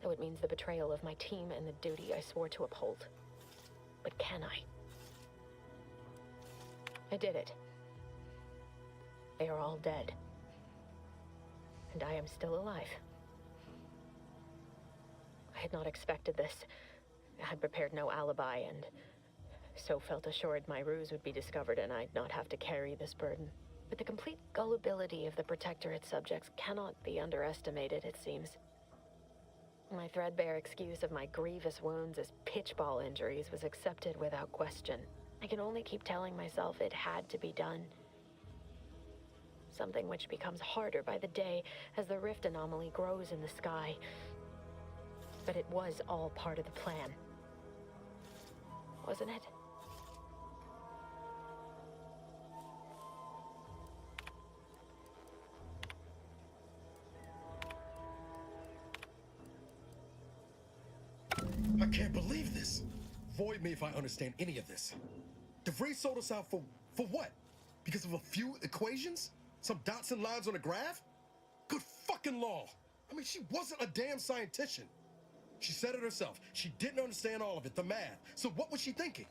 Though it means the betrayal of my team and the duty I swore to uphold. But can I? I did it. They are all dead. And I am still alive. I had not expected this. I had prepared no alibi, and so felt assured my ruse would be discovered and I'd not have to carry this burden. But the complete gullibility of the Protectorate subjects cannot be underestimated, it seems. My threadbare excuse of my grievous wounds as pitchball injuries was accepted without question. I can only keep telling myself it had to be done. Something which becomes harder by the day as the rift anomaly grows in the sky. But it was all part of the plan. Wasn't it? I can't believe this. Void me if I understand any of this. DeVries sold us out for what? Because of a few equations? Some dots and lines on a graph? Good fucking law. I mean, she wasn't a damn scientician. She said it herself. She didn't understand all of it, the math. So what was she thinking?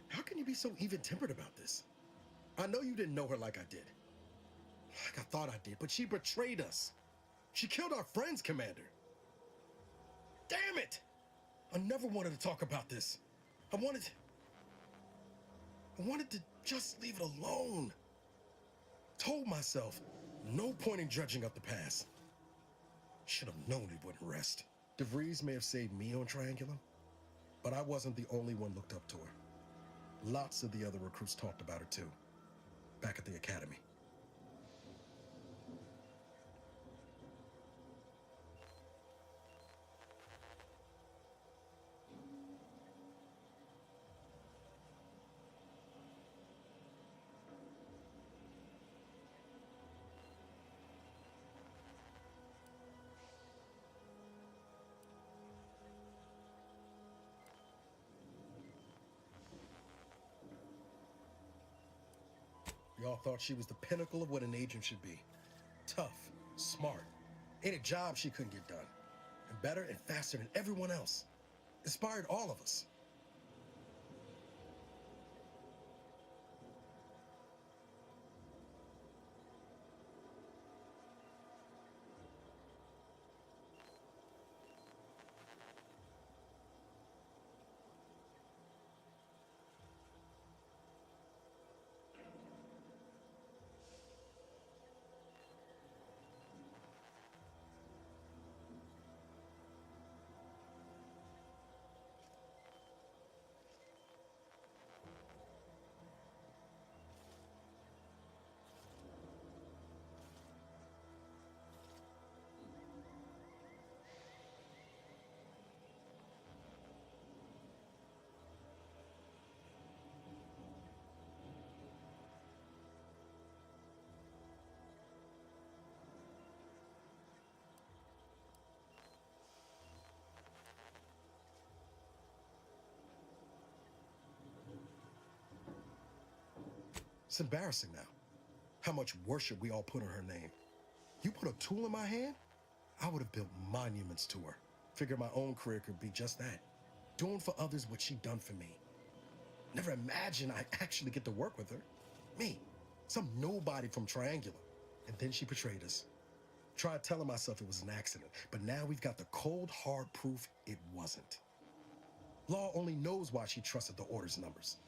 How can you be so even-tempered about this? I know you didn't know her like I did. Like I thought I did, but she betrayed us. She killed our friends, Commander. Damn it! I never wanted to talk about this. I wanted to just leave it alone. Told myself, no point in dredging up the past. Should have known it wouldn't rest. DeVries may have saved me on Triangulum, but I wasn't the only one looked up to her. Lots of the other recruits talked about her too, back at the academy. Y'all thought she was the pinnacle of what an agent should be. Tough, smart, ain't a job she couldn't get done. And better and faster than everyone else. Inspired all of us. It's embarrassing now. How much worship we all put on her name. You put a tool in my hand, I would have built monuments to her. Figured my own career could be just that. Doing for others what she done for me. Never imagined I'd actually get to work with her. Me, some nobody from Triangular. And then she betrayed us. Tried telling myself it was an accident, but now we've got the cold, hard proof it wasn't. Law only knows why she trusted the Order's numbers.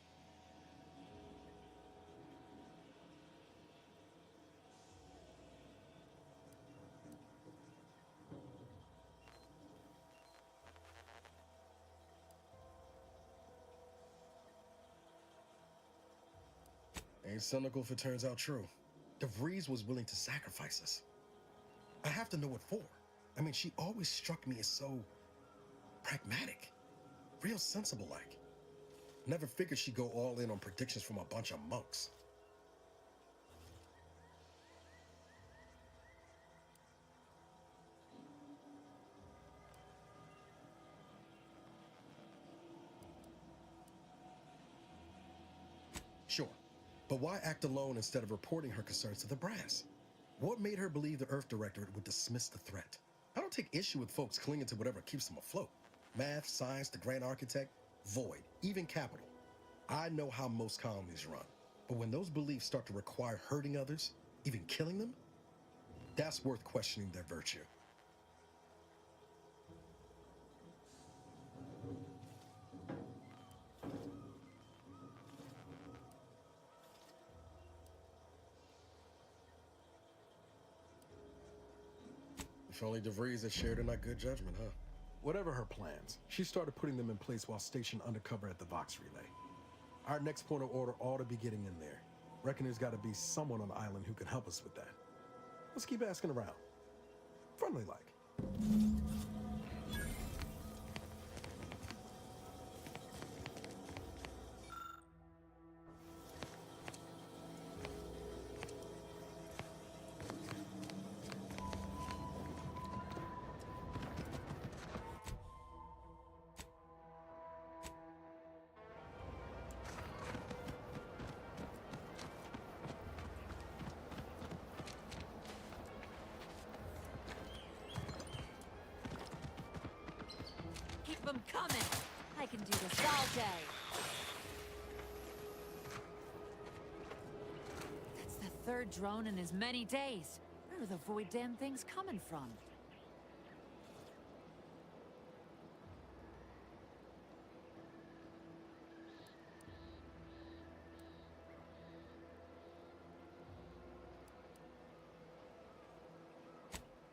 Ain't cynical if it turns out true. DeVries was willing to sacrifice us. I have to know what for. I mean, she always struck me as so pragmatic. Real sensible-like. Never figured she'd go all in on predictions from a bunch of monks. Sure. But why act alone instead of reporting her concerns to the brass? What made her believe the Earth Directorate would dismiss the threat? I don't take issue with folks clinging to whatever keeps them afloat. Math, science, the Grand Architect, Void, even Capital. I know how most colonies run. But when those beliefs start to require hurting others, even killing them, that's worth questioning their virtue. If only DeVries had shared in our good judgment, huh? Whatever her plans, she started putting them in place while stationed undercover at the Vox Relay. Our next point of order ought to be getting in there. Reckon there's got to be someone on the island who can help us with that. Let's keep asking around. Friendly-like. Keep them coming! I can do this all day! That's the third drone in as many days. Where are the Void damn things coming from?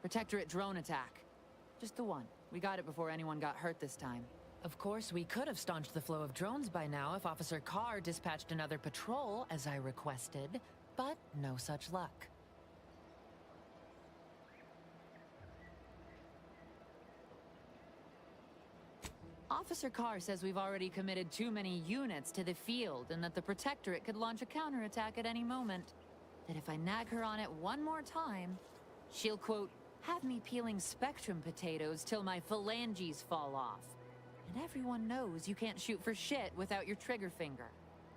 Protectorate drone attack. Just the one. We got it before anyone got hurt this time. Of course, we could have staunched the flow of drones by now if Officer Carr dispatched another patrol, as I requested, but no such luck. Officer Carr says we've already committed too many units to the field and that the Protectorate could launch a counterattack at any moment. That if I nag her on it one more time, she'll, quote, have me peeling Spectrum potatoes till my phalanges fall off. And everyone knows you can't shoot for shit without your trigger finger.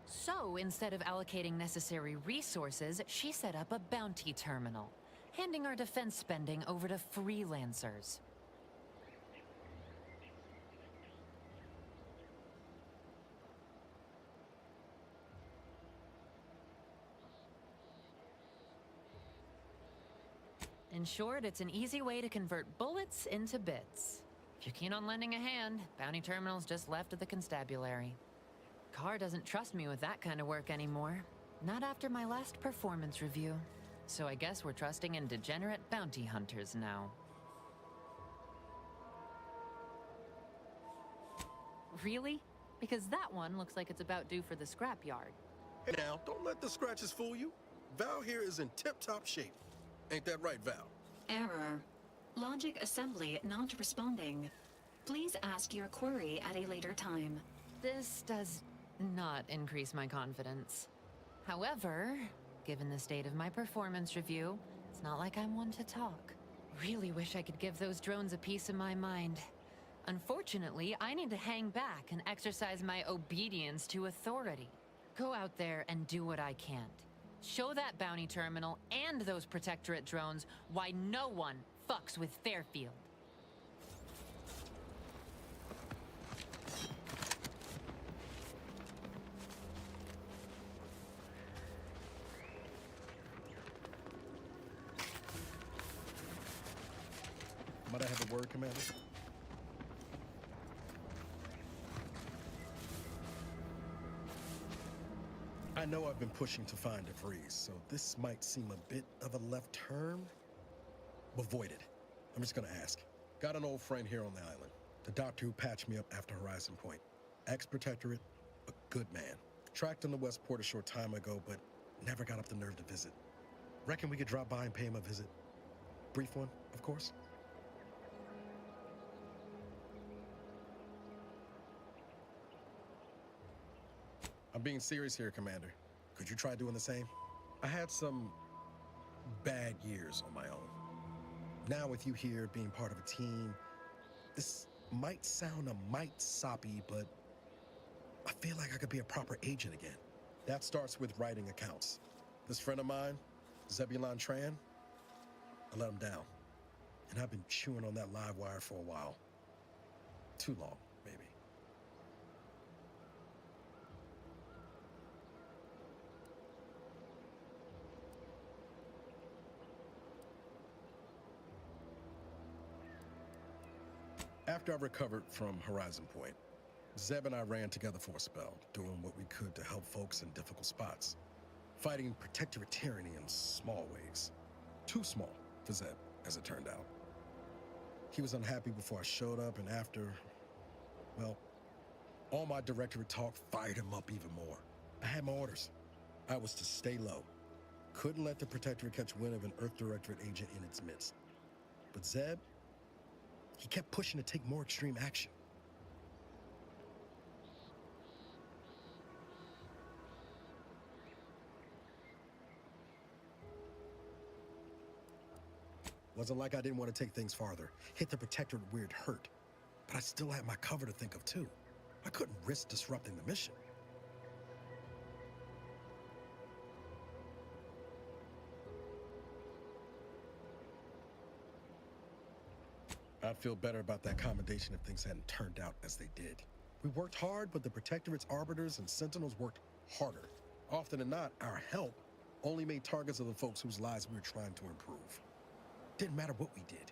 So instead of allocating necessary resources, she set up a bounty terminal, handing our defense spending over to freelancers. In short, it's an easy way to convert bullets into bits. If you're keen on lending a hand, bounty terminal's just left of the constabulary. Carr doesn't trust me with that kind of work anymore. Not after my last performance review. So I guess we're trusting in degenerate bounty hunters now. Really? Because that one looks like it's about due for the scrapyard. Hey now, don't let the scratches fool you. Val here is in tip-top shape. Ain't that right, Val? Error. Logic assembly not responding. Please ask your query at a later time. This does not increase my confidence. However, given the state of my performance review, it's not like I'm one to talk. Really wish I could give those drones a piece of my mind. Unfortunately, I need to hang back and exercise my obedience to authority. Go out there and do what I can't. Show that bounty terminal and those Protectorate drones why no one fucks with Fairfield. Might I have a word, Commander? I know I've been pushing to find DeVries, so this might seem a bit of a left turn. Avoid it. I'm just gonna ask. Got an old friend here on the island. The doctor who patched me up after Horizon Point. Ex-Protectorate, a good man. Tracked him to Westport a short time ago, but never got up the nerve to visit. Reckon we could drop by and pay him a visit? Brief one, of course. I'm being serious here, Commander. Could you try doing the same? I had some bad years on my own. Now with you here being part of a team, this might sound a mite soppy, but I feel like I could be a proper agent again. That starts with writing accounts. This friend of mine, Zebulon Tran, I let him down. And I've been chewing on that live wire for a while. Too long, maybe. After I recovered from Horizon Point, Zeb and I ran together for a spell, doing what we could to help folks in difficult spots. Fighting Protectorate tyranny in small ways. Too small for Zeb, as it turned out. He was unhappy before I showed up, and after, well, all my Directorate talk fired him up even more. I had my orders. I was to stay low. Couldn't let the Protectorate catch wind of an Earth Directorate agent in its midst. But Zeb, he kept pushing to take more extreme action. Wasn't like I didn't want to take things farther, hit the Protectorate where it hurt. But I still had my cover to think of too. I couldn't risk disrupting the mission. I'd feel better about that commendation if things hadn't turned out as they did. We worked hard, but the Protectorate's Arbiters and Sentinels worked harder. Often than not, our help only made targets of the folks whose lives we were trying to improve. Didn't matter what we did.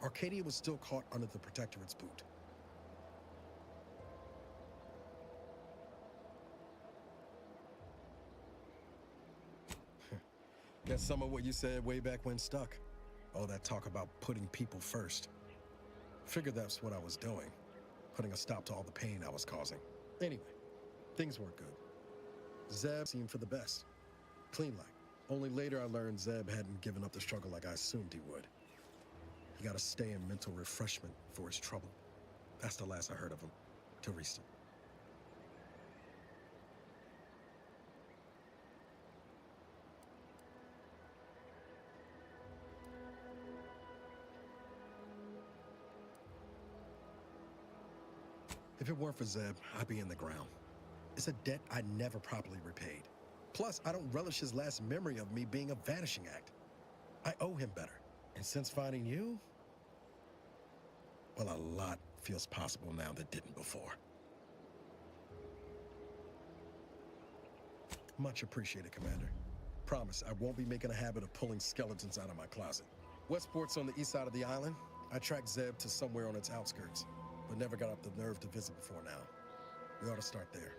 Arcadia was still caught under the Protectorate's boot. Guess some of what you said way back when stuck. All that talk about putting people first. Figured that's what I was doing, putting a stop to all the pain I was causing. Anyway, things weren't good. Zeb seemed for the best. Clean like. Only later I learned Zeb hadn't given up the struggle like I assumed he would. He got to stay in mental refreshment for his trouble. That's the last I heard of him, till recent. If it weren't for Zeb, I'd be in the ground. It's a debt I never properly repaid. Plus, I don't relish his last memory of me being a vanishing act. I owe him better. And since finding you, well, a lot feels possible now that didn't before. Much appreciated, Commander. Promise, I won't be making a habit of pulling skeletons out of my closet. Westport's on the east side of the island. I tracked Zeb to somewhere on its outskirts, but never got up the nerve to visit before now. We ought to start there.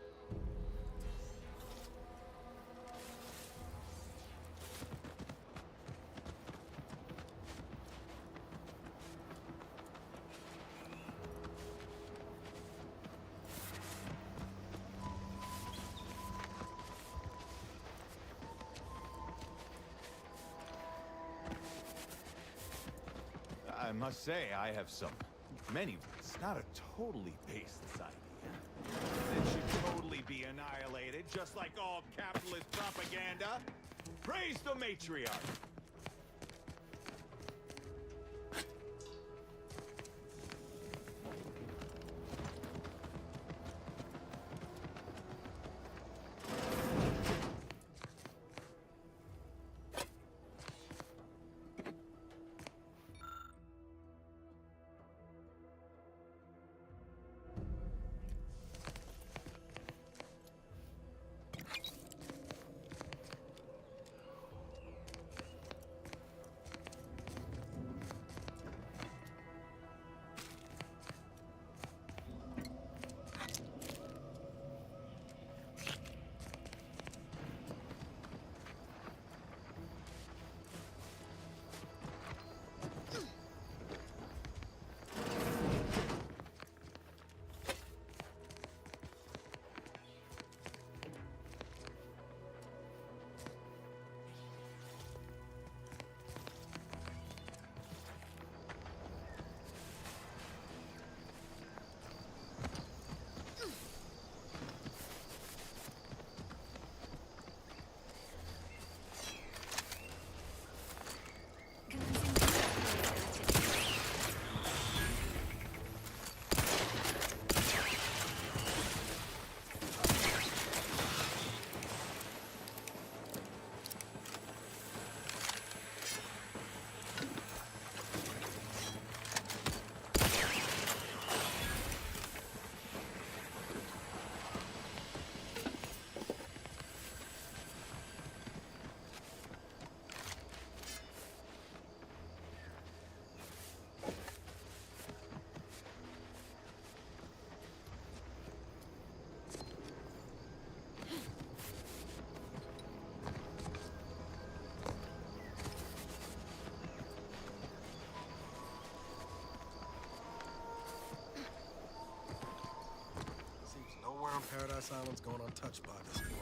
I must say, I have many, it's not a totally baseless idea. It should totally be annihilated, just like all capitalist propaganda. Praise the matriarch! Paradise Island's gone untouched by this war.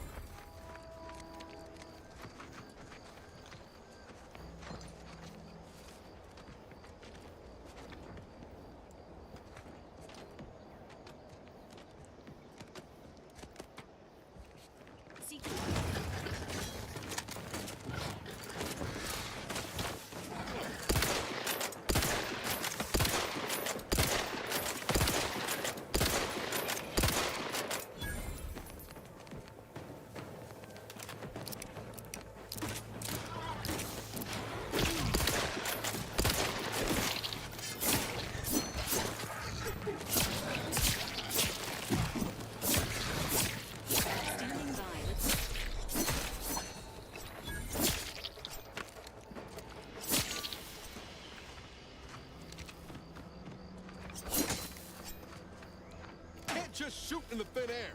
Just shoot in the thin air.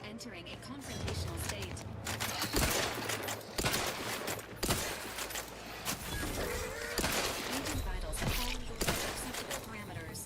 Entering a confrontational state. Agent vitals have fallen below acceptable parameters.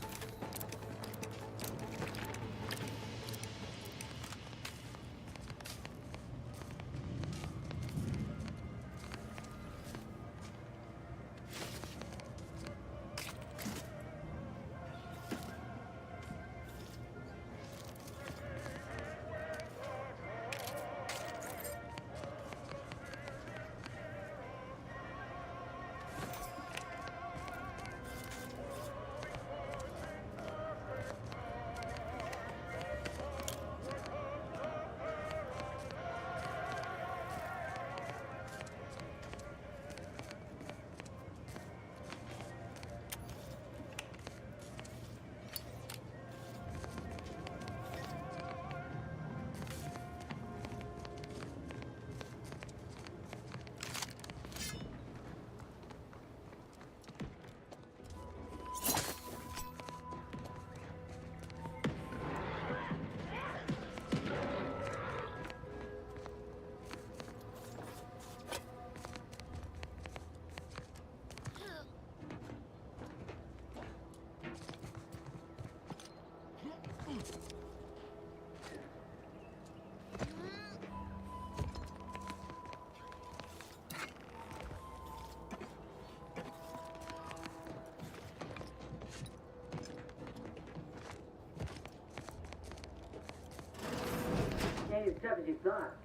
tough as you thought.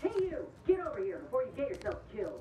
Hey you! Get over here before you get yourself killed.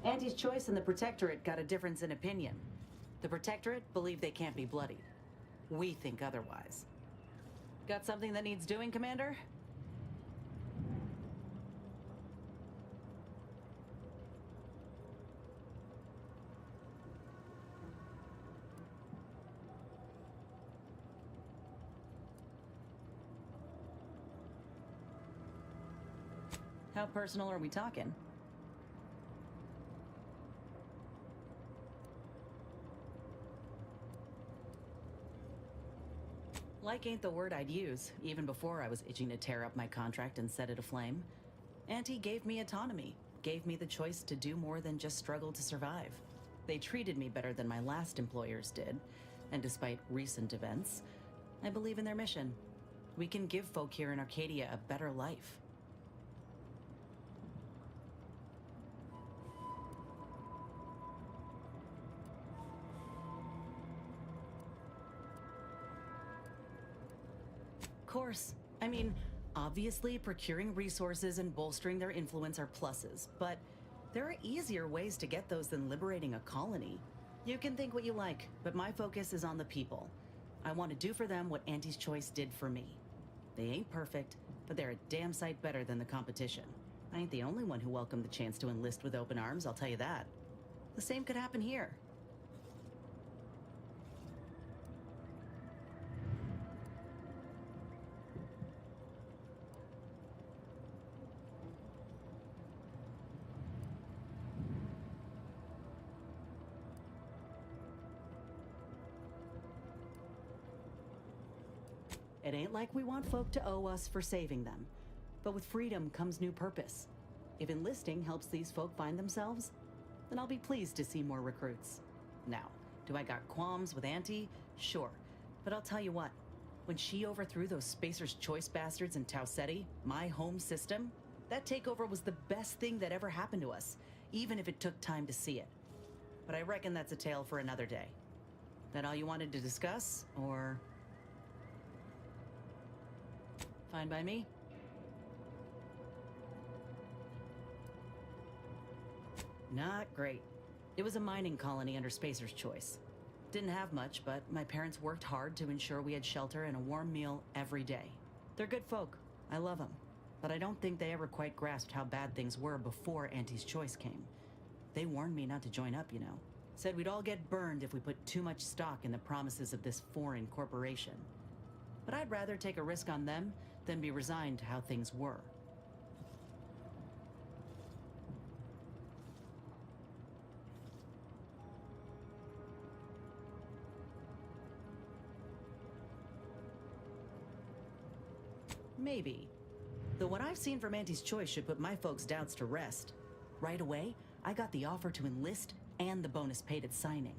Auntie's Choice and the Protectorate got a difference in opinion. The Protectorate believe they can't be bloodied. We think otherwise. Got something that needs doing, Commander? How personal are we talking? Like ain't the word I'd use, even before I was itching to tear up my contract and set it aflame. Auntie gave me autonomy, gave me the choice to do more than just struggle to survive. They treated me better than my last employers did, and despite recent events, I believe in their mission. We can give folk here in Arcadia a better life. Course. I mean, obviously procuring resources and bolstering their influence are pluses, but there are easier ways to get those than liberating a colony. You can think what you like, but my focus is on the people. I want to do for them what Auntie's Choice did for me. They ain't perfect, but they're a damn sight better than the competition. I ain't the only one who welcomed the chance to enlist with open arms, I'll tell you that. The same could happen here. It ain't like we want folk to owe us for saving them. But with freedom comes new purpose. If enlisting helps these folk find themselves, then I'll be pleased to see more recruits. Now, do I got qualms with Auntie? Sure. But I'll tell you what, when she overthrew those Spacer's Choice bastards in Tau Ceti, my home system, that takeover was the best thing that ever happened to us, even if it took time to see it. But I reckon that's a tale for another day. That all you wanted to discuss, or... Fine by me. Not great. It was a mining colony under Spacer's Choice. Didn't have much, but my parents worked hard to ensure we had shelter and a warm meal every day. They're good folk. I love them. But I don't think they ever quite grasped how bad things were before Auntie's Choice came. They warned me not to join up, you know. Said we'd all get burned if we put too much stock in the promises of this foreign corporation. But I'd rather take a risk on them than be resigned to how things were. Maybe. Though what I've seen from Auntie's Choice should put my folks' doubts to rest. Right away, I got the offer to enlist and the bonus paid at signing.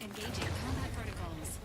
Engaging combat protocols.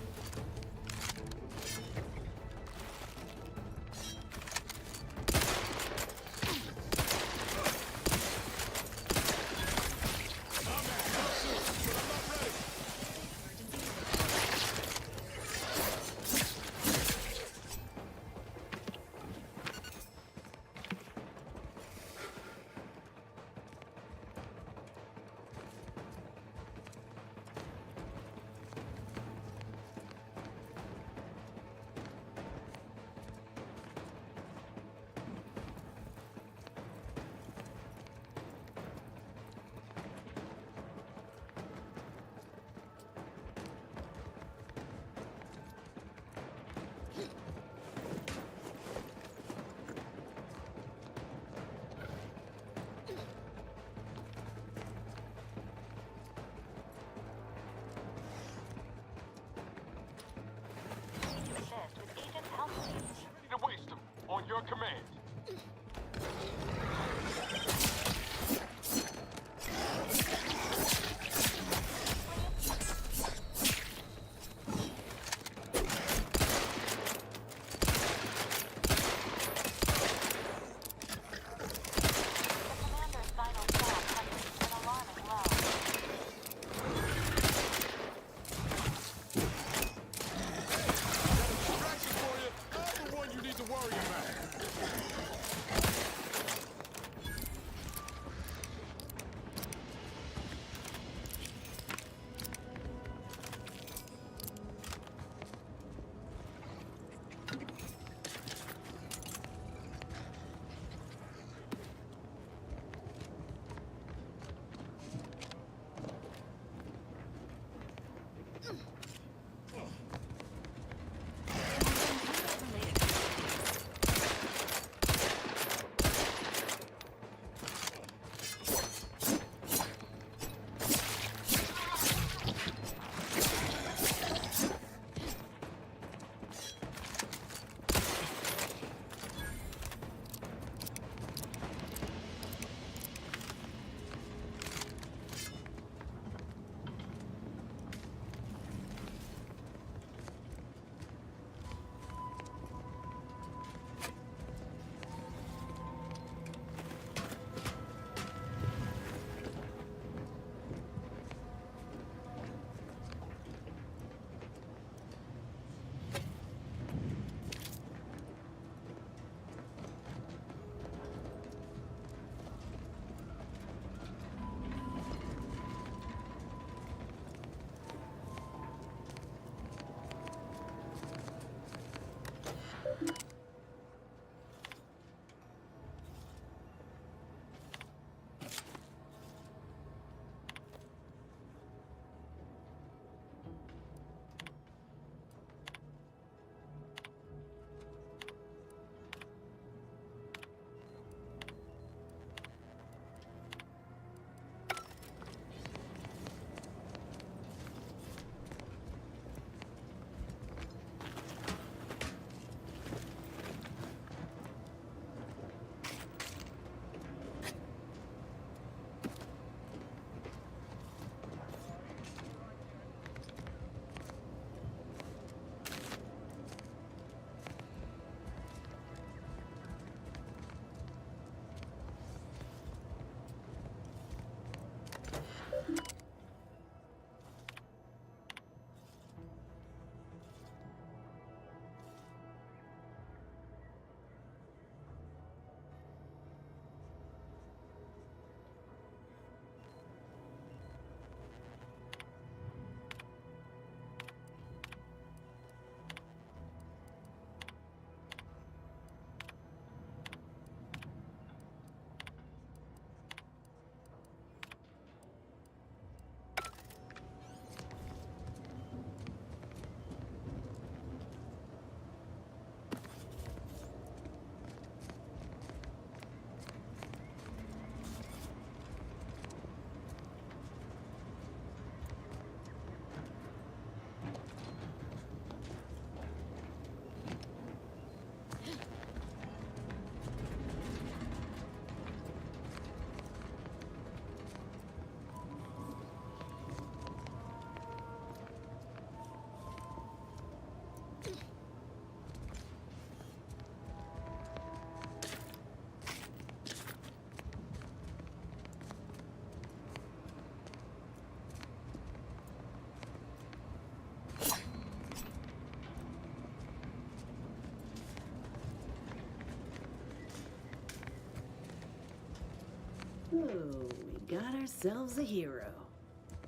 ourselves a hero.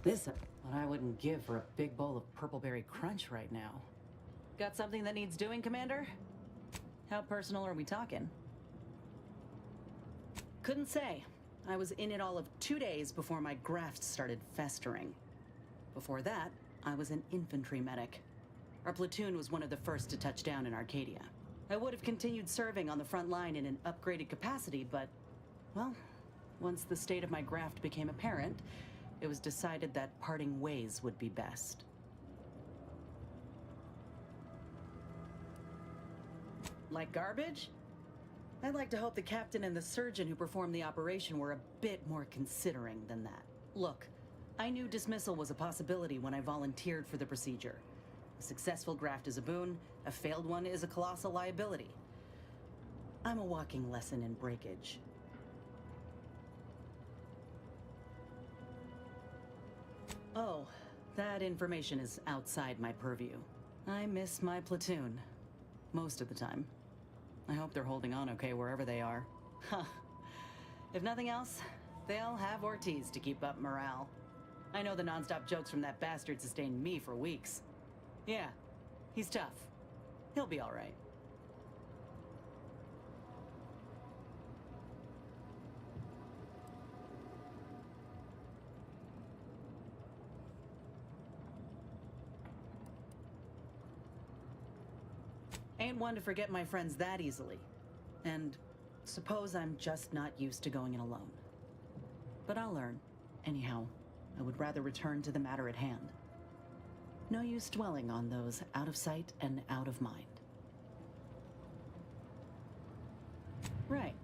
This what I wouldn't give for a big bowl of purpleberry crunch right now. Got something that needs doing, Commander? How personal are we talking? Couldn't say. I was in it all of 2 days before my graft started festering. Before that, I was an infantry medic. Our platoon was one of the first to touch down in Arcadia. I would have continued serving on the front line in an upgraded capacity, but, well, once the state of my graft became apparent, it was decided that parting ways would be best. Like garbage? I'd like to hope the captain and the surgeon who performed the operation were a bit more considering than that. Look, I knew dismissal was a possibility when I volunteered for the procedure. A successful graft is a boon, a failed one is a colossal liability. I'm a walking lesson in breakage. Oh, that information is outside my purview. I miss my platoon. Most of the time. I hope they're holding on okay wherever they are. Huh. If nothing else, they'll have Ortiz to keep up morale. I know the nonstop jokes from that bastard sustained me for weeks. Yeah, he's tough. He'll be all right. Ain't one to forget my friends that easily. And suppose I'm just not used to going in alone. But I'll learn. Anyhow, I would rather return to the matter at hand. No use dwelling on those out of sight and out of mind. Right.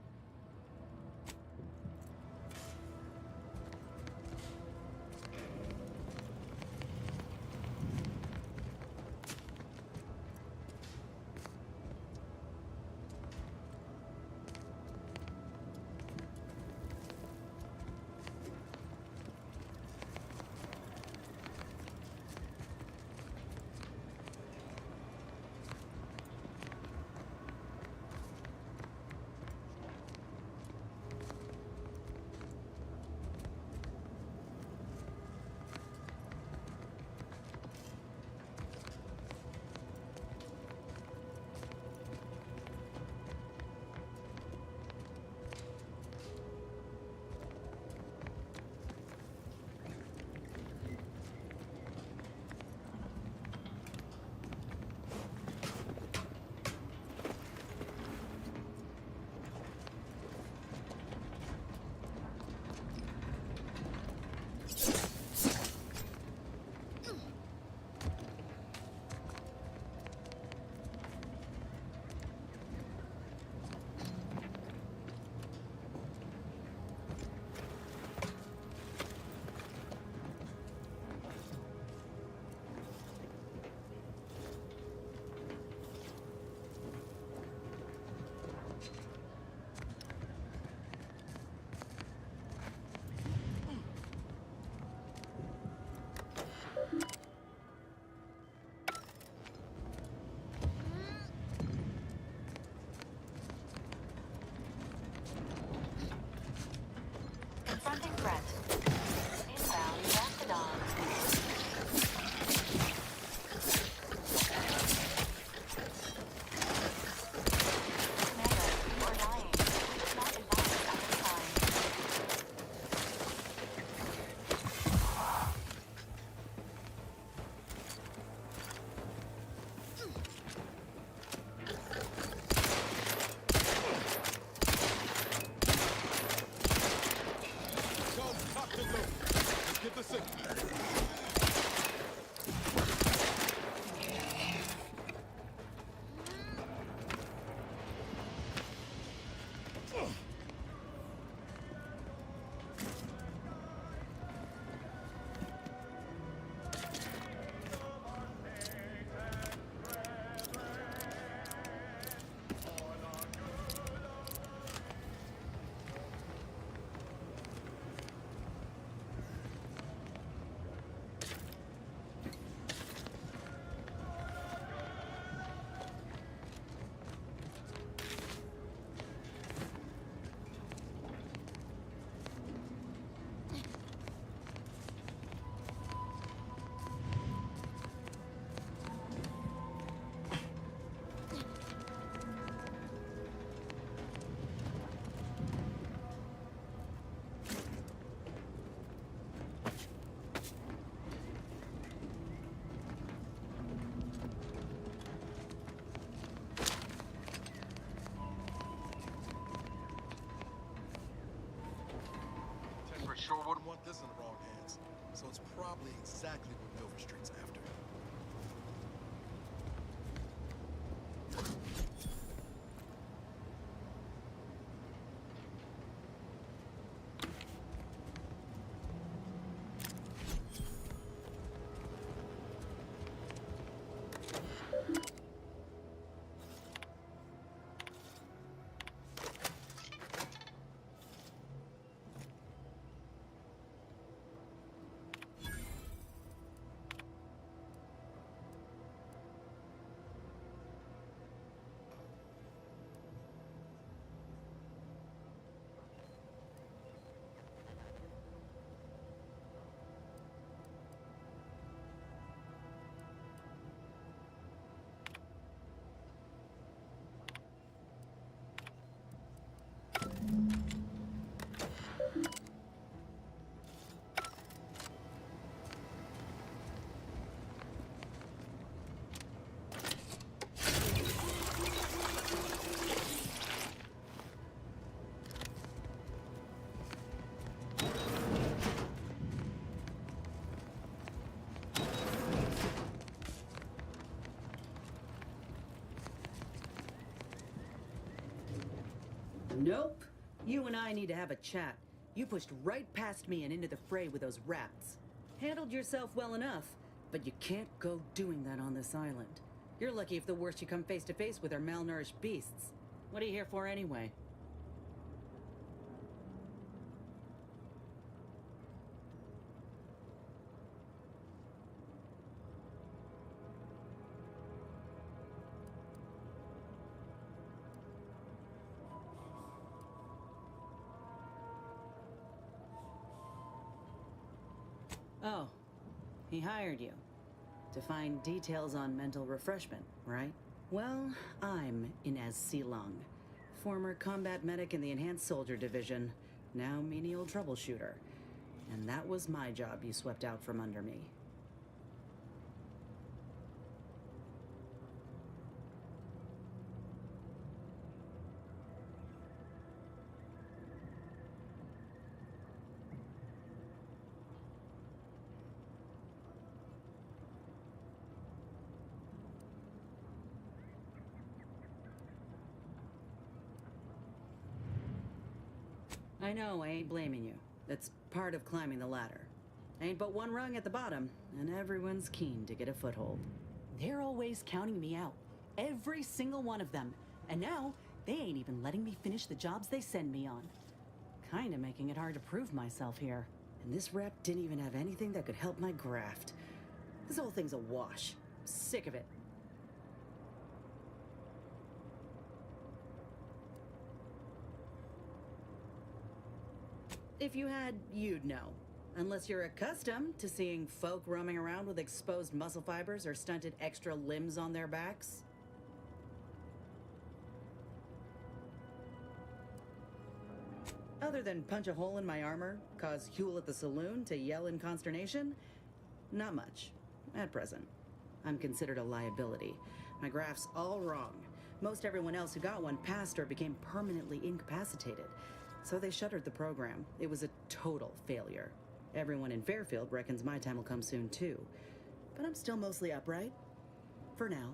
Confronting threat. Inbound Mastodon. Commander, you are dying. We did not advise at this time. Get the signal. For sure wouldn't want this in the wrong hands. So it's probably exactly what Dover Street's after. Nope. You and I need to have a chat. You pushed right past me and into the fray with those rats. Handled yourself well enough, but you can't go doing that on this island. You're lucky if the worst you come face to face with are malnourished beasts. What are you here for anyway? Oh, he hired you to find details on mental refreshment, right? Well, I'm Inez Silong, former combat medic in the Enhanced Soldier Division, now menial troubleshooter. And that was my job you swept out from under me. I know, I ain't blaming you. That's part of climbing the ladder. Ain't but one rung at the bottom, and everyone's keen to get a foothold. They're always counting me out. Every single one of them. And now, they ain't even letting me finish the jobs they send me on. Kinda making it hard to prove myself here. And this rep didn't even have anything that could help my graft. This whole thing's a wash. Sick of it. If you had, you'd know. Unless you're accustomed to seeing folk roaming around with exposed muscle fibers or stunted extra limbs on their backs. Other than punch a hole in my armor, cause Huel at the saloon to yell in consternation, not much, at present. I'm considered a liability. My graph's all wrong. Most everyone else who got one passed or became permanently incapacitated. So they shuttered the program. It was a total failure. Everyone in Fairfield reckons my time will come soon too. But I'm still mostly upright. For now.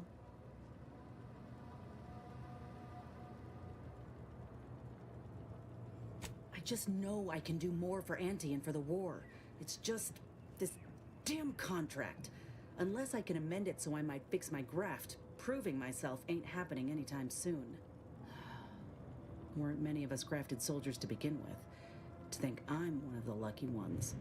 I just know I can do more for Auntie and for the war. It's just this damn contract. Unless I can amend it so I might fix my graft, proving myself ain't happening anytime soon. Weren't many of us grafted soldiers to begin with. To think I'm one of the lucky ones.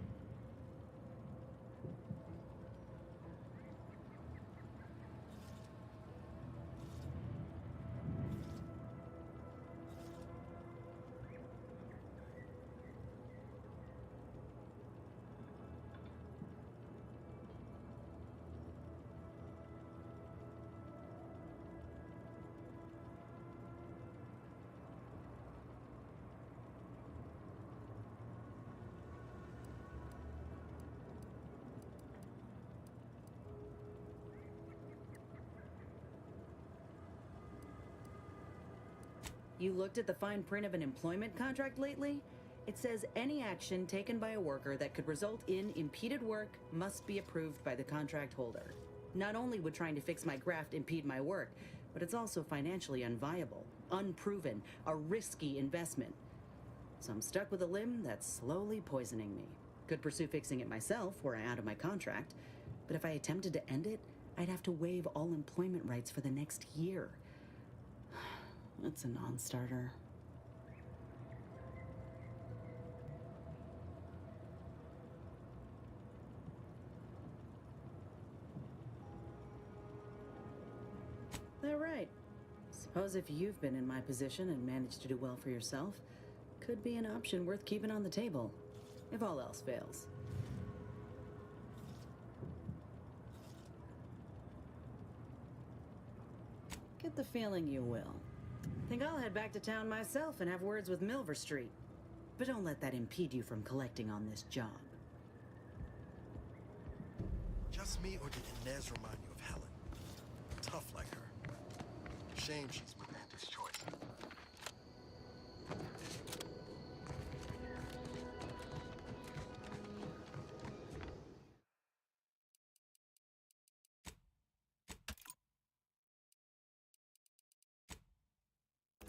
You looked at the fine print of an employment contract lately? It says any action taken by a worker that could result in impeded work must be approved by the contract holder. Not only would trying to fix my graft impede my work, but it's also financially unviable, unproven, a risky investment. So I'm stuck with a limb that's slowly poisoning me. Could pursue fixing it myself were I out of my contract, but if I attempted to end it, I'd have to waive all employment rights for the next year. That's a non-starter. All right. Suppose if you've been in my position and managed to do well for yourself, could be an option worth keeping on the table, if all else fails. Get the feeling you will. Think I'll head back to town myself and have words with Milver Street. But don't let that impede you from collecting on this job. Just me, or did Inez remind you of Helen? Tough like her. Shame she's